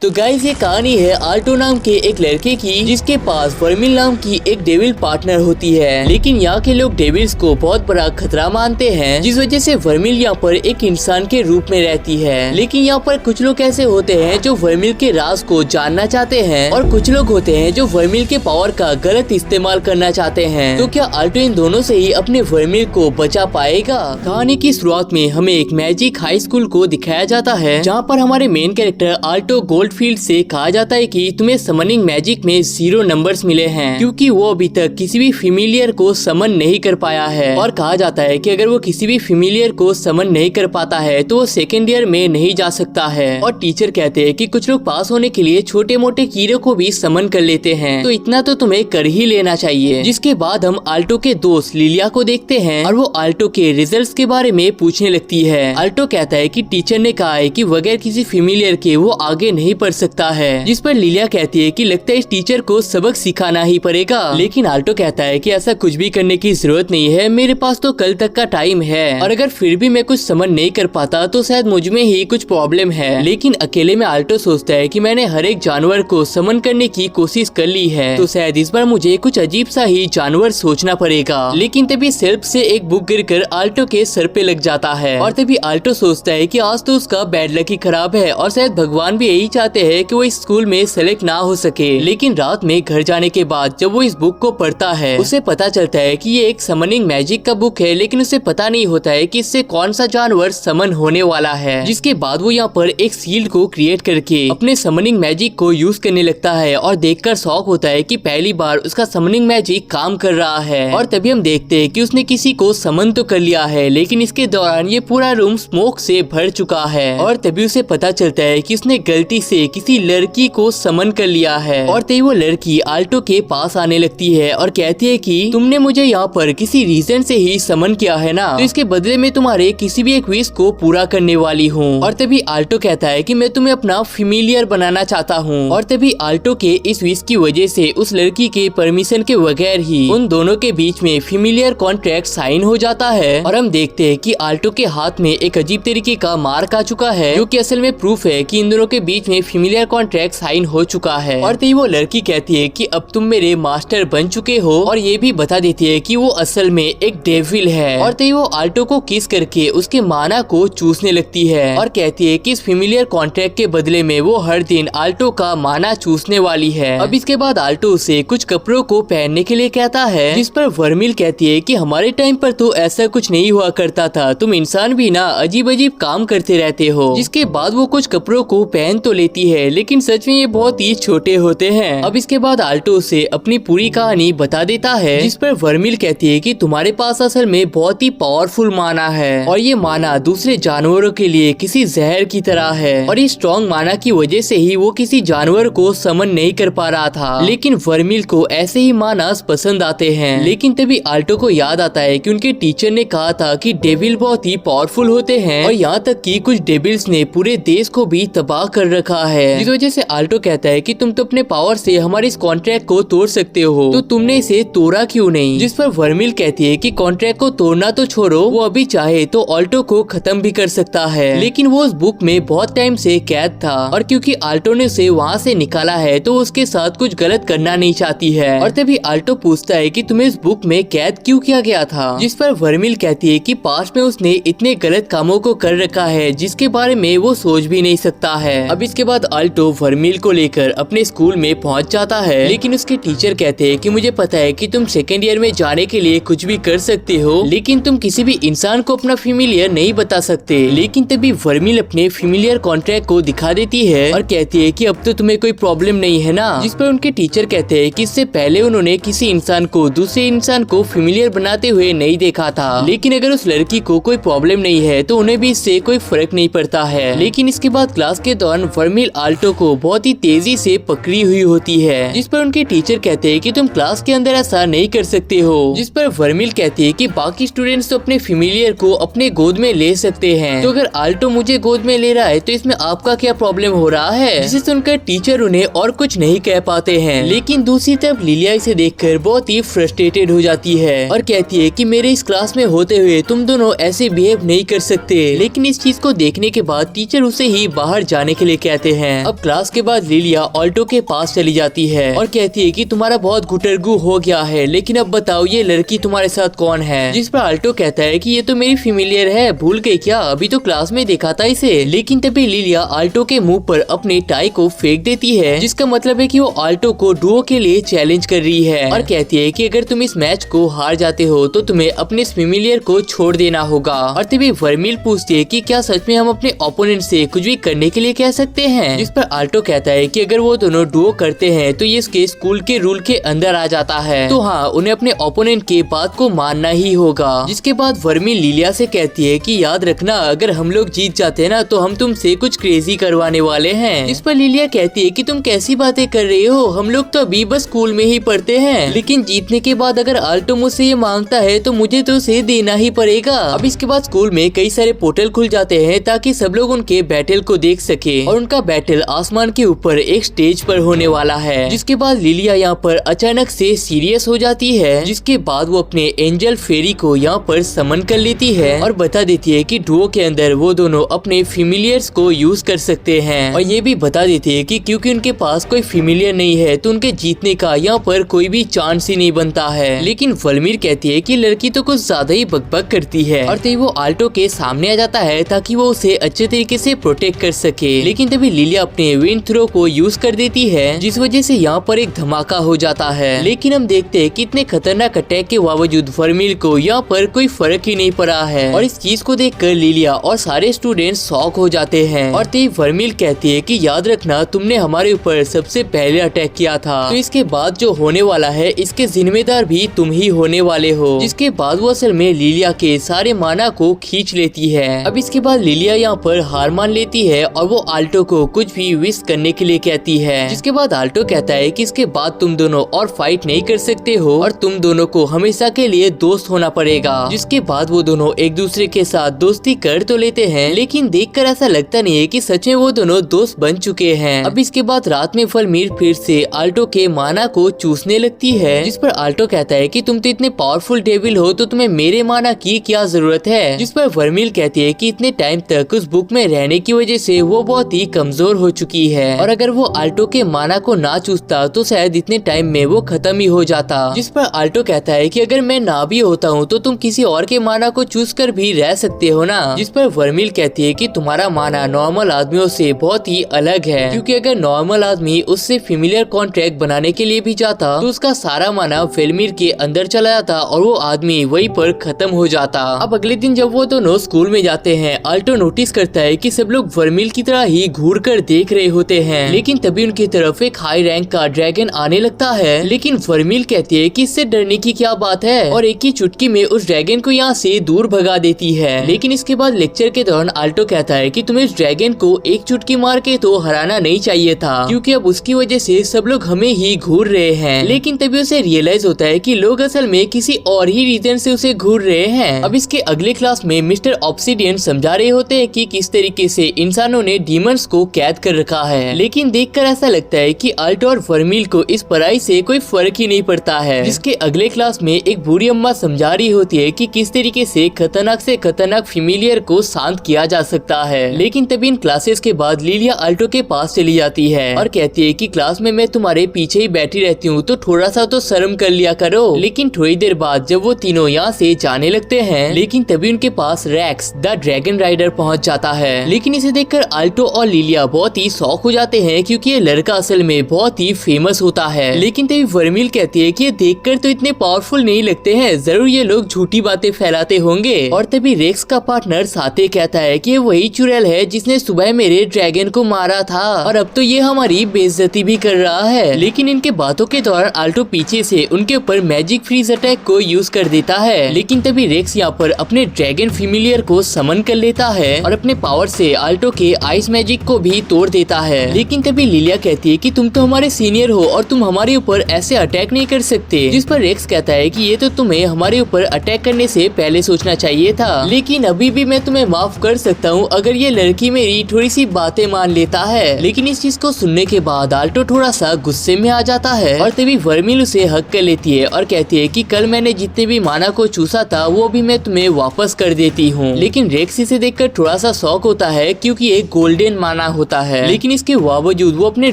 तो गाइस ये कहानी है आल्टो नाम के एक लड़के की जिसके पास वर्मिल नाम की एक डेविल पार्टनर होती है। लेकिन यहाँ के लोग डेविल्स को बहुत बड़ा खतरा मानते हैं, जिस वजह से वर्मिल यहाँ पर एक इंसान के रूप में रहती है। लेकिन यहाँ पर कुछ लोग ऐसे होते हैं जो वर्मिल के राज को जानना चाहते हैं और कुछ लोग होते हैं जो वर्मिल के पावर का गलत इस्तेमाल करना चाहते हैं। तो क्या आल्टो इन दोनों से ही अपने वर्मिल को बचा पाएगा? कहानी की शुरुआत में हमें एक मैजिक हाई स्कूल को दिखाया जाता है, जहाँ पर हमारे मेन कैरेक्टर आल्टो गोल्डफील्ड से कहा जाता है कि तुम्हें समनिंग मैजिक में 0 नंबर्स मिले हैं, क्योंकि वो अभी तक किसी भी फेमिलियर को समन नहीं कर पाया है। और कहा जाता है कि अगर वो किसी भी फेमिलियर को समन नहीं कर पाता है तो वो सेकेंड ईयर में नहीं जा सकता है। और टीचर कहते हैं कि कुछ लोग पास होने के लिए छोटे मोटे कीड़े को भी समन कर लेते हैं, तो इतना तो तुम्हें कर ही लेना चाहिए। जिसके बाद हम आल्टो के दोस्त लिलिया को देखते हैं और वो आल्टो के रिजल्ट्स के बारे में पूछने लगती है। आल्टो कहता है कि टीचर ने कहा है कि बगैर किसी फेमिलियर के वो आगे नहीं पढ़ सकता है। जिस पर लिलिया कहती है कि लगता है इस टीचर को सबक सिखाना ही पड़ेगा। लेकिन आल्टो कहता है कि ऐसा कुछ भी करने की जरूरत नहीं है, मेरे पास तो कल तक का टाइम है, और अगर फिर भी मैं कुछ समझ नहीं कर पाता तो शायद मुझ में ही कुछ प्रॉब्लम है। लेकिन अकेले में आल्टो सोचता है कि मैंने हर एक जानवर को समन करने की कोशिश कर ली है, तो शायद इस बार मुझे कुछ अजीब सा ही जानवर सोचना पड़ेगा। लेकिन तभी सेल्फ से एक बुक गिरकर आल्टो के सर पे लग जाता है, और तभी आल्टो सोचता है कि आज तो उसका बैड लक ही खराब है और शायद भगवान भी यही चाहते हैं कि वो इस स्कूल में सेलेक्ट ना हो सके। लेकिन रात में घर जाने के बाद जब वो इस बुक को पढ़ता है, उसे पता चलता है कि ये एक समनिंग मैजिक का बुक है, लेकिन उसे पता नहीं होता है कि इससे कौन सा जानवर समन होने वाला है। जिसके बाद वो यहाँ पर एक शील्ड को क्रिएट करके अपने समनिंग मैजिक को यूज करने लगता है और देखकर शॉक होता है कि पहली बार उसका समनिंग मैजिक काम कर रहा है। और तभी हम देखते हैं कि उसने किसी को समन तो कर लिया है, लेकिन इसके दौरान ये पूरा रूम स्मोक से भर चुका है। और तभी उसे पता चलता है कि उसने गलती से किसी लड़की को समन कर लिया है। और तभी वो लड़की आल्टो के पास आने लगती है और कहती है कि तुमने मुझे यहाँ पर किसी रीजन से ही समन किया है ना, तो इसके बदले में तुम्हारे किसी भी एक विश को पूरा करने वाली हूँ। और तभी आल्टो कहता है कि मैं तुम्हें अपना फेमिलियर बनाना चाहता हूँ। और तभी आल्टो के इस विश की वजह से उस लड़की के परमिशन के बगैर ही उन दोनों के बीच में फेमिलियर कॉन्ट्रैक्ट साइन हो जाता है। और हम देखते हैं कि आल्टो के हाथ में एक अजीब तरीके का मार्क आ चुका है, जो कि असल में प्रूफ है कि इन दोनों के बीच में फेमिलियर कॉन्ट्रैक्ट साइन हो चुका है। और तभी वो लड़की कहती है कि अब तुम मेरे मास्टर बन चुके हो, और ये भी बता देती है कि वो असल में एक डेविल है। और तभी वो आल्टो को किस करके उसके माना को चूसने लगती है और कहती है कि इस फेमिलियर कॉन्ट्रैक्ट के बदले में वो हर दिन आल्टो का माना चूसने वाली है। अब इसके बाद आल्टो उसे कुछ कपड़ों को पहनने के लिए कहता है, जिस पर वर्मिल कहती है कि हमारे टाइम पर तो ऐसा कुछ नहीं हुआ करता था, तुम इंसान भी ना अजीब अजीब काम करते रहते हो। जिसके बाद वो कुछ कपड़ों को पहन तो लेती है, लेकिन सच में ये बहुत ही छोटे होते हैं। अब इसके बाद आल्टो उसे अपनी पूरी कहानी बता देता है, जिस पर वर्मिल कहती है कि तुम्हारे पास असल में बहुत ही पावरफुल माना है, और ये माना दूसरे जानवरों के लिए किसी जहर की तरह है। और ये स्ट्रॉन्ग माना की वजह से ही वो किसी जानवर को समन नहीं कर पा रहा था। लेकिन वर्मिल को ऐसे ही मानास पसंद आते हैं। लेकिन तभी आल्टो को याद आता है कि उनके टीचर ने कहा था कि डेविल बहुत ही पावरफुल होते हैं, और यहाँ तक कि कुछ डेविल्स ने पूरे देश को भी तबाह कर रखा है। जिस वजह से आल्टो कहता है कि तुम तो अपने पावर से हमारे इस कॉन्ट्रैक्ट को तोड़ सकते हो, तो तुमने इसे तोड़ा क्यों नहीं? जिस पर वर्मिल कहती है कि कॉन्ट्रैक्ट को तोड़ना तो छोड़ो, वो अभी चाहे तो आल्टो को खत्म भी कर सकता है। लेकिन वो उस बुक में बहुत टाइम से कैद था, और क्योंकि आल्टो ने उसे वहाँ से निकाला है तो उसके साथ कुछ गलत करना नहीं चाहती है। और तभी आल्टो पूछता है कि तुम्हें इस बुक में कैद क्यों किया गया था? जिस पर वर्मिल कहती है कि पास्ट में उसने इतने गलत कामों को कर रखा है जिसके बारे में वो सोच भी नहीं सकता है। अब इसके बाद आल्टो वर्मिल को लेकर अपने स्कूल में पहुंच जाता है, लेकिन उसके टीचर कहते हैं कि मुझे पता है कि तुम सेकेंड ईयर में जाने के लिए कुछ भी कर सकते हो, लेकिन तुम किसी भी इंसान को अपना फेमिलियर नहीं बता सकते। लेकिन तभी वर्मिल अपने फेमिलियर कॉन्ट्रैक्ट को दिखा देती है और कहती है कि अब तो तुम्हें कोई प्रॉब्लम नहीं है ना। जिस पर उनके टीचर कहते हैं कि इससे पहले उन्होंने किसी इंसान को दूसरे इंसान को फेमिलियर बनाते हुए नहीं देखा था, लेकिन अगर उस लड़की को कोई प्रॉब्लम नहीं है तो उन्हें भी इससे कोई फर्क नहीं पड़ता है। लेकिन इसके बाद क्लास के दौरान वर्मिल आल्टो को बहुत ही तेजी से पकड़ी हुई होती है, जिस पर उनके टीचर कहते हैं कि तुम क्लास के अंदर ऐसा नहीं कर सकते हो। जिस पर वर्मिल कहती है कि बाकी स्टूडेंट्स तो अपने फेमिलियर को अपने गोद में ले सकते हैं, तो अगर आल्टो मुझे गोद में ले रहा है तो इसमें आपका क्या प्रॉब्लम हो रहा है? जिसे सुनकर टीचर उन्हें और कुछ नहीं कह पाते हैं। लेकिन दूसरी तरफ लिलिया इसे देखकर बहुत ही फ्रस्ट्रेटेड हो जाती है और कहती है कि मेरे इस क्लास में होते हुए तुम दोनों ऐसे बिहेव नहीं कर सकते। लेकिन इस चीज को देखने के बाद टीचर उसे ही बाहर जाने के लिए कहते जाते हैं। अब क्लास के बाद लिलिया ऑल्टो के पास चली जाती है और कहती है कि तुम्हारा बहुत गुटरगु हो गया है, लेकिन अब बताओ ये लड़की तुम्हारे साथ कौन है। जिस पर ऑल्टो कहता है कि ये तो मेरी फेमिलियर है, भूल गई क्या, अभी तो क्लास में देखा था इसे। लेकिन तभी लिलिया ऑल्टो के मुंह पर अपने टाई को फेंक देती है, जिसका मतलब है कि वो ऑल्टो को डुओ के लिए चैलेंज कर रही है और कहती है कि अगर तुम इस मैच को हार जाते हो तो तुम्हें अपने फेमिलियर को छोड़ देना होगा। और तभी वर्मिल पूछती है कि क्या सच में हम अपने ओपोनेंट से कुछ भी करने के लिए कह सकते हैं। जिस पर ऑल्टो कहता है कि अगर वो दोनों डुओ करते हैं तो ये इसके स्कूल के रूल के अंदर आ जाता है, तो हाँ उन्हें अपने ओपोनेंट के बात को मानना ही होगा। जिसके बाद वर्मिल लिलिया से कहती है कि याद रखना अगर हम लोग जीत जाते हैं ना तो हम तुमसे कुछ क्रेजी करवाने वाले हैं। इस पर लिलिया कहती है कि तुम कैसी बातें कर रही हो, हम लोग तो अभी बस स्कूल में ही पढ़ते हैं, लेकिन जीतने के बाद अगर ऑल्टो मुझसे ये मांगता है तो मुझे तो उसे देना ही पड़ेगा। अब इसके बाद स्कूल में कई सारे पोर्टल खुल जाते हैं ताकि सब लोग उनके बैटल को देख सके और उनका बैटल आसमान के ऊपर एक स्टेज पर होने वाला है। जिसके बाद लिलिया यहाँ पर अचानक से सीरियस हो जाती है, जिसके बाद वो अपने एंजल फेरी को यहाँ पर समन कर लेती है और बता देती है कि डुओ के अंदर वो दोनों अपने फेमिलियर्स को यूज कर सकते हैं और ये भी बता देती है कि क्योंकि उनके पास कोई फेमिलियर नहीं है तो उनके जीतने का यहाँ पर कोई भी चांस ही नहीं बनता है। लेकिन वर्मिल कहती है कि लड़की तो कुछ ज्यादा ही बकबक करती है और तभी वो ऑल्टो के सामने आ जाता है ताकि वो उसे अच्छे तरीके से प्रोटेक्ट कर सके। लेकिन तभी लिलिया अपने विंड थ्रो को यूज कर देती है, जिस वजह से यहाँ पर एक धमाका हो जाता है। लेकिन हम देखते हैं कि इतने खतरनाक अटैक के बावजूद वर्मिल को यहाँ पर कोई फर्क ही नहीं पड़ा है और इस चीज को देखकर लिलिया और सारे स्टूडेंट्स शॉक हो जाते हैं। और तभी वर्मिल कहती है कि याद रखना तुमने हमारे ऊपर सबसे पहले अटैक किया था, तो इसके बाद जो होने वाला है इसके जिम्मेदार भी तुम ही होने वाले हो। जिसके बाद वो असल में लिलिया के सारे माना को खींच लेती है। अब इसके बाद लिलिया यहाँ पर हार मान लेती है और वो ऑल्टो को कुछ भी विश करने के लिए कहती है। जिसके बाद ऑल्टो कहता है कि इसके बाद तुम दोनों और फाइट नहीं कर सकते हो और तुम दोनों को हमेशा के लिए दोस्त होना पड़ेगा। जिसके बाद वो दोनों एक दूसरे के साथ दोस्ती कर तो लेते हैं, लेकिन देखकर ऐसा लगता नहीं है कि सच में वो दोनों दोस्त बन चुके हैं। अब इसके बाद रात में वर्मिल फिर से ऑल्टो के माना को चूसने लगती है, जिस पर ऑल्टो कहता है कि तुम तो इतने पावरफुल डेविल हो तो तुम्हें मेरे माना की क्या जरूरत है। जिस पर वर्मिल कहती है कि इतने टाइम तक उस बुक में रहने की वजह से वो बहुत ही कमजोर हो चुकी है और अगर वो ऑल्टो के माना को ना चूसता तो शायद इतने टाइम में वो खत्म ही हो जाता। जिस पर ऑल्टो कहता है कि अगर मैं ना भी होता हूँ तो तुम किसी और के माना को चूस कर भी रह सकते हो ना। जिस पर वर्मिल कहती है कि तुम्हारा माना नॉर्मल आदमियों से बहुत ही अलग है, क्योंकि अगर नॉर्मल आदमी उससे फेमिलियर कॉन्ट्रैक्ट बनाने के लिए भी जाता तो उसका सारा माना वेलमिर के अंदर चला जाता और वो आदमी वहीं पर खत्म हो जाता। अब अगले दिन जब वो दोनों स्कूल में जाते हैं, ऑल्टो नोटिस करता है कि सब लोग वर्मिल की तरह ही घूर कर देख रहे होते हैं, लेकिन तभी उनकी तरफ एक हाई रैंक का ड्रैगन आने लगता है। लेकिन वर्मिल कहती है कि इससे डरने की क्या बात है और एक ही चुटकी में उस ड्रैगन को यहाँ से दूर भगा देती है। लेकिन इसके बाद लेक्चर के दौरान ऑल्टो कहता है कि तुम्हें इस ड्रैगन को एक चुटकी मार के तो हराना नहीं चाहिए था, क्योंकि अब उसकी वजह से सब लोग हमें ही घूर रहे हैं। लेकिन तभी उसे रियलाइज होता है कि लोग असल में किसी और ही रीजन से उसे घूर रहे हैं। अब इसके अगले क्लास में मिस्टर ऑब्सिडियन समझा रहे होते हैं कि किस तरीके से इंसानों ने डीमंस को कैद कर रखा है, लेकिन देखकर ऐसा लगता है कि ऑल्टो और वर्मिल को इस पढ़ाई से कोई फर्क ही नहीं पड़ता है। जिसके अगले क्लास में एक बूढ़ी अम्मा समझा रही होती है कि किस तरीके से खतरनाक फेमिलियर को शांत किया जा सकता है। लेकिन तभी इन क्लासेस के बाद लिलिया ऑल्टो के पास चली जाती है और कहती है कि क्लास में मैं तुम्हारे पीछे ही बैठी रहती हूँ तो थोड़ा सा तो शर्म कर लिया करो। लेकिन थोड़ी देर बाद जब वो तीनों यहाँ से जाने लगते हैं, लेकिन तभी उनके पास रेक्स द ड्रैगन राइडर पहुँच जाता है। लेकिन इसे देखकर ऑल्टो और लिलिया बहुत ही शॉक हो जाते हैं, क्योंकि ये लड़का असल में बहुत ही फेमस होता है। लेकिन तभी वर्मिल कहती है कि ये देखकर तो इतने पावरफुल नहीं लगते हैं, जरूर ये लोग झूठी बातें फैलाते होंगे। और तभी रेक्स का पार्टनर साथे कहता है कि वही चुड़ैल है जिसने सुबह मेरे ड्रैगन को मारा था और अब तो ये हमारी बेइज्जती भी कर रहा है। लेकिन इनके बातों के दौरान ऑल्टो पीछे से उनके ऊपर मैजिक फ्रीज अटैक को यूज कर देता है। लेकिन तभी रेक्स यहाँ पर अपने ड्रैगन फेमिलियर को समन कर लेता है और अपने पावर से ऑल्टो के आइस मैजिक को भी तोड़ देता है। लेकिन तभी लिलिया कहती है कि तुम तो हमारे सीनियर हो और तुम हमारे ऊपर ऐसे अटैक नहीं कर सकते। जिस पर रेक्स कहता है कि ये तो तुम्हें हमारे ऊपर अटैक करने से पहले सोचना चाहिए था, लेकिन अभी भी मैं तुम्हें माफ कर सकता हूँ अगर ये लड़की मेरी थोड़ी सी बातें मान लेता है। लेकिन इस चीज को सुनने के बाद ऑल्टो थोड़ा सा गुस्से में आ जाता है और तभी वर्मिल उसे हक कर लेती है और कहती है कि कल मैंने जितने भी माना को चूसा था वो भी मैं तुम्हें वापस कर देती हूँ। लेकिन रेक्स इसे देखकर थोड़ा सा शॉक होता है, क्योंकि एक गोल्डन माना होता है, लेकिन इसके बावजूद वो अपने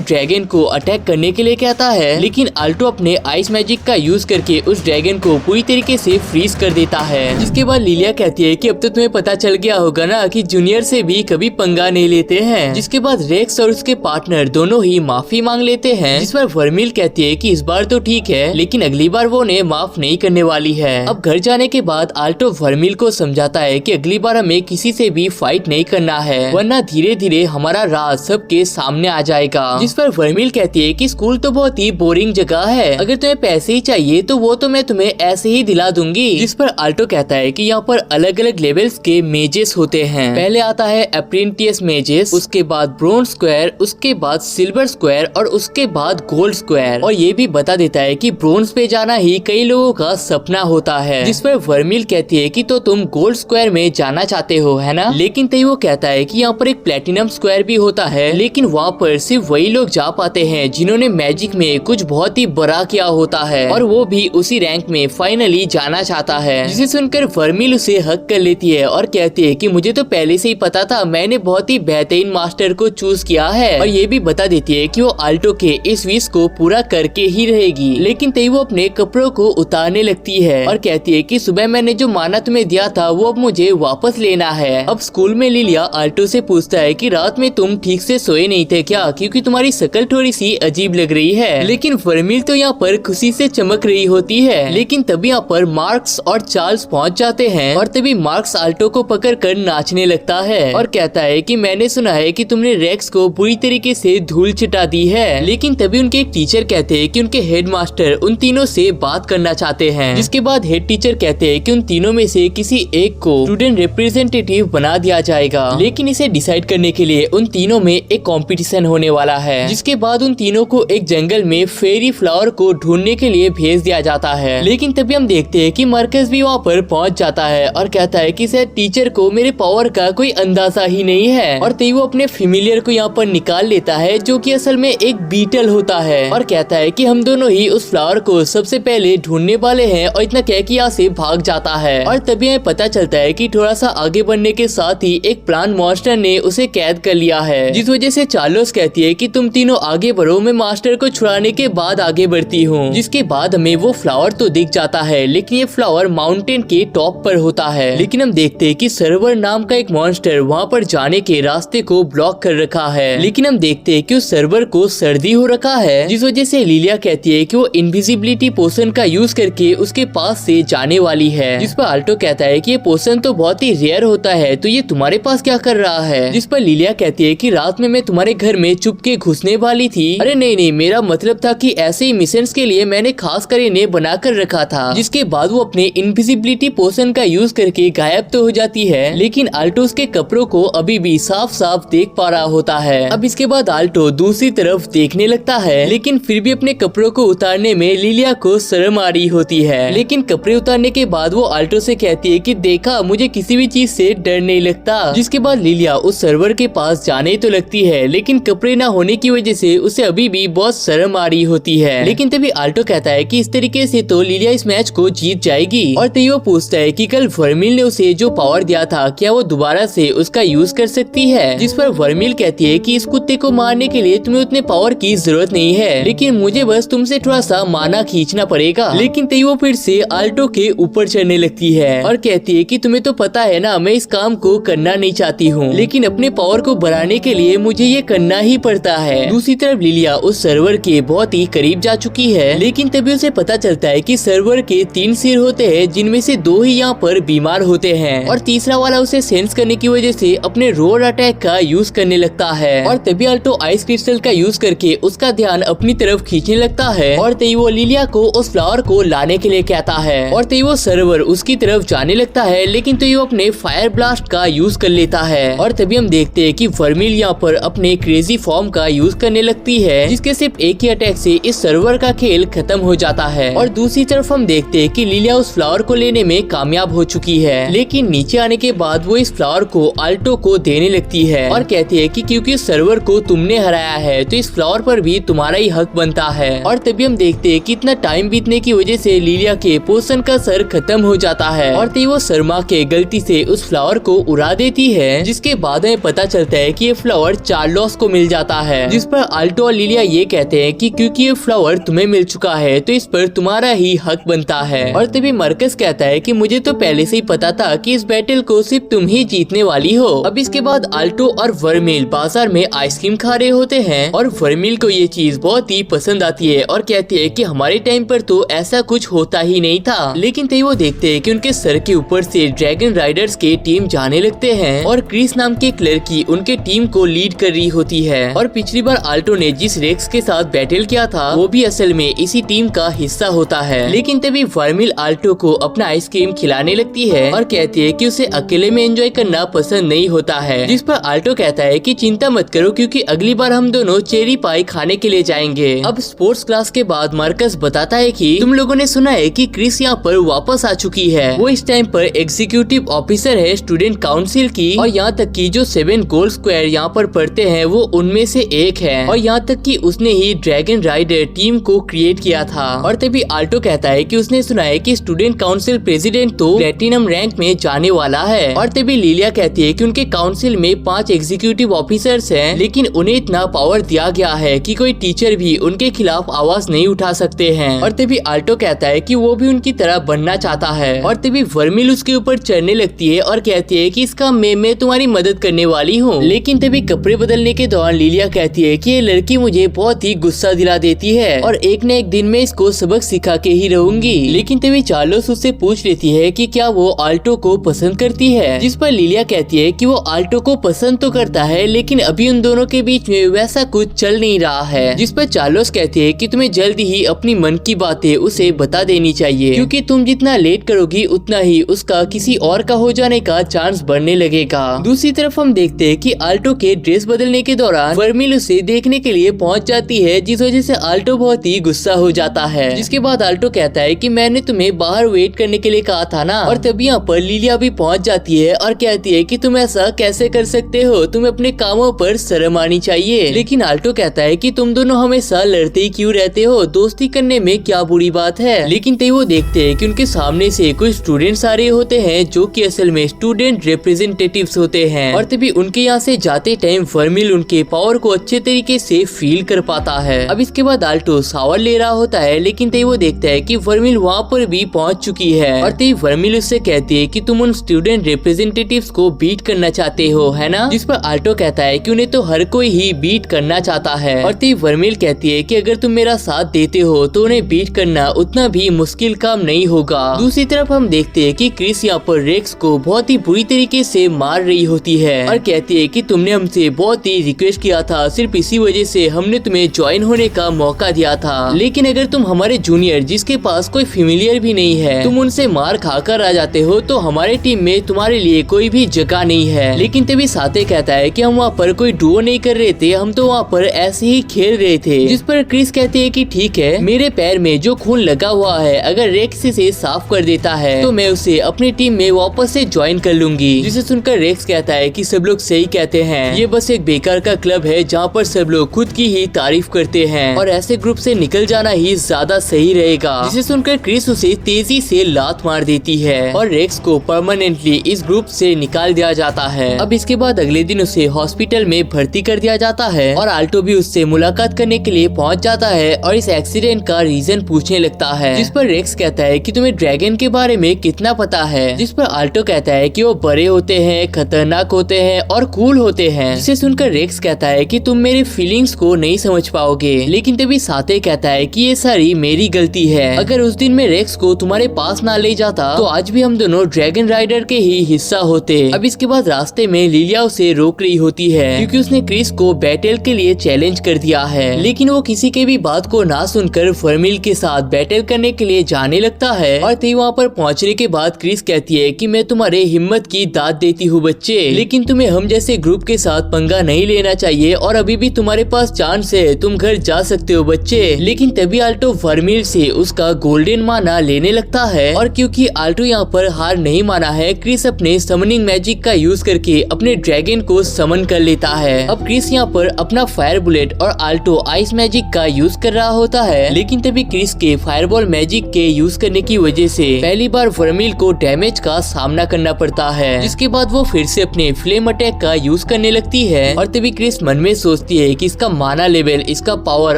ड्रैगन को अटैक करने के लिए कहता है, लेकिन आल्टो अपने आइस मैजिक का यूज करके उस ड्रैगन को पूरी तरीके से फ्रीज कर देता है। जिसके बाद लिलिया कहती है कि अब तो तुम्हें पता चल गया होगा ना कि जूनियर से भी कभी पंगा नहीं लेते हैं। जिसके बाद रेक्स और उसके पार्टनर दोनों ही माफी मांग लेते हैं, जिस पर वर्मिल कहती है कि इस बार तो ठीक है, लेकिन अगली बार वो उन्हें माफ नहीं करने वाली है। अब घर जाने के बाद आल्टो वर्मिल को समझाता है कि अगली बार हमें किसी से भी फाइट नहीं करना है, वरना धीरे धीरे हमारा राज सबके सामने आ जाएगा। जिस पर वर्मिल कहती है कि स्कूल तो बहुत ही बोरिंग जगह है, अगर तुम्हें पैसे ही चाहिए तो वो तो मैं तुम्हें ऐसे ही दिला दूंगी। जिस पर आल्टो कहता है कि यहाँ पर अलग अलग लेवल्स के मेजेस होते हैं। पहले आता है अप्रेंटिस मेजेस, उसके बाद ब्रोंज स्क्वायर, उसके बाद सिल्वर स्क्वायर और उसके बाद गोल्ड स्क्वायर। और ये भी बता देता है कि ब्रोंज पे जाना ही कई लोगों का सपना होता है। जिस पर वर्मिल कहती है कि तो तुम गोल्ड स्क्वायर में जाना चाहते हो, है ना? लेकिन तभी वो कहता है कि यहाँ पर एक प्लेटिनम स्क्वायर भी होता है, लेकिन वहाँ पर सिर्फ वही लोग जा पाते हैं जिन्होंने मैजिक में कुछ बहुत ही बड़ा किया होता है, और वो भी उसी रैंक में फाइनली जाना चाहता है। जिसे सुनकर वर्मिल उसे हक कर लेती है और कहती है कि मुझे तो पहले से ही पता था, मैंने बहुत ही बेहतरीन मास्टर को चूज किया है। और ये भी बता देती है कि वो आल्टो के इस विश को पूरा करके ही रहेगी। लेकिन तभी वो अपने कपड़ों को उतारने लगती है और कहती है कि सुबह मैंने जो माना तुम्हें दिया था वो अब मुझे वापस लेना है। अब स्कूल में लिलिया आल्टो से पूछता है कि रात में तुम ठीक से सोए नहीं थे क्या, क्योंकि तुम्हारी शक्ल थोड़ी सी अजीब लग रही है। लेकिन वर्मिल तो यहाँ पर खुशी से चमक रही होती है। लेकिन तभी यहाँ पर मार्क्स और चार्ल्स पहुँच जाते हैं, और तभी मार्क्स आल्टो को पकड़ कर नाचने लगता है और कहता है कि मैंने सुना है कि तुमने रेक्स को बुरी तरीके से धूल चिटा दी है। लेकिन तभी उनके एक टीचर कहते हैं कि उनके हेडमास्टर उन तीनों से बात करना चाहते हैं। जिसके बाद हेड टीचर कहते हैं कि उन तीनों में से किसी एक को स्टूडेंट रिप्रेजेंटेटिव बना दिया जाएगा, लेकिन इसे डिसाइड करने के लिए उन तीनों में एक कंपटीशन होने वाला है। जिसके बाद उन तीनों को एक जंगल में फेरी फ्लावर को ढूंढने के लिए भेज दिया जाता है। लेकिन तभी हम देखते हैं कि मार्कस भी वहाँ पर पहुँच जाता है और कहता है कि शायद टीचर को मेरे पावर का कोई अंदाजा ही नहीं है। और तभी वो अपने फेमिलियर को यहाँ पर निकाल लेता है, जो कि असल में एक बीटल होता है, और कहता है कि हम दोनों ही उस फ्लावर को सबसे पहले ढूंढने वाले हैं, और इतना कह के यहाँ से भाग जाता है। और तभी हमें पता चलता है कि थोड़ा सा आगे बढ़ने के साथ ही एक प्लांट मॉन्स्टर ने उसे कैद कर लिया है। जिस वजह से चार्लोस कहती है कि तुम तीनों आगे बढ़ो, मैं मास्टर को छुड़ाने के बाद आगे बढ़ती हूँ। जिसके बाद हमें वो फ्लावर तो दिख जाता है, लेकिन ये फ्लावर माउंटेन के टॉप पर होता है। लेकिन हम देखते हैं कि सर्वर नाम का एक मॉन्स्टर वहाँ पर जाने के रास्ते को ब्लॉक कर रखा है। लेकिन हम देखते हैं कि उस सर्वर को सर्दी हो रखा है, जिस वजह से लिलिया कहती है कि वो इनविजिबिलिटी पोशन का यूज करके उसके पास से जाने वाली है। जिस पर आल्टो कहता है कि ये पोशन तो बहुत ही रेयर होता है, तो ये तुम्हारे पास क्या कर रहा है? जिस पर लिलिया कहती है कि रात में मैं तुम्हारे घर में चुप के घुसने वाली थी। अरे नहीं, मेरा मतलब था कि ऐसे ही मिशंस के लिए मैंने खास कर इन्हें बना कर रखा था। जिसके बाद वो अपने इनविजिबिलिटी पोशन का यूज करके गायब तो हो जाती है, लेकिन आल्टो उसके कपड़ों को अभी भी साफ साफ देख पा रहा होता है। अब इसके बाद आल्टो दूसरी तरफ देखने लगता है, लेकिन फिर भी अपने कपड़ों को उतारने में लिलिया को शर्म आ रही होती है। लेकिन कपड़े उतारने के बाद वो आल्टो से कहती है कि देखा, मुझे किसी भी चीज से डर नहीं लगता। जिसके बाद लिलिया उस सर्वर के पास जाने तो लगती है, लेकिन कपड़े न होने की वजह से उसे अभी भी बहुत शर्म आ रही होती है। लेकिन तभी आल्टो कहता है कि इस तरीके से तो लिलिया इस मैच को जीत जाएगी। और तभी वो पूछता है कि कल वर्मिल ने उसे जो पावर दिया था, क्या वो दोबारा से उसका यूज कर सकती है? जिस पर वर्मिल कहती है कि इस कुत्ते को मारने के लिए तुम्हें उतने पावर की जरूरत नहीं है, लेकिन मुझे बस तुमसे थोड़ा सा माना खींचना पड़ेगा। लेकिन तभी वो फिर से आल्टो के ऊपर चढ़ने लगती है और कहती है कि तुम्हें तो पता है ना, मैं इस काम को करना नहीं चाहती हूँ, लेकिन अपने पावर को बढ़ाने के लिए मुझे ये करना ही पड़ता है। दूसरी तरफ लिलिया उस सर्वर के बहुत ही करीब जा चुकी है, लेकिन तभी उसे पता चलता है कि सर्वर के 3 सिर होते हैं, जिनमें से 2 ही यहाँ पर बीमार होते हैं, और तीसरा वाला उसे सेंस करने की वजह से अपने रोड अटैक का यूज करने लगता है। और तभी आल्टो आइस क्रिस्टल का यूज करके उसका ध्यान अपनी तरफ खींचने लगता है, और तभी वो लिलिया को उस फ्लावर को लाने के लिए कहता है, और तभी वो सर्वर उसकी तरफ जाने लगता है, लेकिन तभी वो अपने फायर ब्लास्ट का यूज कर लेता है। और तभी हम देखते हैं कि वर्मिल यहाँ पर अपने क्रेजी फॉर्म का यूज करने लगती है, जिसके सिर्फ एक ही अटैक से इस सर्वर का खेल खत्म हो जाता है। और दूसरी तरफ हम देखते हैं कि लिलिया उस फ्लावर को लेने में कामयाब हो चुकी है, लेकिन नीचे आने के बाद वो इस फ्लावर को आल्टो को देने लगती है और कहती है कि क्योंकि इस सर्वर को तुमने हराया है, तो इस फ्लावर पर भी तुम्हारा ही हक बनता है। और तभी हम देखते हैं कि इतना टाइम बीतने की वजह से लिलिया के पोशन का सर खत्म हो जाता है, और तभी वो शर्मा के गलती से उस फ्लावर को उड़ा देती है। जिसके बाद हमें पता चलता है कि ये फ्लावर चार्लोस को मिल जाता है, जिस पर आल्टो और लिलिया ये कहते हैं कि क्योंकि ये फ्लावर तुम्हें मिल चुका है तो इस पर तुम्हारा ही हक बनता है। और तभी मार्कस कहता है कि मुझे तो पहले से ही पता था कि इस बैटल को सिर्फ तुम ही जीतने वाली हो। अब इसके बाद आल्टो और वर्मिल बाजार में आइसक्रीम खा रहे होते हैं और वर्मिल को ये चीज बहुत ही पसंद आती है और कहती है कि हमारे टाइम पर तो ऐसा कुछ होता ही नहीं था। लेकिन तभी वो देखते हैं कि उनके सर के ऊपर से ड्रैगन राइडर्स के टीम जाने लगते हैं और क्रिस नाम के एक लड़की उनके टीम को लीड कर रही होती है। और पिछली बार आल्टो ने जिस रेक्स के साथ बैटल किया था वो भी असल में इसी टीम का हिस्सा होता है। लेकिन तभी वर्मिल आल्टो को अपना आइसक्रीम खिलाने लगती है और कहती है कि उसे अकेले में एंजॉय करना पसंद नहीं होता है, जिस पर आल्टो कहता है कि चिंता मत करो क्योंकि अगली बार हम दोनों चेरी पाई खाने के लिए जाएंगे। अब स्पोर्ट्स क्लास के बाद मार्कस बताता है कि तुम लोगों ने सुना है कि क्रिस यहाँ पर वापस आ चुकी है। वो इस टाइम पर एग्जीक्यूटिव ऑफिसर है स्टूडेंट काउंसिल की और यहाँ तक कि जो 7 गोल्ड स्क्वायर यहाँ पर पढ़ते हैं वो उनमें से एक है और यहाँ तक कि उसने ही ड्रैगन राइडर टीम को क्रिएट किया था। और तभी आल्टो कहता है कि उसने सुना है कि स्टूडेंट काउंसिल प्रेसिडेंट तो प्लेटिनम रैंक में जाने वाला है। और तभी लिलिया कहती है कि उनके काउंसिल में 5 एग्जीक्यूटिव ऑफिसर्स हैं, लेकिन उन्हें इतना पावर दिया गया है कि कोई टीचर भी उनके खिलाफ आवाज नहीं उठा सकते हैं। और तभी आल्टो कहता है कि वो भी उनकी तरह बनना चाहता है। और तभी वर्मिल उसके ऊपर चढ़ने लगती है और कहती है कि इसका मैं तुम्हारी मदद करने वाली हूँ। लेकिन तभी कपड़े बदलने के दौरान लिलिया कहती है कि ये लड़की मुझे बहुत ही गुस्सा दिला देती है और एक न एक दिन में इसको सबक सिखा के ही रहूंगी। लेकिन तभी चार्लोस उससे पूछ लेती है कि क्या वो आल्टो को पसंद करती है, जिस पर लिलिया कहती है कि वो आल्टो को पसंद तो करता है लेकिन अभी उन दोनों के बीच में वैसा कुछ चल नहीं रहा है। जिस पर चार्लोस कहती है कि तुम्हें जल्दी ही अपनी मन की बातें उसे बता देनी चाहिए क्योंकि तुम जितना लेट करोगी उतना ही उसका किसी और का हो जाने का चांस बढ़ने लगेगा। दूसरी तरफ हम देखते हैं कि आल्टो के ड्रेस बदलने के दौरान वर्मिल उसे देखने के लिए पहुंच जाती है, जिस वजह से आल्टो बहुत ही गुस्सा हो जाता है। जिसके बाद आल्टो कहता है कि मैंने तुम्हें बाहर वेट करने के लिए कहा था ना। और तभी यहाँ पर लिलिया भी पहुंच जाती है और कहती है कि तुम ऐसा कैसे कर सकते हो, तुम्हें अपने कामों पर शर्म आनी चाहिए। लेकिन आल्टो कहता है कि तुम दोनों हमेशा लड़ते ही क्यों रहते हो, दोस्ती करने में क्या बुरी बात है। लेकिन तभी वो देखते हैं कि उनके सामने से कुछ स्टूडेंट्स आ रहे होते हैं जो कि असल में स्टूडेंट रिप्रेजेंटेटिव्स होते हैं। और तभी उनके यहाँ से जाते टाइम वर्मिल उनके पावर को अच्छे तरीके से फील कर पाता है। अब इसके बाद आल्टो शावर ले रहा होता है, लेकिन तभी वो देखता है कि वर्मिल वहाँ पर भी पहुँच चुकी है। और तभी वर्मिल उससे कहती है कि तुम उन स्टूडेंट रिप्रेजेंटेटिव्स को बीट करना चाहते हो, है ना। जिस पर आल्टो कहता है कि उन्हें तो हर कोई ही बीट करना चाहता है। और तभी वर्मिल कहती है कि अगर तुम मेरा साथ देते हो तो उन्हें बीट करना उतना भी मुश्किल काम नहीं होगा। दूसरी तरफ हम देखते हैं कि क्रिस यहाँ पर रेक्स को बहुत ही बुरी तरीके से मार रही होती है और कहती है कि तुमने हमसे बहुत ही रिक्वेस्ट किया था, सिर्फ इसी वजह से हमने तुम्हें ज्वाइन होने का मौका दिया था। लेकिन अगर तुम हमारे जूनियर जिसके पास कोई फेमिलियर भी नहीं है तुम उनसे मार खाकर आ जाते हो तो हमारे टीम में तुम्हारे लिए कोई भी जगह नहीं है। लेकिन तभी साथे कहता है कि हम वहाँ पर कोई डुओ नहीं कर रहे थे, हम तो वहाँ पर ऐसे ही खेल रहे थे। जिस पर क्रिस कहती है कि ठीक है, मेरे पैर में जो खून लगा हुआ है अगर रेक्स से साफ कर देता है तो मैं उसे अपनी टीम में वापस से ज्वाइन कर लूंगी। जिसे सुनकर रेक्स कहता है कि सब लोग सही कहते हैं, ये बस एक बेकार का क्लब है जहाँ पर सब लोग खुद की ही तारीफ करते हैं और ऐसे ग्रुप से निकल जाना ही ज्यादा सही रहेगा। जिसे सुनकर क्रिस उसे तेजी से लात मार देती है और रेक्स को परमानेंटली इस ग्रुप से निकाल दिया जाता है। अब इसके बाद अगले दिन उसे हॉस्पिटल में भर्ती कर दिया जाता है और आल्टो भी उससे मुलाकात करने के लिए पहुंच जाता है और इस एक्सीडेंट का रीजन पूछने लगता है। जिस पर रेक्स कहता है कि तुम्हें ड्रैगन के बारे में कितना पता है। जिस पर आल्टो कहता है कि वो बड़े होते हैं, खतरनाक होते हैं और कूल होते हैं। जिसे सुनकर रेक्स कहता है कि तुम मेरी फीलिंग्स को नहीं समझ पाओगे। लेकिन तभी साथे कहता है कि ये सारी मेरी गलती है, अगर उस दिन मैं रेक्स को तुम्हारे पास ना ले जाता तो आज भी हम दोनों ड्रैगन राइडर के ही हिस्सा होते। अब इसके बाद रास्ते में लिलिया उसे रोक रही होती है क्योंकि उसने क्रिस को बैटल के लिए चैलेंज कर दिया है। लेकिन वो किसी के भी बात को ना सुनकर वर्मिल के साथ बैटल करने के लिए जाने लगता है। और तभी वहाँ पर पहुँचने के बाद क्रिस कहती है कि मैं तुम्हारे हिम्मत की दाद देती हूँ बच्चे, लेकिन तुम्हें हम जैसे ग्रुप के साथ पंगा नहीं लेना चाहिए और अभी भी तुम्हारे पास चांस है, तुम घर जा सकते हो बच्चे। लेकिन तभी आल्टो वर्मिल से उसका गोल्डन माना लेने लगता है और क्योंकि आल्टो यहाँ पर हार नहीं माना है, क्रिस अपने समनिंग मैजिक का यूज करके अपने ड्रैगन को समन कर लेता है। अब क्रिस यहाँ पर अपना फायर बुलेट और आल्टो आइस मैजिक का यूज कर रहा होता है। लेकिन तभी क्रिस के फायरबॉल मैजिक के यूज करने की वजह से पहली बार वर्मिल को डैमेज का सामना करना पड़ता है, जिसके बाद वो फिर से अपने फ्लेम अटैक का यूज करने लगती है और तभी क्रिस मन में सोचती है कि इसका माना लेवल, इसका पावर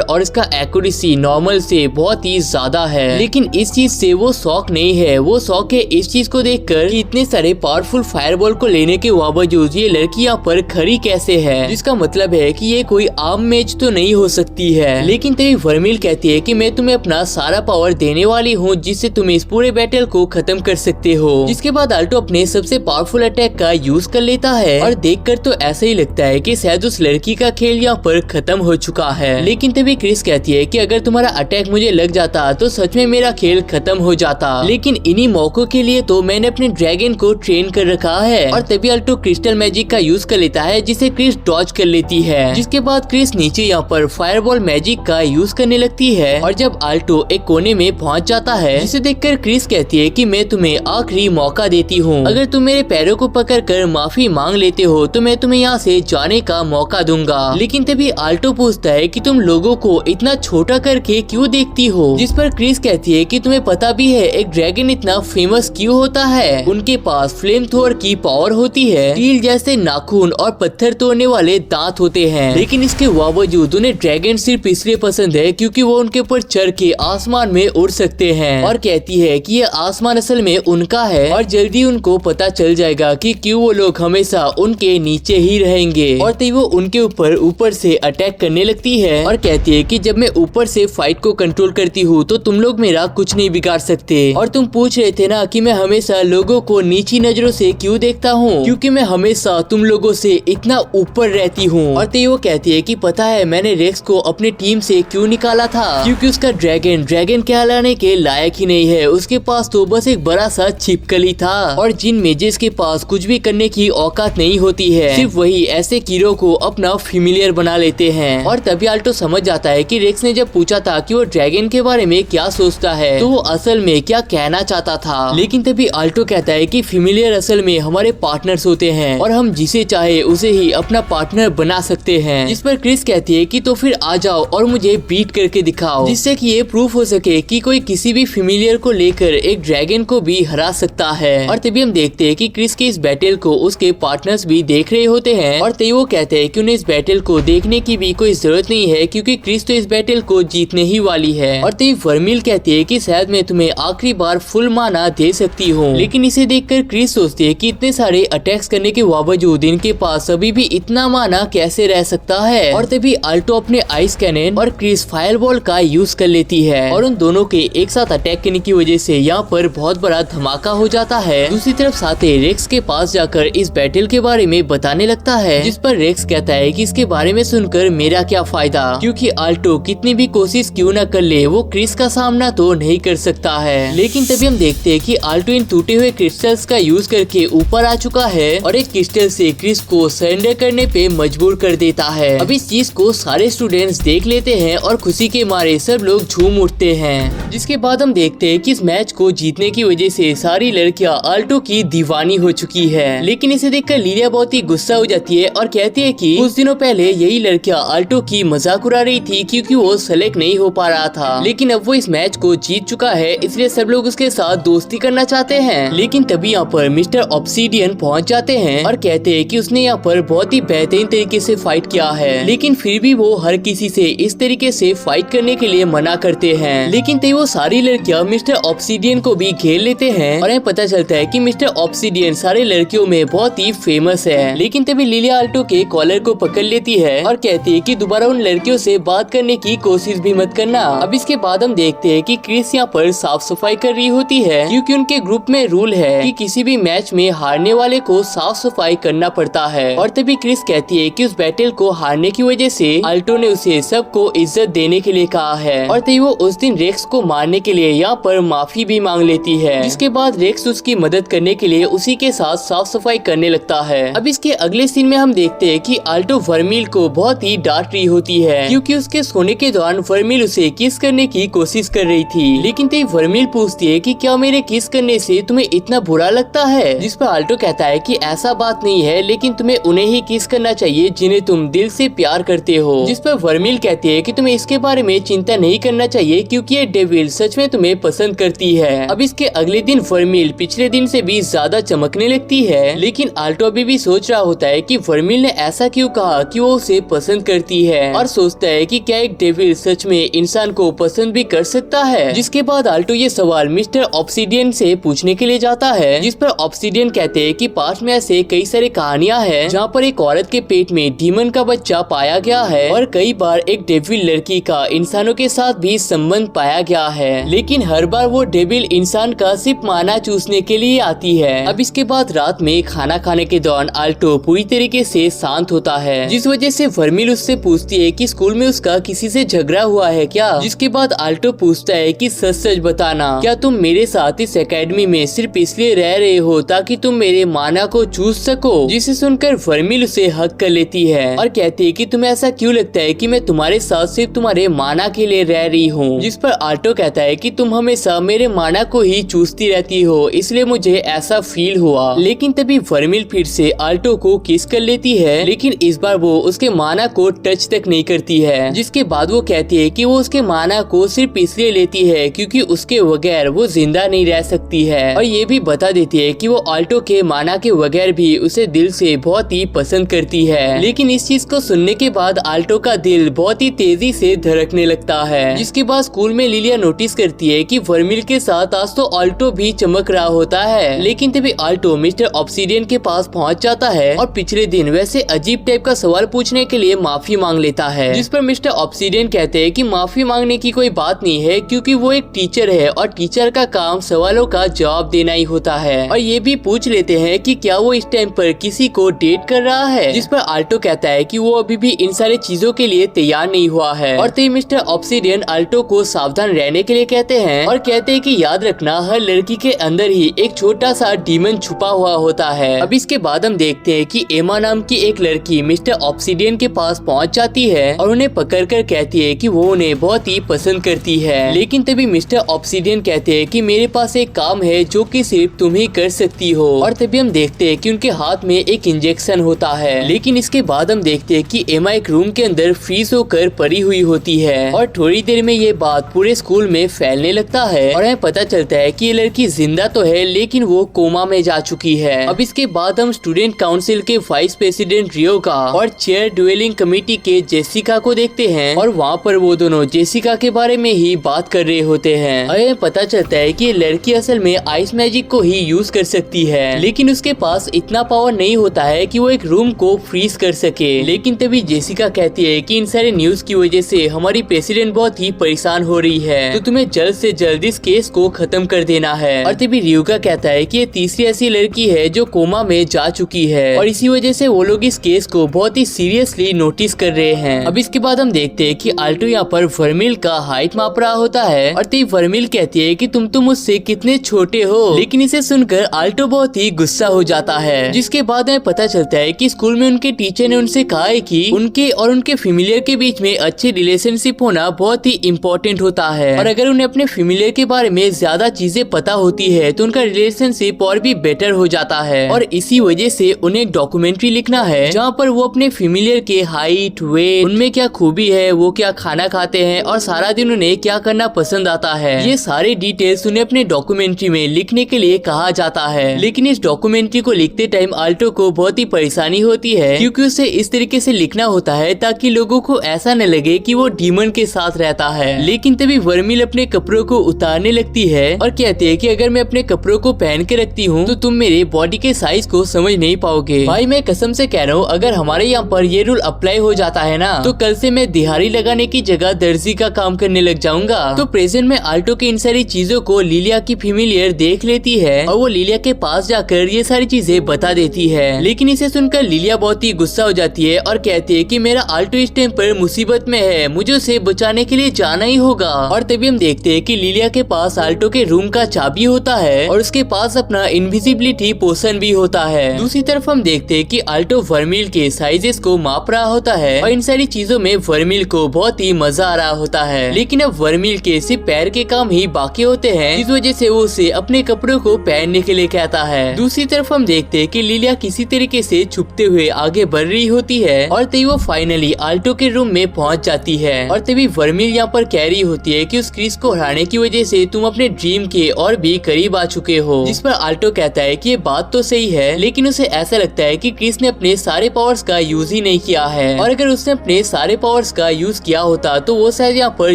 और इसका एक्यूरेसी नॉर्मल से बहुत ही ज्यादा है। लेकिन इस चीज से वो शौक नहीं है, वो शौक है इस चीज को देखकर कि इतने सारे पावरफुल फायरबॉल को लेने के बावजूद ये लड़की यहाँ पर खड़ी कैसे है, जिसका मतलब है कि ये कोई आम मैच तो नहीं हो सकती है। लेकिन तभी वर्मिल कहती है कि मैं तुम्हें अपना सारा पावर देने वाली हूँ जिससे तुम इस पूरे बैटल को खत्म कर सकते हो। जिसके बाद आल्टो अपने सबसे पावरफुल अटैक का यूज कर लेता है और देखकर तो ऐसा ही लगता है कि शायद उस लड़की का खेल यहाँ पर खत्म हो चुका है। लेकिन तभी क्रिस कहती है कि अगर तुम्हारा अटैक मुझे लग जाता तो सच में मेरा खेल खत्म हो जाता, लेकिन इन्हीं मौकों के लिए तो मैंने अपने ड्रैगन को ट्रेन कर रखा है। और तभी आल्टो क्रिस्टल मैजिक का यूज कर लेता है जिसे क्रिस डॉज कर लेती है। जिसके बाद क्रिस नीचे यहाँ पर फायरबॉल मैजिक का यूज करने लगती है और जब आल्टो एक कोने में पहुंच जाता है जिसे देखकर क्रिस कहती है कि मैं तुम्हें आखिरी मौका देती हूँ, अगर तुम मेरे पैरों को पकड़कर माफी मांग लेते हो तो मैं तुम्हें यहाँ से जाने का मौका दूंगा। लेकिन तभी आल्टो पूछता है कि तुम लोगों को इतना छोटा करके क्यों देखती हो, जिस पर क्रिस कहती है कि तुम्हें पता भी है एक ड्रैगन इतना फेमस क्यों होता है, उनके पास फ्लेम थ्रोअर की पावर होती है, स्टील जैसे नाखून और पत्थर तोड़ने वाले दांत होते हैं, लेकिन इसके बावजूद उन्हें ड्रैगन सिर्फ इसलिए पसंद है क्योंकि वो उनके ऊपर चढ़ के आसमान में उड़ सकते हैं। और कहती है कि ये आसमान असल में उनका है और जल्दी उनको पता चल जाएगा कि क्यों वो लोग हमेशा उनके नीचे ही रहेंगे। और तभी वो उनके ऊपर से अटैक करने लगती है और कहती है कि जब मैं ऊपर से फाइट को कंट्रोल करती हूँ तो तुम लोग मेरा कुछ नहीं बिगाड़ सकते। और तुम पूछ रहे थे ना कि मैं हमेशा लोगों को नीची नजरों से क्यों देखता हूँ, क्योंकि मैं हमेशा तुम लोगों से इतना ऊपर रहती हूँ। और तभी वो कहती है कि पता है मैंने रेक्स को अपनी टीम से क्यों निकाला था, क्योंकि उसका ड्रैगन कहलाने के लायक ही नहीं है, उसके पास तो बस एक बड़ा सा छिपकली था और जिन मेजेस के पास कुछ भी करने की औकात नहीं होती है, सिर्फ वही ऐसे कीड़ों को अपना फेमिलियर बना लेते हैं। और तभी आल्टो समझ जाता है कि रेक्स ने जब पूछा था कि वो ड्रैगन के बारे में क्या सोचता है तो वो असल में क्या कहना चाहता था। लेकिन तभी आल्टो कहता है कि फेमिलियर असल में हमारे पार्टनर्स होते हैं और हम जिसे चाहे उसे ही अपना पार्टनर बना सकते हैं। जिस पर क्रिस कहती है कि तो फिर आ जाओ और मुझे बीट करके दिखाओ, जिससे कि ये प्रूफ हो सके कि कोई किसी भी फेमिलियर को लेकर एक ड्रैगन को भी हरा सकता है। और तभी हम देखते हैं कि क्रिस के इस बैटल को उसके पार्टनर्स भी देख रहे होते हैं और तभी वो कहते हैं कि उन्हें इस बैटल को देखने की भी कोई जरूरत नहीं है क्योंकि क्रिस तो इस बैटल को जीतने ही वाली है। और तभी वर्मिल कहती है कि शायद मैं तुम्हें आखिरी बार फुल माना दे सकती हूँ। लेकिन इसे देखकर क्रिस सोचती है कि इतने सारे अटैक्स करने के बावजूद इनके पास अभी भी इतना माना कैसे रह सकता है। और तभी आल्टो अपने आइस कैनन और क्रिस फायरबॉल का यूज कर लेती है और उन दोनों के एक साथ अटैक करने की वजह से यहाँ पर बहुत बड़ा धमाका हो जाता है। दूसरी तरफ साथे रेक्स के पास जाकर इस बैटल के बारे में बताने लगता है, जिस पर रेक्स कहता है कि इसके बारे में सुनकर मेरा क्या फायदा, क्योंकि आल्टो कितनी भी कोशिश क्यों न कर ले वो क्रिस का सामना तो नहीं कर सकता है। लेकिन तभी हम देखते हैं कि आल्टो इन टूटे हुए क्रिस्टल्स का यूज करके ऊपर आ चुका है और एक क्रिस्टल से क्रिस को सरेंडर करने पे मजबूर कर देता है। अब इस चीज को सारे स्टूडेंट्स देख लेते हैं और खुशी के मारे सब लोग झूम उठते हैं। जिसके बाद हम देखते हैं कि इस मैच को जीतने की वजह से सारी लड़कियां आल्टो की दीवानी हो चुकी है। लेकिन इसे देखकर लिलिया बहुत ही गुस्सा हो जाती है और कहती है कि कुछ दिनों पहले यही लड़कियां आल्टो की मजाक उड़ा रही थी क्योंकि वो सेलेक्ट नहीं हो पा रहा था, लेकिन अब वो इस मैच को जीत चुका है इसलिए सब लोग उसके साथ दोस्ती करना चाहते हैं। लेकिन तभी यहाँ पर मिस्टर ऑब्सीडियन पहुँच जाते हैं और कहते हैं कि उसने यहाँ पर बहुत ही बेहतरीन तरीके से फाइट किया है, लेकिन फिर भी वो हर किसी से इस तरीके से फाइट करने के लिए मना करते हैं। लेकिन तभी वो सारी लड़कियां मिस्टर ऑब्सीडियन को भी घेर लेते हैं और हमें पता चलता है कि मिस्टर ऑब्सीडियन सारे लड़कियों में बहुत ही फेमस है। लेकिन तभी लिलिया आल्टो के कॉलर को पकड़ लेती है और कहती है कि दोबारा उन लड़कियों से बात करने की कोशिश भी मत करना। अब इसके बाद हम देखते हैं कि क्रिस यहाँ पर साफ सफाई कर रही होती है क्योंकि उनके ग्रुप में रूल है कि किसी भी मैच में हारने वाले को साफ सफाई करना पड़ता है। और तभी क्रिस कहती है कि उस बैटल को हारने की वजह से आल्टो ने उसे सबको इज्जत देने के लिए कहा है। और तभी वो उस दिन रेक्स को मारने के लिए यहाँ पर माफी भी मांग लेती है, जिसके बाद रेक्स उसकी मदद करने के लिए उसी के साथ साफ सफाई करने लगता है। अब इसके अगले सीन में हम देखते हैं कि आल्टो वर्मिल को बहुत ही डांट रही होती है क्योंकि उसके सोने के दौरान वर्मिल उसे किस करने की कोशिश कर रही थी। लेकिन तभी वर्मिल पूछती है कि क्या मेरे किस करने से तुम्हें इतना बुरा लगता है, जिस पर आल्टो कहता है कि ऐसा बात नहीं है, लेकिन तुम्हें उन्हें ही किस करना चाहिए जिन्हें तुम दिल से प्यार करते हो। जिस पर वर्मिल कहती है कि तुम्हें इसके बारे में चिंता नहीं करना चाहिए क्योंकि ये डेविल सच में तुम्हें पसंद करती है। अब इसके अगले दिन वर्मिल पिछले दिन से भी ज्यादा चमकने लगती है, लेकिन आल्टो अभी भी सोच रहा होता है कि वर्मिल ने ऐसा क्यों कहा कि वो उसे पसंद करती है और सोचता है कि क्या एक डेविल सच में इंसान को पसंद भी कर सकता है। जिसके बाद आल्टो ये सवाल मिस्टर ऑब्सिडियन से पूछने के लिए जाता है, जिस पर ऑब्सिडियन कहते हैं कि पास्ट में ऐसे कई सारी कहानियां हैं जहाँ पर एक औरत के पेट में डीमन का बच्चा पाया गया है और कई बार एक डेविल लड़की का इंसानों के साथ भी संबंध पाया गया है, लेकिन हर बार वो डेविल इंसान का सिर्फ माना चूसने के लिए आती है। अब इसके बाद रात में खाना खाने के दौरान आल्टो पूरी तरीके से शांत होता है, जिस वजह से वर्मिल उससे पूछती है कि स्कूल में उसका किसी से झगड़ा हुआ है क्या। जिसके बाद आल्टो पूछता है कि सच सच बताना, क्या तुम मेरे साथ इस एकेडमी में सिर्फ इसलिए रह रहे हो ताकि तुम मेरे माना को चूस सको। जिसे सुनकर वर्मिल उसे हक कर लेती है और कहती है कि तुम्हें ऐसा क्यों लगता है कि मैं तुम्हारे साथ सिर्फ तुम्हारे माना के लिए रह रही हूँ। जिस पर आल्टो कहता है कि तुम हमेशा मेरे माना को ही चूसती रहती हो, इसलिए मुझे ऐसा फील हुआ। लेकिन तभी वर्मिल फिर से आल्टो को किस कर लेती है, लेकिन इस बार वो उसके माना को टच तक नहीं करती है। जिसके बाद वो कहती है कि वो उसके माना को सिर्फ इसलिए लेती है क्योंकि उसके बगैर वो जिंदा नहीं रह सकती है, और ये भी बता देती है कि वो आल्टो के माना के बगैर भी उसे दिल से बहुत ही पसंद करती है। लेकिन इस चीज को सुनने के बाद आल्टो का दिल बहुत ही तेजी से धड़कने लगता है। जिसके बाद स्कूल में लिलिया नोटिस करती है कि वर्मिल के साथ आज तो आल्टो भी चमक रहा होता है। लेकिन तभी आल्टो मिस्टर ऑब्सिडियन के पास पहुंच जाता है और पिछले दिन वैसे अजीब टाइप का सवाल पूछने के लिए माफी मांग लेता है। जिस पर मिस्टर ऑब्सिडियन कहते हैं कि माफी मांगने की कोई बात नहीं है क्योंकि वो एक टीचर है और टीचर का काम सवालों का जवाब देना ही होता है। और ये भी पूछ लेते हैं कि क्या वो इस टाइम पर किसी को डेट कर रहा है। जिस पर आल्टो कहता है कि वो अभी भी इन सारी चीजों के लिए तैयार नहीं हुआ है। और तभी मिस्टर ऑब्सिडियन आल्टो को सावधान रहने के लिए कहते हैं और कहते हैं कि याद रखना हर लड़की के अंदर ही एक छोटा सा डीमन छुपा हुआ होता है। अब इसके बाद हम देखते हैं कि एमा नाम की एक लड़की मिस्टर ऑब्सिडियन के पास पहुंच जाती है और उन्हें पकड़कर कहती है कि वो उन्हें बहुत ही पसंद करती है। लेकिन तभी मिस्टर ऑब्सिडियन कहते हैं कि मेरे पास एक काम है जो कि सिर्फ तुम ही कर सकती हो। और तभी हम देखते हैं कि उनके हाथ में एक इंजेक्शन होता है। लेकिन इसके बाद हम देखते हैं कि एमा एक रूम के अंदर फ्रीज होकर पड़ी हुई होती है और थोड़ी देर में ये बात पूरे स्कूल में फैलने लगता है और हमें पता चलता है कि ये लड़की जिंदा तो है लेकिन वो कोमा में जा चुकी है। अब इसके बाद हम स्टूडेंट काउंसिल के वाइस प्रेसिडेंट रियो का और चेयर ड्यूलिंग कमेटी के जेसिका को देखते हैं और वहाँ पर वो दोनों जेसिका के बारे में ही बात कर रहे होते हैं। और हमें पता चलता है कि ये लड़की असल में आइस मैजिक को ही यूज कर सकती है, लेकिन उसके पास इतना पावर नहीं होता है कि वो एक रूम को फ्रीज कर सके। लेकिन तभी जेसिका कहती है कि इन सारे न्यूज की वजह से हमारी प्रेसिडेंट बहुत ही परेशान हो रही है, तो तुम्हें जल्द से जल्द इस केस को खत्म कर देना है। और तभी रियुका कहता है कि ये तीसरी ऐसी लड़की है जो कोमा में जा चुकी है और इसी वजह से वो लोग इस केस को बहुत ही सीरियसली नोटिस कर रहे हैं। अब इसके बाद हम देखते हैं कि आल्टो यहाँ पर वर्मिल का हाइट माप रहा होता है और तभी वर्मिल कहती है कि तुम तो मुझसे कितने छोटे हो। लेकिन इसे सुनकर आल्टो बहुत ही गुस्सा हो जाता है। जिसके बाद हमें पता चलता है कि स्कूल में उनके टीचर ने उनसे कहा है कि उनके और उनके फेमिलियर के बीच में अच्छी रिलेशनशिप होना बहुत ही इम्पोर्टेंट होता है और अगर उन्हें अपने फेमिलियर के बारे में ज्यादा चीजें पता होती है तो उनका रिलेशनशिप और भी बेटर हो जाता है। और इसी वजह से उन्हें एक डॉक्यूमेंट्री लिखना है जहाँ पर वो अपने फेमिलियर के हाइट, वेट, उनमें क्या खूबी है, वो क्या खाना खाते हैं और सारा दिन उन्हें क्या करना पसंद आता है, ये सारे डिटेल्स उन्हें अपने डॉक्यूमेंट्री में लिखने के लिए कहा जाता है। लेकिन इस डॉक्यूमेंट्री को लिखते टाइम आल्टो को बहुत ही परेशानी होती है क्योंकि उसे इस तरीके से लिखना होता है ताकि लोगों को ऐसा न लगे कि वो डीमन के साथ रहता है। लेकिन तभी वर्मिल अपने कपड़ों को उतारने लगती है और कहती है कि अगर मैं अपने कपड़ों को पहन के रखती हूँ तो तुम मेरे बॉडी के साइज को समझ नहीं पाओगे। भाई मैं कसम से कह रहा हूँ, अगर हमारे यहाँ पर ये रूल अप्लाई हो जाता है ना तो कल से मैं दिहाड़ी लगाने की जगह दर्जी का काम करने लग जाऊंगा। तो प्रेजेंट में आल्टो की इन सारी चीजों को लिलिया की फेमिलियर देख लेती है और वो लिलिया के पास जाकर ये सारी चीजें बता देती है। लेकिन इसे सुनकर लिलिया बहुत ही गुस्सा हो जाती है और कहती है कि मेरा आल्टो इस टाइम पर मुसीबत में है, मुझे उसे बचाने के लिए जाना ही होगा। और तभी हम देखते हैं कि लिलिया के पास आल्टो के रूम का चाबी होता है और उसके पास अपना इनविजिबिलिटी पोशन भी होता है। दूसरी तरफ हम देखते हैं कि आल्टो वर्मिल के साइजेस को माप रहा होता है और इन सारी चीजों में वर्मिल को बहुत ही मजा आ रहा होता है। लेकिन अब वर्मिल के सिर्फ पैर के काम ही बाकी होते हैं, इस वजह से वो उसे अपने कपड़ों को पहनने के लिए कहता है। दूसरी तरफ हम देखते हैं कि लिलिया किसी तरीके से छुपते हुए आगे बढ़ रही होती है और तभी वो फाइनली आल्टो के रूम में पहुंच जाती है। और तभी वर्मिल यहाँ पर कह रही होती है कि उस क्रिस को हराने की वजह से तुम अपने ड्रीम के और भी करीब आ चुके हो। जिस पर आल्टो कहता है कि ये बात तो सही है, लेकिन उसे ऐसा लगता है कि क्रिस ने अपने सारे पावर्स का यूज ही नहीं किया है, और अगर उसने अपने सारे पावर्स का यूज किया होता तो वो शायद यहाँ पर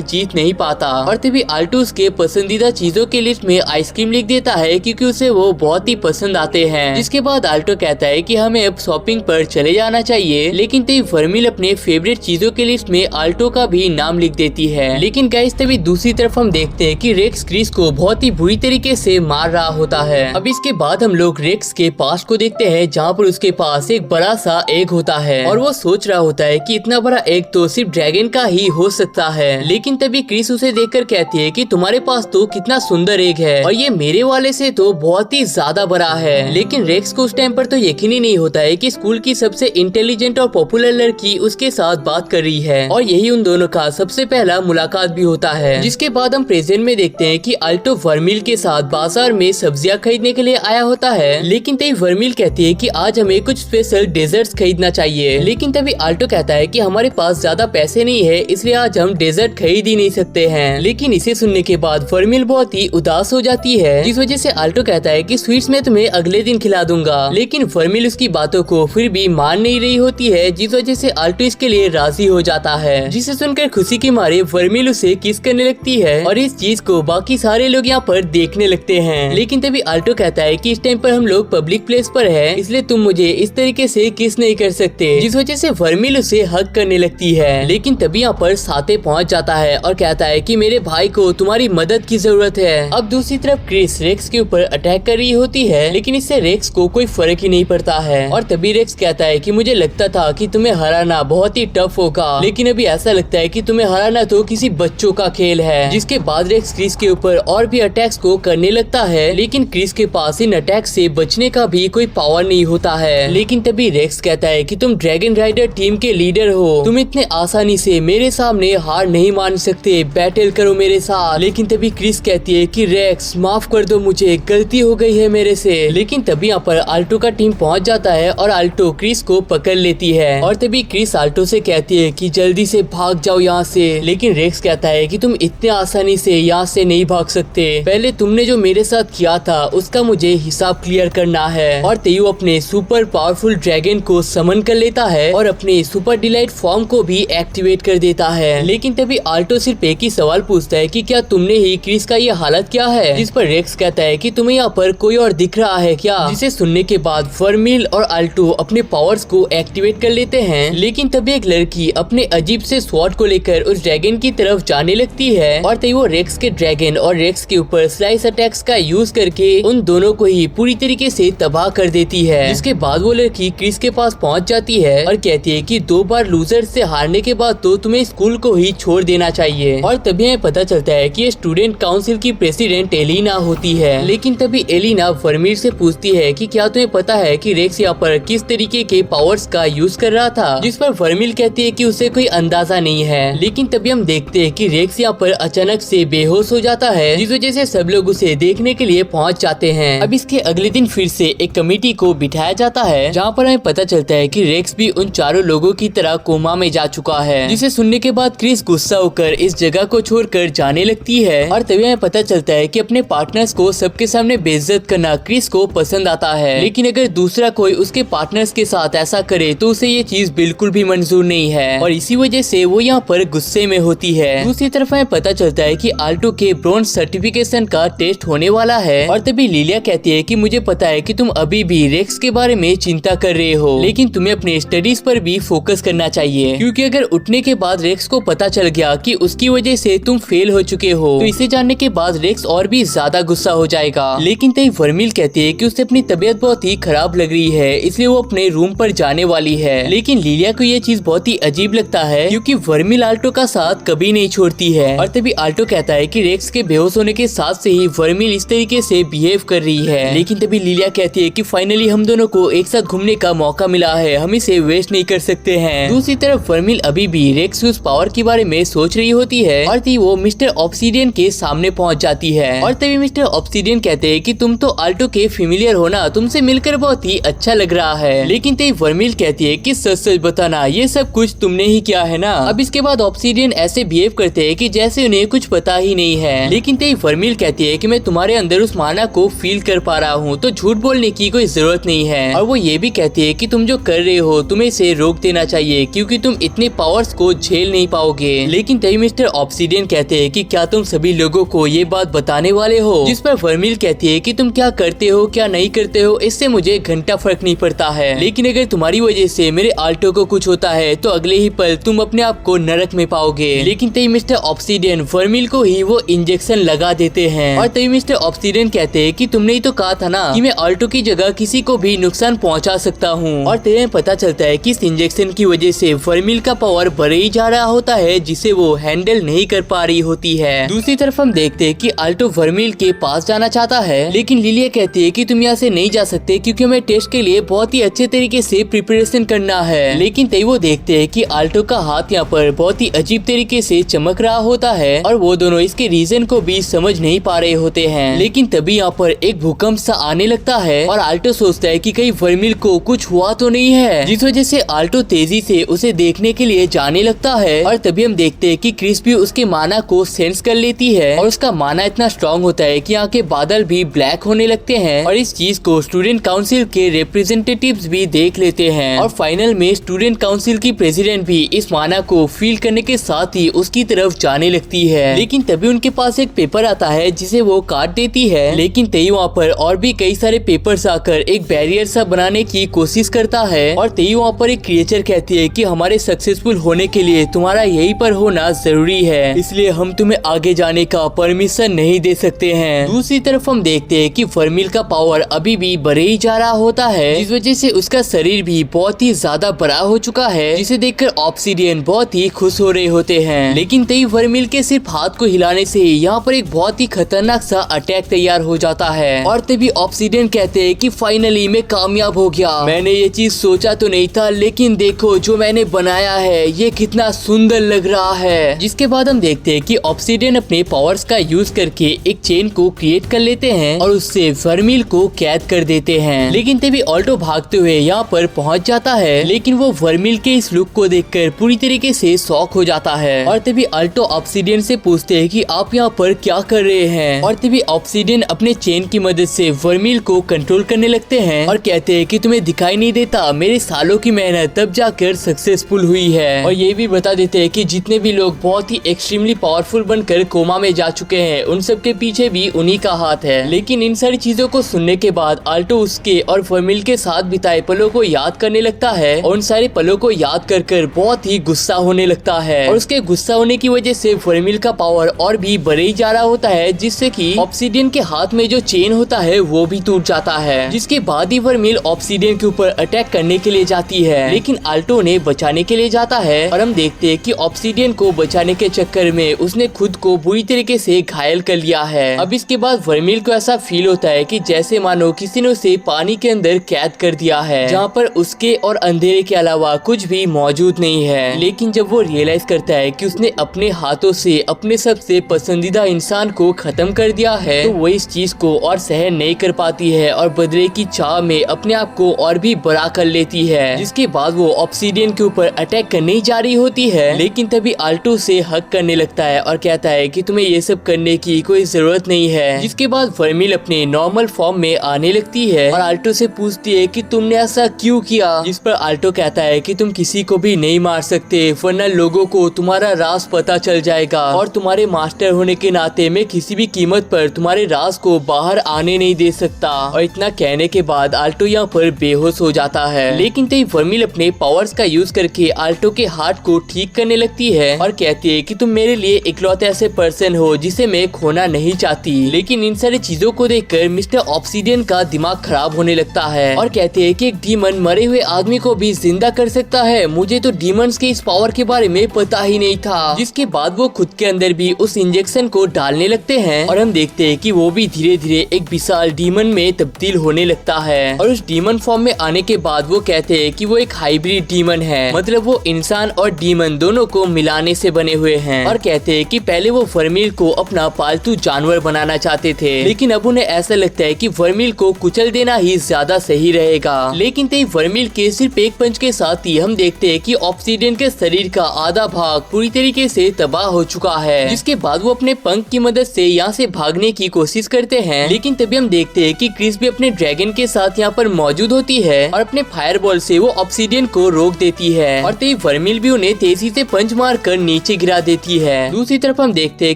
जीत नहीं पाता। और तभी आल्टो उसके पसंदीदा चीजों के लिस्ट में आइसक्रीम लिख देता है क्योंकि उसे वो बहुत ही पसंद आते हैं। जिसके बाद आल्टो कहता है कि हमें अब शॉपिंग पर चले जाना चाहिए, लेकिन तभी वर्मिल अपने फेवरेट चीजों के लिस्ट में आल्टो का भी नाम लिख देती है। लेकिन गाइस तभी दूसरी तरफ हम देखते हैं कि रेक्स क्रिस को बहुत ही बुरी तरीके से मार रहा होता है। अब इसके बाद हम लोग रेक्स के पास्ट को देखते हैं जहाँ पर उसके पास एक बड़ा सा एग होता है और वो सोच रहा होता है कि इतना बड़ा एग तो सिर्फ ड्रैगन का ही हो सकता है। लेकिन तभी क्रिस उसे देखकर कहती है कि तुम्हारे पास तो कितना सुंदर एग है और ये मेरे वाले से तो बहुत ही ज्यादा बड़ा है। लेकिन रेक्स को उस टाइम पर तो यकीन ही नहीं होता है कि स्कूल की सबसे इंटेलिजेंट और पॉपुलर लड़की उसके साथ बात कर रही है और यही उन दोनों का सबसे पहला मुलाकात भी होता है। जिसके बाद हम प्रेजेंट में देखते हैं कि आल्टो वर्मिल के साथ बाजार में सब्जियां खरीदने के लिए आया होता है। लेकिन तभी वर्मिल कहती है कि आज हमें कुछ स्पेशल डेजर्ट्स खरीदना चाहिए। लेकिन तभी आल्टो कहता है कि हमारे पास ज्यादा पैसे नहीं है, इसलिए आज हम डेजर्ट खरीद ही नहीं सकते हैं। लेकिन इसे सुनने के बाद वर्मिल बहुत ही उदास हो जाती है, जिस वजह से आल्टो कहता है कि स्वीट्स में तुम्हें अगले दिन खिला दूंगा। लेकिन वर्मिल उसकी बातों को फिर भी मान नहीं रही होती है, जिस वजह से आल्टो इसके लिए राजी हो जाता है। जिसे सुनकर खुशी के मारे वर्मिल उसे किस करने लगती है और इस चीज को बाकी सारे लोग यहाँ पर देखने लगते हैं। लेकिन तभी आल्टो कहता है कि इस टाइम पर हम लोग पब्लिक प्लेस पर है, इसलिए तुम मुझे इस तरीके से किस नहीं कर सकते, जिस वजह से वर्मिल उसे हक करने लगती है। लेकिन तभी यहाँ पर साथे पहुँच जाता है और कहता है कि मेरे भाई को तुम्हारी मदद की जरूरत है। अब दूसरी तरफ क्रिस रेक्स के ऊपर अटैक कर रही होती है, लेकिन इससे रेक्स को कोई फर्क ही नहीं पड़ता है। और तभी रेक्स कहता है कि मुझे लगता था कि तुम्हें हराना बहुत ही टफ होगा, लेकिन अभी ऐसा लगता है कि तुम्हें हराना तो किसी बच्चों का खेल है। जिसके बाद रेक्स क्रिस के ऊपर और भी अटैक्स को करने लगता है, लेकिन क्रिस के पास इन अटैक से बचने का भी कोई पावर नहीं होता है। लेकिन तभी रेक्स कहता है कि तुम ड्रैगन राइडर टीम के लीडर हो, तुम इतने आसानी से मेरे सामने हार नहीं मान सकते, बैटल करो मेरे साथ। लेकिन तभी क्रिस कहती है कि रेक्स माफ कर दो, मुझे गलती हो गई है मेरे से। लेकिन तभी यहाँ पर आल्टो का टीम पहुँच जाता है और आल्टो क्रिस को पकड़ लेती है। और तभी क्रिस आल्टो से कहती है कि जल्दी से भाग जाओ यहाँ से। लेकिन रेक्स कहता है कि तुम इतने आसानी से यहाँ से नहीं भाग सकते, पहले तुमने जो मेरे साथ किया था उसका मुझे हिसाब क्लियर करना है। और तेयू अपने सुपर पावरफुल ड्रैगन को समन कर लेता है और अपने सुपर डिलाइट फॉर्म को भी एक्टिवेट कर देता है। लेकिन तभी आल्टो सिर्फ एक ही सवाल पूछता है कि क्या तुमने ही क्रिस का ये हालत किया है, जिस पर रेक्स कहता है कि तुम्हें यहाँ पर कोई और दिख रहा है क्या। जिसे सुनने के बाद वर्मिल और आल्टो अपने पावर्स को एक्टिवेट कर लेते हैं। लेकिन तभी एक लड़की अपने अजीब से स्वॉर्ड को लेकर उस ड्रैगन की तरफ जाने लगती है और तभी वो रेक्स के ड्रैगन और रेक्स के ऊपर स्लाइस अटैक्स का यूज करके उन दोनों को ही पूरी तरीके से तबाह कर देती है। जिसके बाद वो लड़की क्रिस के पास पहुंच जाती है और कहती है कि 2 बार लूजर से हारने के बाद तो तुम्हें स्कूल को ही छोड़ देना चाहिए। और तभी हमें पता चलता है कि ये स्टूडेंट काउंसिल की प्रेसिडेंट एलिना होती है। लेकिन तभी एलिना वर्मिल से पूछती है कि क्या तुम्हें पता है कि रेक्स यहाँ पर किस तरीके के पावर्स का यूज कर रहा था, जिस पर वर्मिल कहती है कि उसे कोई अंदाजा नहीं है। लेकिन तभी हम देखते हैं कि रेक्स यहाँ पर अचानक से बेहोश हो जाता है, जिस वजह से सब लोग उसे देखने के लिए पहुंच जाते हैं। अब इसके अगले दिन फिर से एक कमेटी को बिठाया जाता है, जहाँ पर हमें पता चलता है कि रेक्स भी उन चारों लोगों की तरह कोमा में जा चुका है। जिसे सुनने के बाद क्रिस गुस्सा होकर इस जगह को छोड़कर जाने लगती है। और तभी हमें पता चलता है कि अपने पार्टनर्स को सबके सामने बेइज्जत करना क्रिस को पसंद आता है, लेकिन अगर दूसरा कोई उसके पार्टनर्स के साथ ऐसा करे तो उसे ये चीज बिल्कुल भी मंजूर नहीं है और इसी वजह से वो यहाँ पर गुस्से में होती है। दूसरी तरफ हमें पता चलता है कि आल्टो के ब्रॉन्ज सर्टिफिकेशन का टेस्ट होने वाला है। और तभी लिलिया कहती है कि मुझे पता है कि तुम अभी भी रेक्स के बारे में चिंता कर रहे हो, लेकिन तुम्हें अपने स्टडीज पर भी फोकस करना चाहिए, क्योंकि अगर उठने के बाद रेक्स को पता चल गया कि उसकी वजह से तुम फेल हो चुके हो तो इसे जानने के बाद रेक्स और भी ज्यादा गुस्सा हो जाएगा। लेकिन तभी वर्मिल कहती है कि उसे अपनी तबीयत बहुत ही खराब लग रही है, इसलिए वो अपने रूम पर जाने वाली है। लेकिन लिलिया को ये चीज बहुत ही अजीब लगता है, क्योंकि वर्मिल आल्टो का साथ कभी नहीं छोड़ती है। और तभी आल्टो कहता है कि रेक्स के बेहोश होने के साथ से ही वर्मिल इस तरीके से बिहेव कर रही है। लेकिन तभी लिलिया कहती है कि फाइनली हम दोनों को एक साथ घूमने का मौका मिला है, हम इसे वेस्ट नहीं कर सकते हैं। दूसरी तरफ वर्मिल अभी भी रेक्स के उस पावर के बारे में सोच रही होती है और तभी वो मिस्टर ऑब्सीडियन के सामने पहुंच जाती है। और तभी मिस्टर ऑब्सीडियन कहते हैं कि तुम तो आल्टो के फेमिलियर हो ना, तुमसे मिलकर बहुत ही अच्छा लग रहा है। लेकिन तभी वर्मिल कहती है कि सच सच बताना, ये सब कुछ तुमने ही किया है ना। अब इसके बाद ऑब्सीडियन ऐसे बिहेव करते हैं कि जैसे उन्हें कुछ पता ही नहीं है। लेकिन तभी वर्मिल कहती है कि मैं तुम्हारे अंदर उस माना को फील कर पा रहा हूँ, तो झूठ बोलने की कोई जरूरत नहीं है। और वो वो ये भी कहते हैं कि तुम जो कर रहे हो तुम्हें इसे रोक देना चाहिए क्योंकि तुम इतने पावर्स को झेल नहीं पाओगे। लेकिन तभी मिस्टर ऑब्सीडियन कहते हैं कि क्या तुम सभी लोगों को ये बात बताने वाले हो? जिस पर वर्मिल कहती है कि तुम क्या करते हो क्या नहीं करते हो इससे मुझे घंटा फर्क नहीं पड़ता है, लेकिन अगर तुम्हारी वजह से मेरे आल्टो को कुछ होता है तो अगले ही पल तुम अपने आप को नरक में पाओगे। लेकिन तभी मिस्टर ऑब्सीडियन वर्मिल को ही वो इंजेक्शन लगा देते हैं और तभी मिस्टर ऑब्सीडियन कहते हैं कि तुमने ही तो कहा था ना कि मैं आल्टो की जगह किसी को भी नुकसान पहुंचा सकता हूं। और तभी पता चलता है कि इस इंजेक्शन की वजह से वर्मिल का पावर बढ़ ही जा रहा होता है जिसे वो हैंडल नहीं कर पा रही होती है। दूसरी तरफ हम देखते हैं कि आल्टो वर्मिल के पास जाना चाहता है, लेकिन लिलिया कहती है कि तुम यहाँ से नहीं जा सकते क्योंकि हमें टेस्ट के लिए बहुत ही अच्छे तरीके से प्रिपरेशन करना है। लेकिन तभी वो देखते हैं कि आल्टो का हाथ यहाँ पर बहुत ही अजीब तरीके से चमक रहा होता है और वो दोनों इसके रीजन को भी समझ नहीं पा रहे होते हैं। लेकिन तभी यहाँ पर एक भूकंप सा आने लगता है और आल्टो सोचता है कि कहीं वर्मिल को कुछ हुआ तो नहीं है, जिस वजह से आल्टो तेजी से उसे देखने के लिए जाने लगता है। और तभी हम देखते हैं कि क्रिस भी उसके माना को सेंस कर लेती है और उसका माना इतना स्ट्रॉन्ग होता है कि यहाँ के बादल भी ब्लैक होने लगते हैं और इस चीज को स्टूडेंट काउंसिल के रिप्रेजेंटेटिव्स भी देख लेते हैं। और फाइनल में स्टूडेंट काउंसिल की प्रेसिडेंट भी इस माना को फील करने के साथ ही उसकी तरफ जाने लगती है। लेकिन तभी उनके पास एक पेपर आता है जिसे वो काट देती है। लेकिन तभी वहाँ पर और भी कई सारे पेपर्स आकर एक बैरियर सा बनाने की कोशिश करता है और तभी वहाँ पर एक क्रिएचर कहती है कि हमारे सक्सेसफुल होने के लिए तुम्हारा यहीं पर होना जरूरी है, इसलिए हम तुम्हें आगे जाने का परमिशन नहीं दे सकते हैं। दूसरी तरफ हम देखते हैं कि वर्मिल का पावर अभी भी बढ़े ही जा रहा होता है, जिस वजह से उसका शरीर भी बहुत ही ज्यादा बड़ा हो चुका है, जिसे देखकर ऑब्सीडियन बहुत ही खुश हो रहे होते हैं। लेकिन तभी वर्मिल के सिर्फ हाथ को हिलाने से यहाँ पर एक बहुत ही खतरनाक सा अटैक तैयार हो जाता है और तभी ऑब्सीडियन कहते हैं कि फाइनली मैं कामयाब हो गया। मैंने ये चीज सोचा तो नहीं था, लेकिन देखो जो मैंने बनाया है ये कितना सुंदर लग रहा है। जिसके बाद हम देखते हैं कि ऑब्सीडियन अपने पावर्स का यूज करके एक चेन को क्रिएट कर लेते हैं और उससे वर्मिल को कैद कर देते हैं। लेकिन तभी आल्टो भागते हुए यहाँ पर पहुँच जाता है, लेकिन वो वर्मिल के इस लुक को देखकर पूरी तरीके से शॉक हो जाता है। और तभी आल्टो ऑब्सीडियन से पूछते हैं कि आप यहाँ पर क्या कर रहे हैं। और तभी ऑब्सीडियन अपने चेन की मदद से वर्मिल को कंट्रोल करने लगते हैं और कहते हैं कि तुम्हें दिखाई नहीं देता, मेरे सालों की मेहनत तब जाकर सक्सेसफुल हुई है। और ये भी बता देते हैं कि जितने भी लोग बहुत ही एक्सट्रीमली पावरफुल बनकर कोमा में जा चुके हैं उन सब के पीछे भी उन्हीं का हाथ है। लेकिन इन सारी चीजों को सुनने के बाद आल्टो उसके और वर्मिल के साथ बिताए पलों को याद करने लगता है और उन सारे पलों को याद कर बहुत ही गुस्सा होने लगता है। और उसके गुस्सा होने की वजह से वर्मिल का पावर और भी बढ़ ही जा रहा होता है, जिससे कि ऑब्सीडियन के हाथ में जो चेन होता है वो भी टूट जाता है। जिसके बाद ही वर्मिल ऑब्सीडियन के ऊपर अटैक करने के लिए जाती है, लेकिन आल्टो ने बचाने के लिए जाता है और हम देखते हैं कि ऑब्सीडियन को बचाने के चक्कर में उसने खुद को बुरी तरीके से घायल कर लिया है। अब इसके बाद वर्मिल को ऐसा फील होता है कि जैसे मानो किसी ने उसे पानी के अंदर कैद कर दिया है, जहाँ पर उसके और अंधेरे के अलावा कुछ भी मौजूद नहीं है। लेकिन जब वो रियलाइज करता है कि उसने अपने हाथों से अपने सबसे पसंदीदा इंसान को खत्म कर दिया है, तो वो इस चीज को और सहन नहीं कर पाती है और बदले की चाह में अपने आप को और भी बड़ा कर लेती है। जिसके बाद वो ऑब्सीडियन के ऊपर अटैक करने ही जा रही होती है, लेकिन तभी आल्टो से हक करने लगता है और कहता है कि तुम्हें ये सब करने की कोई जरूरत नहीं है। जिसके बाद वर्मिल अपने नॉर्मल फॉर्म में आने लगती है और आल्टो से पूछती है कि तुमने ऐसा क्यों किया। जिस पर आल्टो कहता है कि तुम किसी को भी नहीं मार सकते, वरना लोगों को तुम्हारा राज पता चल जाएगा और तुम्हारे मास्टर होने के नाते मैं किसी भी कीमत पर तुम्हारे राज को बाहर आने नहीं दे सकता। और इतना कहने के बाद आल्टो यहाँ पर बेहोश हो जाता है। लेकिन तभी वर्मिल अपने पावर्स का यूज करके आल्टो के हार्ट को ठीक करने लगती है और कहती है कि तुम मेरे लिए इकलौते ऐसे पर्सन हो जिसे मैं खोना नहीं चाहती। लेकिन इन सारी चीजों को देखकर मिस्टर ऑब्सीडियन का दिमाग खराब होने लगता है और कहते हैं कि एक डीमन मरे हुए आदमी को भी जिंदा कर सकता है, मुझे तो डीमंस के इस पावर के बारे में पता ही नहीं था। जिसके बाद वो खुद के अंदर भी उस इंजेक्शन को डालने लगते हैं और हम देखते हैं कि वो भी धीरे धीरे एक विशाल डीमन में तब्दील होने लगता है। और उस डीमन फॉर्म में आने के बाद वो कहते हैं कि वो एक हाइब्रिड डीमन है, मतलब वो इंसान और डीमन दोनों को मिलाने से बने हुए हैं। और कहते हैं कि पहले वो वर्मिल को अपना पालतू जानवर बनाना चाहते थे, लेकिन अब उन्हें ऐसा लगता है कि वर्मिल को कुचल देना ही ज्यादा सही रहेगा। लेकिन तभी वर्मिल के सिर्फ एक पंच के साथ ही हम देखते हैं कि ऑब्सीडियन के शरीर का आधा भाग पूरी तरीके से तबाह हो चुका है। जिसके बाद वो अपने पंख की मदद से यहाँ से भागने की कोशिश करते हैं, लेकिन तभी हम देखते हैं कि क्रिस भी अपने ड्रैगन के साथ यहाँ पर मौजूद होती है और अपने फायर बॉल से वो ऑब्सीडियन को रोक देती है और तभी वर्मिल भी उन्हें तेजी से पंच मार कर नीचे गिरा देती है। दूसरी तरफ हम देखते हैं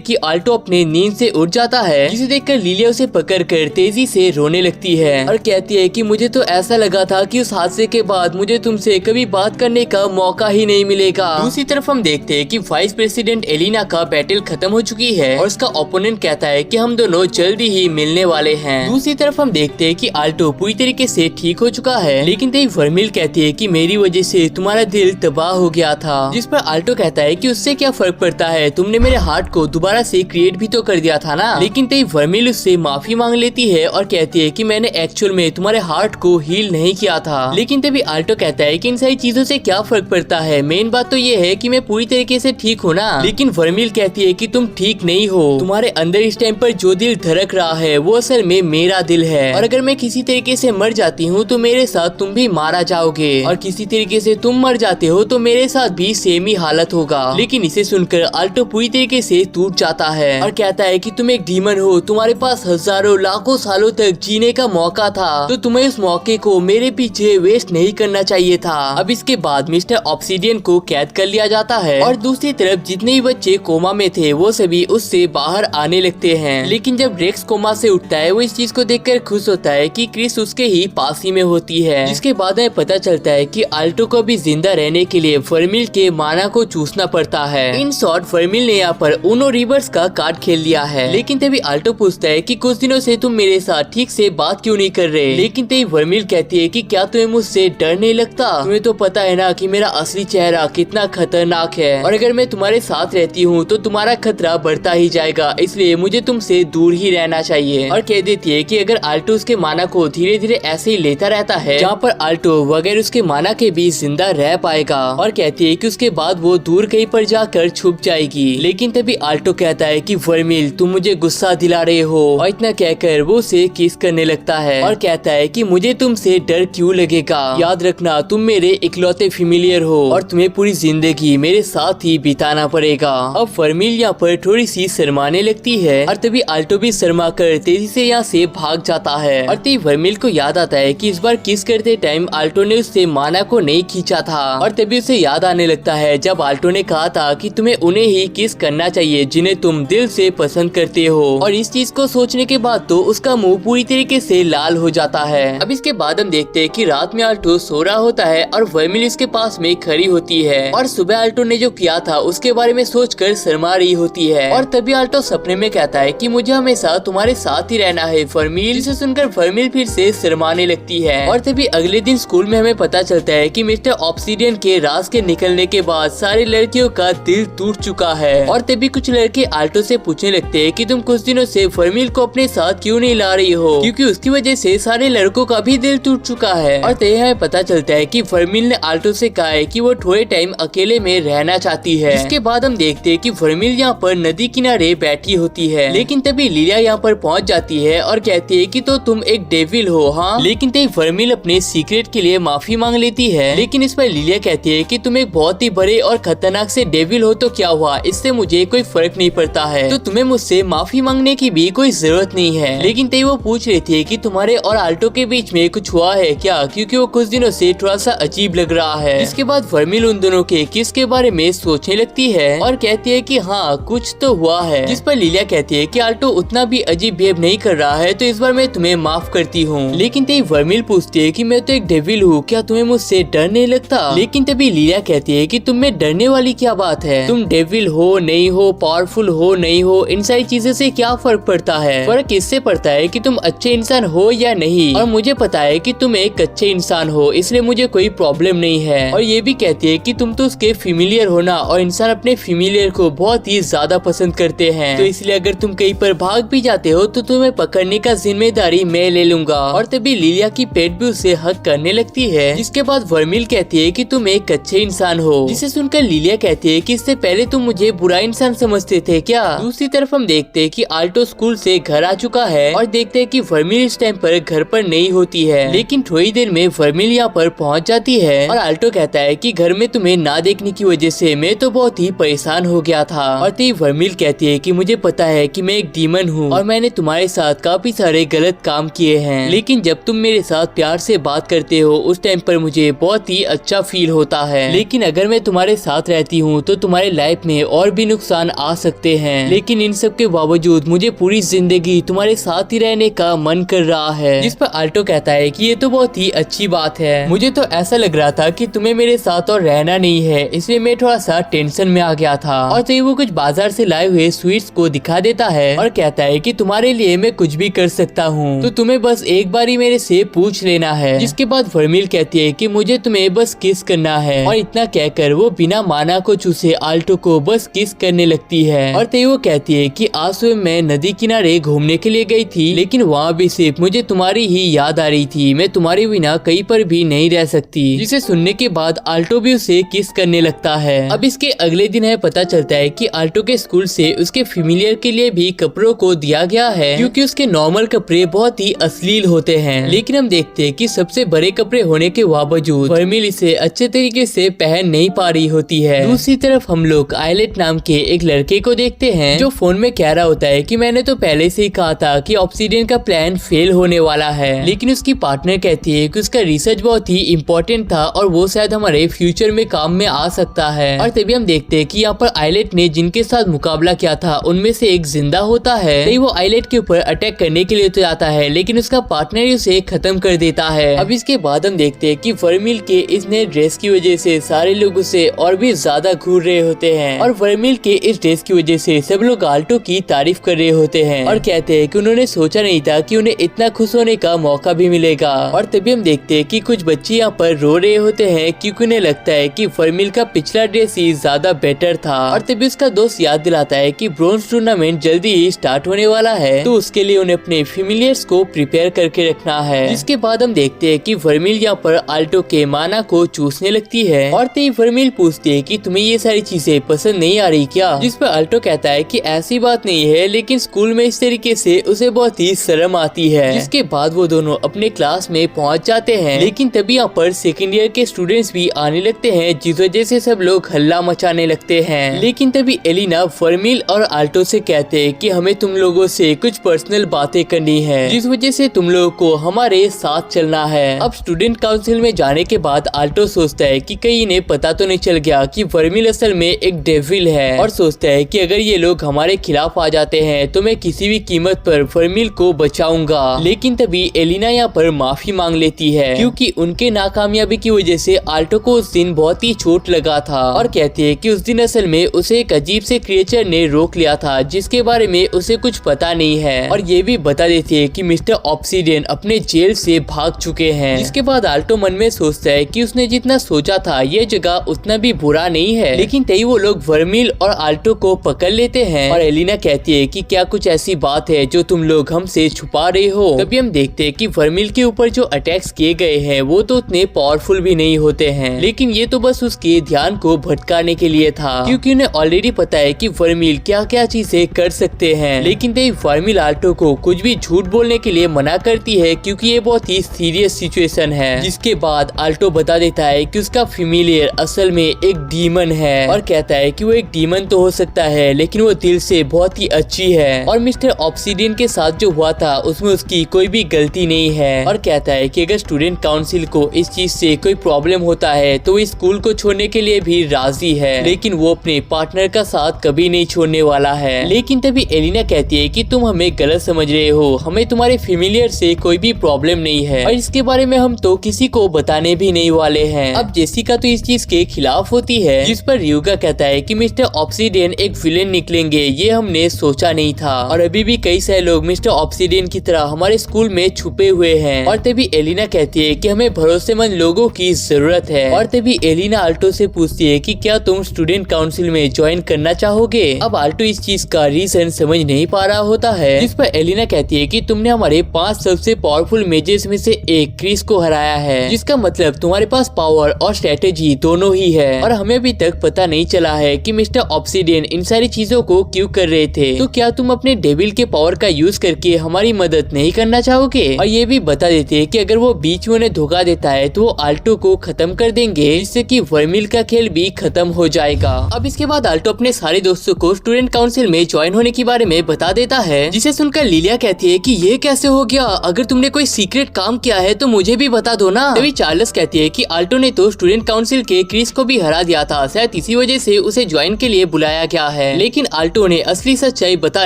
कि आल्टो अपने नींद से उठ जाता है, जिसे देखकर लिलिया उसे पकड़कर तेजी से रोने लगती है और कहती है कि मुझे तो ऐसा लगा था कि उस हादसे के बाद मुझे तुमसे कभी बात करने का मौका ही नहीं मिलेगा। दूसरी तरफ हम देखते हैं कि वाइस प्रेसिडेंट एलिना का बैटल खत्म हो चुकी है और उसका ओपोनेंट कहता है कि हम दोनों जल्दी ही मिलने वाले हैं। दूसरी तरफ हम देखते हैं कि आल्टो पूरी तरीके से ठीक हो चुका है, लेकिन तभी वर्मिल कहती है कि मेरी वजह से तुम्हारा दिल तबाह हो गया था, जिस पर आल्टो कहता है कि उससे क्या फर्क पड़ता है, तुमने मेरे हार्ट को दोबारा से क्रिएट भी तो कर दिया था ना। लेकिन तभी वर्मिल उससे माफी मांग लेती है और कहती है कि मैंने एक्चुअल में तुम्हारे हार्ट को हील नहीं किया था। लेकिन तभी आल्टो कहता है कि इन सारी चीजों से क्या फर्क पड़ता है, मेन बात तो ये है कि मैं पूरी तरीके से ठीक हूँ ना। लेकिन वर्मिल कहती है कि तुम ठीक नहीं हो, तुम्हारे अंदर इस टाइम पर जो दिल धड़क रहा है वो असल में मेरा दिल है, और अगर मैं किसी तरीके से मर जाती हूँ तो मेरे साथ तुम भी मारा जाओगे, और किसी तरीके से तुम मर जाते हो तो मेरे साथ भी सेम ही हालत होगा। लेकिन इसे सुनकर आल्टो पूरी तरीके से टूट जाता है और कहता है कि तुम एक डीमन हो, तुम्हारे पास हजारों लाखों सालों तक जीने का मौका था, तो तुम्हें उस मौके को मेरे पीछे वेस्ट नहीं करना चाहिए था। अब इसके बाद मिस्टर ऑब्सीडियन को कैद कर लिया जाता है और दूसरी तरफ जितने भी बच्चे कोमा में थे वो सभी उससे बाहर आने लगते हैं। लेकिन जब रेक्स कोमा से उठता है वो इस चीज को देखकर खुश होता है कि क्रिस उसके ही पास ही में होती है, जिसके बाद हमें पता चलता है कि आल्टो को भी जिंदा रहने के लिए वर्मिल के माना को चूसना पड़ता है। इन शॉर्ट वर्मिल ने यहाँ पर उनो रिवर्स का कार्ड खेल लिया है। लेकिन तभी आल्टो पूछता है कि कुछ दिनों से तुम मेरे साथ ठीक से बात क्यों नहीं कर रहे। लेकिन तभी वर्मिल कहती है कि क्या तुम्हें मुझसे डर नहीं लगता, तुम्हें तो पता है ना कि मेरा असली चेहरा कितना खतरनाक है, और अगर मैं तुम्हारे साथ रहती हूँ तो तुम्हारा खतरा बढ़ता ही जाएगा, इसलिए मुझे तुमसे दूर ही रहना चाहिए। और कह देती है कि अगर आल्टो उसके माना को धीरे धीरे ऐसे ही लेता रहता है जहाँ पर आल्टो वगैरह उसके माना के बीच जिंदा रह पाएगा, और कहती है कि उसके बाद वो दूर कहीं पर जाकर छुप जाएगी। लेकिन तभी आल्टो कहता है कि वर्मिल तुम मुझे गुस्सा दिला रहे हो, और इतना कहकर वो उसे किस करने लगता है और कहता है कि मुझे तुमसे डर क्यों लगेगा, याद रखना तुम मेरे इकलौते फेमिलियर हो और तुम्हें पूरी जिंदगी मेरे साथ ही बिताना पड़ेगा। अब वर्मिल यहाँ पर थोड़ी सी शर्माने लगती है और तभी आल्टो भी शर्मा कर तेजी से यहाँ से भाग जाता है, और तभी वर्मिल को याद आता है कि इस बार किस करते टाइम आल्टो ने उससे माना को नहीं खींचा था, और तभी उसे याद आने लगता है जब आल्टो ने कहा था कि तुम्हें उन्हें ही किस करना चाहिए जिन्हें तुम दिल से पसंद करते हो। और इस चीज को सोचने के बाद तो उसका मुंह पूरी तरीके से लाल हो जाता है। अब इसके बाद हम देखते हैं कि रात में आल्टो सो रहा होता है और वर्मिल इसके पास में खड़ी होती है, और सुबह आल्टो ने जो किया था उसके बारे में सोचकर शर्मा रही होती है। और तभी आल्टो सपने में कहता है कि मुझे हमेशा तुम्हारे साथ ही रहना है वर्मिल, जिसे सुनकर वर्मिल फिर से शर्माने लगती है। और तभी अगले दिन स्कूल में हमें पता चलता है कि मिस्टर ऑब्सीडियन के राज के निकलने के बाद सारी लड़कियों का दिल टूट चुका है, और तभी कुछ लड़के आल्टो से पूछने लगते हैं कि तुम कुछ दिनों से वर्मिल को अपने साथ क्यों नहीं ला रही हो, क्योंकि उसकी वजह से सारे लड़कों का भी दिल टूट चुका है। और तभी हमें पता चलता है कि वर्मिल ने आल्टो से कहा है कि वो थोड़े टाइम अकेले में रहना चाहती है। इसके बाद हम देखते हैं कि वर्मिल यहाँ पर नदी किनारे बैठी होती है, लेकिन तभी लिलिया यहाँ पर पहुँच जाती है और कहती है कि तो तुम एक डेविल हो। हाँ, लेकिन तभी वर्मिल अपने सीक्रेट के लिए माफी मांग लेती है, लेकिन इस पर लिलिया कहती है कि तुम एक बहुत ही बड़े और खतरनाक से डेविल हो तो क्या हुआ, इससे मुझे कोई फर्क नहीं पड़ता है, तो तुम्हें मुझसे माफी मांगने की भी कोई जरूरत नहीं है। लेकिन तभी वो पूछ रही थी कि तुम्हारे और आल्टो के बीच में कुछ हुआ है क्या, क्योंकि वो कुछ दिनों से थोड़ा सा अजीब लग रहा है। इसके बाद वर्मिल उन दोनों के किस के बारे में सोचने लगती है और कहती है कि हाँ कुछ तो हुआ है, जिस पर लिलिया कहती है कि आल्टो उतना भी अजीब बिहेव नहीं कर रहा है, तो इस बार मैं तुम्हें माफ करती हूँ। लेकिन तभी वर्मिल पूछती है कि मैं तो एक डेविल हूँ, क्या तुम्हें मुझसे डर नहीं लगता। लेकिन तभी लिलिया कहती है कि तुम में डरने वाली क्या बात है, तुम डेविल हो नहीं हो, पावरफुल हो नहीं हो, इन सारी चीजों से क्या फर्क पड़ता है, फर्क इससे पड़ता है कि तुम अच्छे इंसान हो या नहीं, और मुझे पता है कि तुम एक अच्छे इंसान हो, इसलिए मुझे कोई प्रॉब्लम नहीं है। और ये भी कहती है कि तुम तो उसके फेमिलियर हो ना, और इंसान अपने फेमिलियर को बहुत ही ज्यादा पसंद करते हैं, तो इसलिए अगर तुम कहीं पर भाग भी जाते हो तो तुम्हें पकड़ने का जिम्मेदारी मैं ले लूंगा। और तभी लिलिया की पेट भी उसे हक करने लगती है, जिसके बाद वर्मिल कहती है कि तुम एक अच्छे इंसान हो, जिसे सुनकर लिलिया कहती है कि इससे पहले तुम मुझे बुरा इंसान समझते थे क्या। दूसरी तरफ हम देखते हैं कि आल्टो स्कूल से घर आ चुका है और देखते हैं कि वर्मिल इस टाइम पर घर पर नहीं होती है, लेकिन थोड़ी देर में वर्मिल यहाँ पर पहुँच जाती है और आल्टो कहता है कि घर में तुम्हें ना देखने की वजह से मैं तो बहुत ही परेशान हो गया था। और तभी वर्मिल कहती है कि मुझे पता है कि मैं एक डीमन हूँ और मैंने तुम्हारे साथ काफी सारे गलत काम किए हैं, लेकिन जब तुम मेरे साथ प्यार से बात करते हो उस टाइम पर मुझे बहुत ही अच्छा फील होता है, लेकिन अगर मैं तुम्हारे साथ रहती हूँ तो तुम्हारे लाइफ में और भी नुकसान आ सकते हैं, लेकिन इन सब के बावजूद मुझे पूरी जिंदगी तुम्हारे साथ ही रहने का मन कर रहा है। जिस पर आल्टो कहता है कि ये तो बहुत ही अच्छी बात है, मुझे तो ऐसा लग रहा था कि तुम्हें मेरे साथ और रहना नहीं है, इसलिए मैं थोड़ा सा टेंशन में आ गया था। और तो वो कुछ बाजार से लाए हुए स्वीट्स को दिखा देता है और कहता है कि तुम्हारे लिए मैं कुछ भी कर सकता हूँ, तो तुम्हें बस एक बार ही मेरे से पूछ लेना है। जिसके बाद वर्मिल कहती है कि मुझे तुम्हें बस किस करना है, और इतना कहकर वो बिना माना को चूसे आल्टो को बस किस करने लगती है। और तो वो कहती है कि आज सुबह मैं नदी किनारे घूमने के लिए गई थी, लेकिन वहाँ भी सिर्फ मुझे तुम्हारी ही याद आ रही थी, मैं तुम्हारे बिना कहीं पर भी नहीं रह सकती। जिसे सुनने के बाद आल्टो भी उसे किस करने लगता है। अब इसके अगले दिन है पता चलता है कि आल्टो के स्कूल से उसके फैमिलियर के लिए भी कपड़ों को दिया गया है, क्योंकि उसके नॉर्मल कपड़े बहुत ही अश्लील होते हैं। लेकिन हम देखते हैं कि सबसे बड़े कपड़े होने के बावजूद वर्मिल इसे अच्छे तरीके से पहन नहीं पा रही होती है। दूसरी तरफ हम लोग आइलेट नाम के एक लड़के को देखते हैं जो फोन में कह रहा होता है कि मैंने तो पहले से ही कहा था कि ऑब्सीडियन का प्लान फेल होने वाला है, लेकिन उसकी पार्टनर कहती है कि उसका रिसर्च बहुत ही इम्पोर्टेंट था और वो शायद हमारे फ्यूचर में काम में आ सकता है। और तभी हम देखते हैं कि यहाँ पर आइलेट ने जिनके साथ मुकाबला किया था उनमें से एक जिंदा होता है। तो वो आइलेट के ऊपर अटैक करने के लिए तो जाता है, लेकिन उसका पार्टनर ही उसे खत्म कर देता है। अब इसके बाद हम देखते हैं कि वर्मिल के इस नए ड्रेस की वजह से सारे लोग उसे और भी ज्यादा घूर रहे होते हैं, और वर्मिल के इस ड्रेस की वजह से सब लोग आल्टो की तारीफ कर रहे होते हैं और कहते हैं कि उन्होंने सोचा नहीं था कि उन्हें इतना खुश होने का मौका भी मिलेगा। और तभी हम देखते हैं कि कुछ बच्चे यहाँ पर रो रहे होते हैं क्योंकि उन्हें लगता है कि वर्मिल का पिछला ड्रेस ही ज्यादा बेटर था। और तभी उसका दोस्त याद दिलाता है कि ब्रोंज टूर्नामेंट जल्दी ही स्टार्ट होने वाला है, तो उसके लिए उन्हें अपने फैमिलियर्स को प्रिपेयर करके रखना है। जिसके बाद हम देखते हैं कि वर्मिल यहाँ पर आल्टो के माना को चूसने लगती है, और तभी वर्मिल पूछती है कि तुम्हें ये सारी चीजें पसंद नहीं आ रही क्या? जिस पर आल्टो कहता है कि ऐसी बात नहीं है, लेकिन स्कूल में इस तरीके से उसे बहुत ही शर्म आती है। जिसके बाद वो दोनों अपने क्लास में पहुंच जाते हैं, लेकिन तभी यहाँ पर सेकंड ईयर के स्टूडेंट्स भी आने लगते हैं, जिस वजह से सब लोग हल्ला मचाने लगते हैं। लेकिन तभी एलिना वर्मिल और आल्टो से कहते हैं कि हमें तुम लोगों से कुछ पर्सनल बातें करनी है, जिस वजह से तुम लोगों को हमारे साथ चलना है। अब स्टूडेंट काउंसिल में जाने के बाद आल्टो सोचता है कि कहीं इन्हें पता तो नहीं चल गया कि वर्मिल असल में एक डेविल है, और सोचता है कि अगर ये लोग हमारे खिलाफ आ जाते हैं तो मैं किसी भी कीमत पर वर्मिल को बचाऊंगा। लेकिन तभी एलिना यहाँ पर माफी मांग लेती है, क्योंकि उनके नाकामयाबी की वजह से आल्टो को उस दिन बहुत ही चोट लगा था, और कहती है कि उस दिन असल में उसे एक अजीब से क्रिएचर ने रोक लिया था जिसके बारे में उसे कुछ पता नहीं है। और ये भी बता देती है कि मिस्टर ऑब्सीडियन अपने जेल से भाग चुके हैं। जिसके बाद आल्टो मन में सोचता है कि उसने जितना सोचा था ये जगह उतना भी बुरा नहीं है। लेकिन तभी वो लोग वर्मिल और आल्टो को पकड़ लेते हैं, और एलिना कहती है कि क्या कुछ ऐसी बात है जो तुम लोग हमसे छुपा रहे हो। तभी हम देखते हैं कि वर्मिल के ऊपर जो अटैक्स किए गए हैं वो तो उतने पावरफुल भी नहीं होते हैं, लेकिन ये तो बस उसके ध्यान को भटकाने के लिए था, क्योंकि उन्हें ऑलरेडी पता है कि वर्मिल क्या क्या चीजें कर सकते हैं। लेकिन तभी वर्मिल आल्टो को कुछ भी झूठ बोलने के लिए मना करती है, क्योंकि ये बहुत ही सीरियस सिचुएशन है। जिसके बाद आल्टो बता देता है कि उसका फैमिलियर असल में एक डीमन है, और कहता है कि वो एक डीमन तो हो सकता है लेकिन वो दिल से बहुत ही अच्छी है, और मिस्टर ऑब्सीडियन के साथ जो हुआ था उसमें उसकी कोई भी गलती नहीं है। और कहता है कि अगर स्टूडेंट काउंसिल को इस चीज से कोई प्रॉब्लम होता है तो वो स्कूल को छोड़ने के लिए भी राजी है, लेकिन वो अपने पार्टनर का साथ कभी नहीं छोड़ने वाला है। लेकिन तभी एलिना कहती है कि तुम हमें गलत समझ रहे हो, हमें तुम्हारे फैमिलियर से कोई भी प्रॉब्लम नहीं है, और इसके बारे में हम तो किसी को बताने भी नहीं वाले हैं। अब जेसिका तो इस चीज के खिलाफ होती है, जिस पर रियुगा कहता है कि मिस्टर ऑब्सीडियन एक विलेन निकलेंगे ये हमने सोचा नहीं था, और अभी भी कई सारे लोग मिस्टर ऑब्सीडियन की तरह हमारे स्कूल में छुपे हुए हैं। और तभी एलिना कहती है कि हमें भरोसेमंद लोगों की जरूरत है। और तभी एलिना आल्टो से पूछती है कि क्या तुम स्टूडेंट काउंसिल में ज्वाइन करना चाहोगे। अब आल्टो इस चीज का रीजन समझ नहीं पा रहा होता है, जिस पर एलिना कहती है कि तुमने हमारे 5 सबसे पावरफुल मेजेस में से एक क्रिस को हराया है, जिसका मतलब तुम्हारे पास पावर और स्ट्रेटेजी दोनों ही है, और हमें अभी तक पता नहीं चला है कि मिस्टर ऑब्सीडियन इन सारी चीजों को क्यों कर रहे थे। तो क्या तुम अपने डेविल के पावर का यूज करके हमारी मदद नहीं करना चाहोगे। और ये भी बता देते हैं कि अगर वो बीच में उन्हें धोखा देता है तो वो आल्टो को खत्म कर देंगे, जिससे कि वर्मिल का खेल भी खत्म हो जाएगा। अब इसके बाद आल्टो अपने सारे दोस्तों को स्टूडेंट काउंसिल में ज्वाइन होने के बारे में बता देता है, जिसे सुनकर लिलिया कहती है कि ये कैसे हो गया, अगर तुमने कोई सीक्रेट काम क्या है तो मुझे भी बता दो ना। तभी चार्ल्स कहती है कि आल्टो ने तो स्टूडेंट काउंसिल के क्रिस को भी हरा दिया था, शायद इसी वजह से उसे ज्वाइन के लिए बुलाया गया है। लेकिन आल्टो ने असली सच्चाई बता